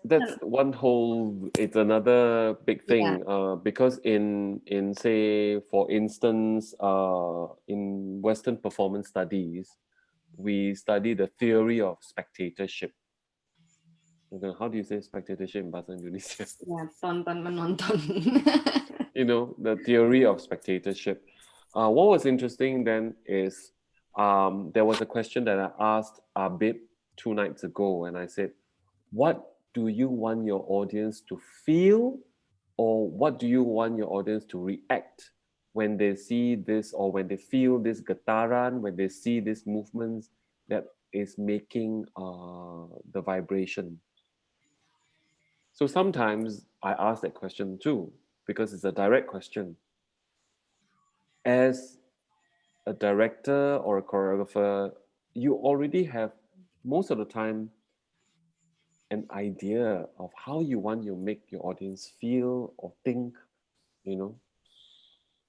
That's one whole. It's another big thing. Yeah. Because in say for instance, in Western performance studies, we study the theory of spectatorship. How do you say spectatorship in bahasa Indonesia? Ya, tonton menonton. The theory of spectatorship. What was interesting then is there was a question that I asked Abib 2 nights ago, and I said, what do you want your audience to feel, or what do you want your audience to react when they see this, or when they feel this getaran, when they see these movements that is making the vibration? So sometimes I ask that question too, because it's a direct question. As a director or a choreographer, you already have, most of the time, an idea of how you want to make your audience feel or think,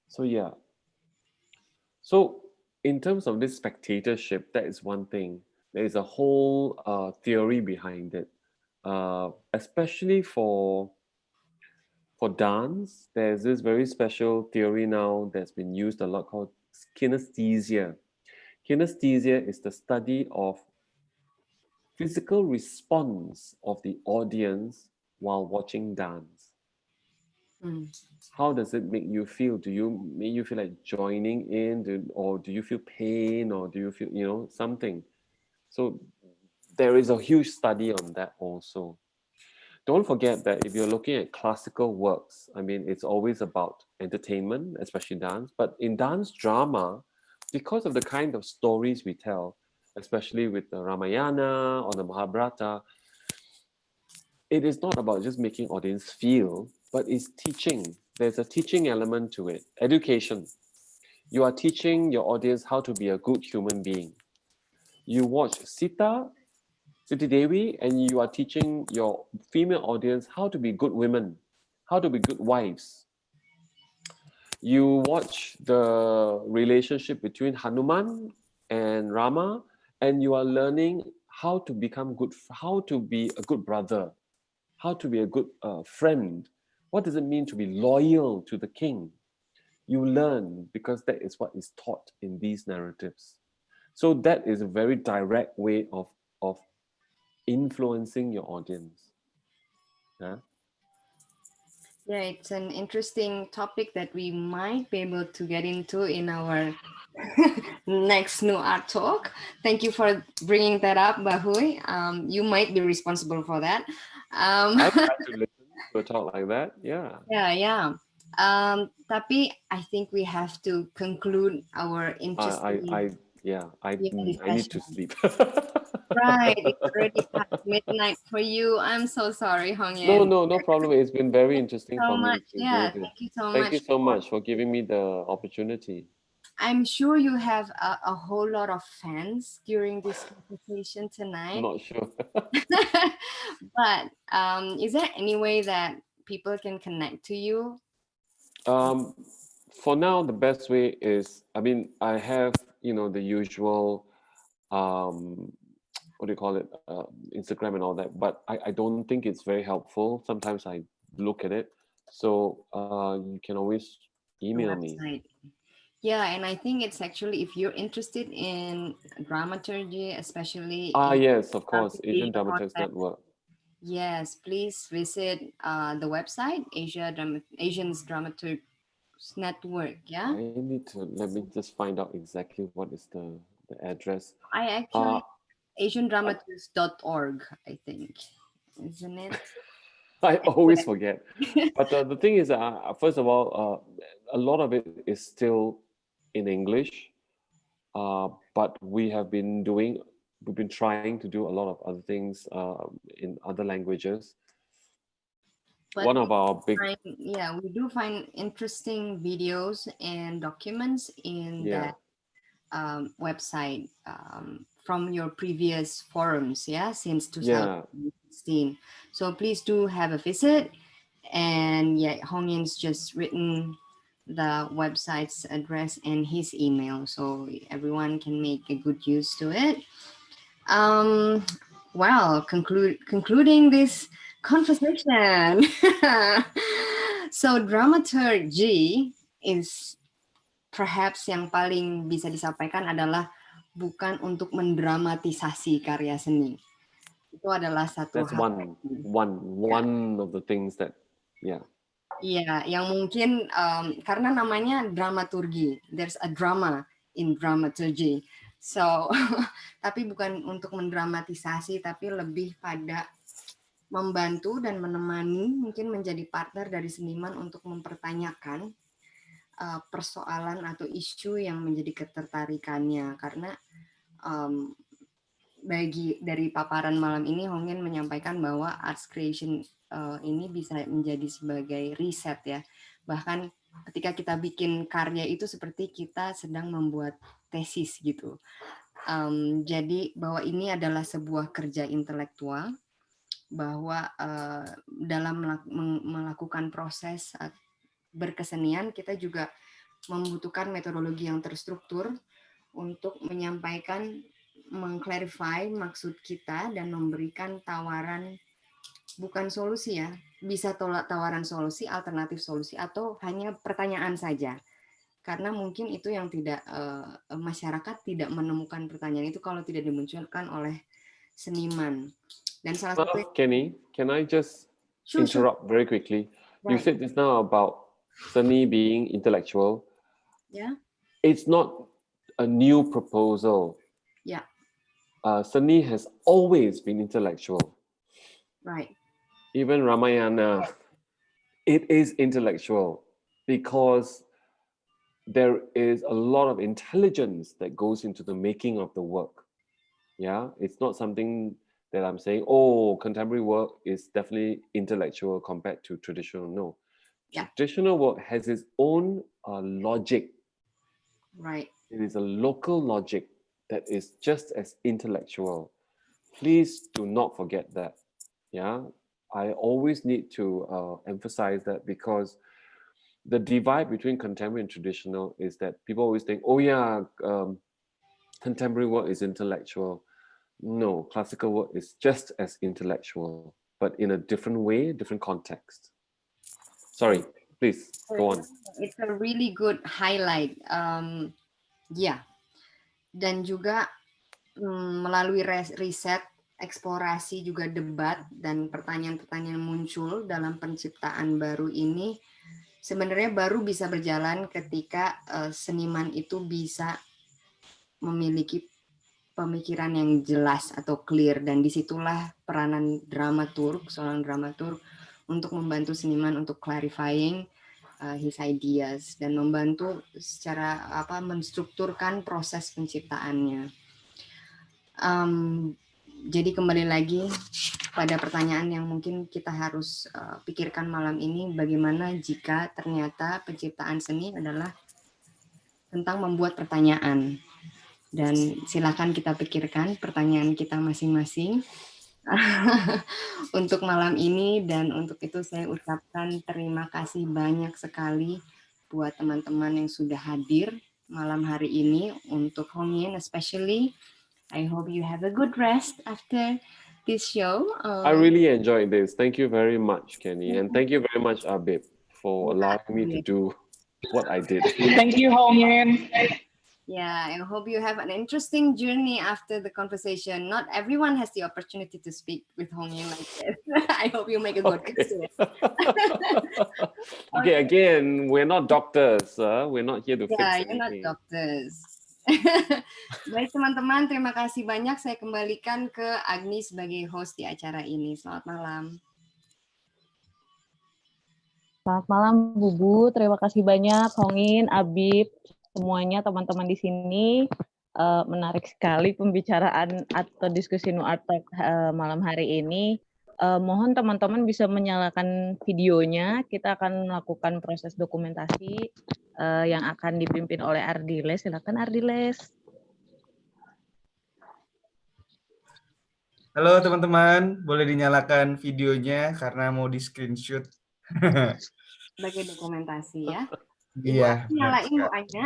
So yeah. So in terms of this spectatorship, that is one thing. There is a whole theory behind it. Especially for dance, there's this very special theory now that's been used a lot called kinesthesia. Kinesthesia is the study of physical response of the audience while watching dance. How does it make you feel? Do you make you feel like joining in, or do you feel pain, or do you feel something? So there is a huge study on that also. Don't forget that if you're looking at classical works, I mean, it's always about entertainment, especially dance. But in dance drama, because of the kind of stories we tell, especially with the Ramayana or the Mahabharata, it is not about just making audience feel, but it's teaching. There's a teaching element to it. Education. You are teaching your audience how to be a good human being. You watch Siti Devi, and you are teaching your female audience how to be good women, how to be good wives. You watch the relationship between Hanuman and Rama, and you are learning how to become good, how to be a good brother, how to be a good friend. What does it mean to be loyal to the king? You learn because that is what is taught in these narratives. So that is a very direct way of influencing your audience. Yeah, it's an interesting topic that we might be able to get into in our next NuArt Talk. Thank you for bringing that up, Bahui. You might be responsible for that. I try to listen to a talk like that. Yeah. Yeah. Tapi I think we have to conclude our interesting. I need to sleep. Right, it's already past midnight for you. I'm so sorry, Hong Ngean. No problem. It's been very interesting for me. Yeah, thank you so much. Thank you so much for giving me the opportunity. I'm sure you have a whole lot of fans during this conversation tonight. Not sure. But is there any way that people can connect to you? For now, the best way is, I mean, I have, the usual, what do you call it, Instagram and all that, but I don't think it's very helpful. Sometimes I look at it. So you can always email me. Yeah, and I think it's actually, if you're interested in dramaturgy, especially... yes, of course, Asian Dramaturgs Network. Yes, please visit the website, Asian Dramaturgs Network, yeah? Let me just find out exactly what is the address. I actually, asiandramaturgs.org, I think, isn't it? I always forget. But the thing is, first of all, a lot of it is still in English, but we've been trying to do a lot of other things in other languages. But One of our big, we do find interesting videos and documents in that website from your previous forums, since 2016. So please do have a visit. And Hong Ngean's just written the website's address and his email, so everyone can make a good use to it. Well, concluding this conversation. So dramaturgy is perhaps yang paling bisa disampaikan adalah bukan untuk mendramatisasi karya seni. Itu adalah satu that's hal. one of the things that Iya, yang mungkin karena namanya dramaturgi, there's a drama in dramaturgy. So, tapi bukan untuk mendramatisasi, tapi lebih pada membantu dan menemani, mungkin menjadi partner dari seniman untuk mempertanyakan persoalan atau isu yang menjadi ketertarikannya. Karena dari paparan malam ini, Hong Ngean menyampaikan bahwa arts creation ini bisa menjadi sebagai riset ya. Bahkan ketika kita bikin karya itu seperti kita sedang membuat tesis gitu. Jadi bahwa ini adalah sebuah kerja intelektual, bahwa dalam melakukan proses berkesenian kita juga membutuhkan metodologi yang terstruktur untuk menyampaikan, mengclarify maksud kita dan memberikan tawaran, bukan solusi ya, bisa tawaran solusi, alternatif solusi, atau hanya pertanyaan saja. Karena mungkin itu yang tidak masyarakat tidak menemukan pertanyaan itu kalau tidak dimunculkan oleh seniman. Dan salah satu Kenny, can I just interrupt very quickly? Right. You said just now about seni being intellectual. Yeah. It's not a new proposal. Yeah. Seni has always been intellectual. Right. Even Ramayana, it is intellectual because there is a lot of intelligence that goes into the making of the work. Yeah, it's not something that I'm saying, oh, contemporary work is definitely intellectual compared to traditional. No. Yeah. Traditional work has its own logic. Right. It is a local logic that is just as intellectual. Please do not forget that. Yeah, I always need to emphasize that, because the divide between contemporary and traditional is that people always think, oh yeah, contemporary work is intellectual. No, classical work is just as intellectual, but in a different way, different context. Sorry, please go on. It's a really good highlight. Dan juga melalui riset, eksplorasi, juga debat dan pertanyaan-pertanyaan muncul dalam penciptaan baru ini, sebenarnya baru bisa berjalan ketika seniman itu bisa memiliki pemikiran yang jelas atau clear, dan disitulah peranan dramaturg, seorang dramaturg, untuk membantu seniman untuk clarifying his ideas dan membantu secara menstrukturkan proses penciptaannya. Jadi kembali lagi pada pertanyaan yang mungkin kita harus pikirkan malam ini, bagaimana jika ternyata penciptaan seni adalah tentang membuat pertanyaan. Dan silakan kita pikirkan pertanyaan kita masing-masing untuk malam ini, dan untuk itu saya ucapkan terima kasih banyak sekali buat teman-teman yang sudah hadir malam hari ini. Untuk Hong Ngean especially, I hope you have a good rest after this show. I really enjoyed this. Thank you very much, Kenny, and thank you very much, Abib, for allowing me to do what I did. Thank you, Hong Ngean. Yeah, I hope you have an interesting journey after the conversation. Not everyone has the opportunity to speak with Hong Ngean like this. I hope you make a good visit. Okay, again, we're not doctors. We're not here to fix You're anything. not doctors. Baik teman-teman, terima kasih banyak. Saya kembalikan ke Agni sebagai host di acara ini. Selamat malam. Selamat malam, Bubu. Terima kasih banyak, Hong Ngean, Abib, semuanya teman-teman di sini. Menarik sekali pembicaraan atau diskusi NuArt Talk malam hari ini. Mohon teman-teman bisa menyalakan videonya. Kita akan melakukan proses dokumentasi yang akan dipimpin oleh Ardiles. Silakan Ardiles. Halo teman-teman, boleh dinyalakan videonya karena mau di screenshot. Sebagai dokumentasi ya. Iya. Ibu nyalain Bu Anya.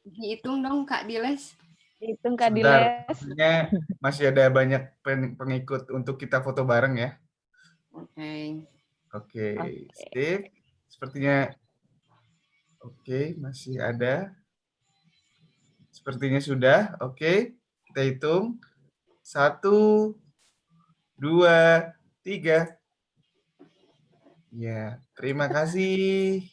Dihitung dong Kak Diles. Hitung Kak Sebentar, Diles. sepertinya masih ada banyak pengikut untuk kita foto bareng ya. Oke, Steve. Sepertinya oke, masih ada. Sepertinya sudah. Oke, kita hitung. 1, 2, 3. Ya, terima kasih.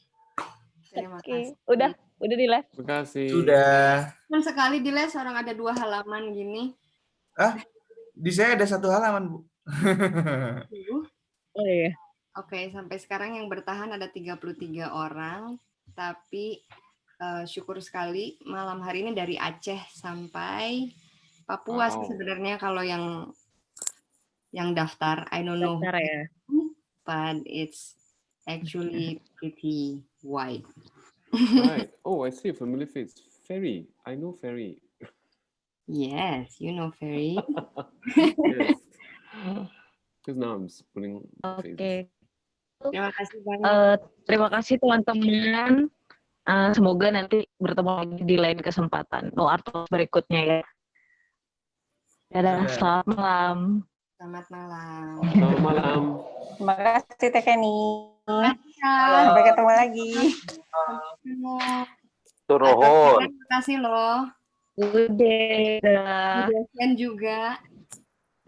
Terima Oke, kasih. udah Diles. Terima kasih. Sudah. Kan sekali Diles orang ada 2 halaman gini. Di saya ada 1 halaman, Bu. Oh iya. Oke, sampai sekarang yang bertahan ada 33 orang. Tapi syukur sekali malam hari ini dari Aceh sampai Papua sih sebenarnya kalau yang daftar. I don't know. Daftar ya. But it's actually pretty wide. Right. Oh, I see a familiar face. Ferry. I know Ferry. Yes, you know Ferry. Yes. Because now I'm putting faces. Oke. Terima kasih banyak. Terima kasih teman-teman. Semoga nanti bertemu lagi di lain kesempatan NuArt Talk berikutnya ya. Dadah, selamat malam. Selamat malam. Selamat malam. Terima kasih Teh Kenny. Sampai Sampai ketemu lagi. Terima kasih loh. Udah. Dosen juga.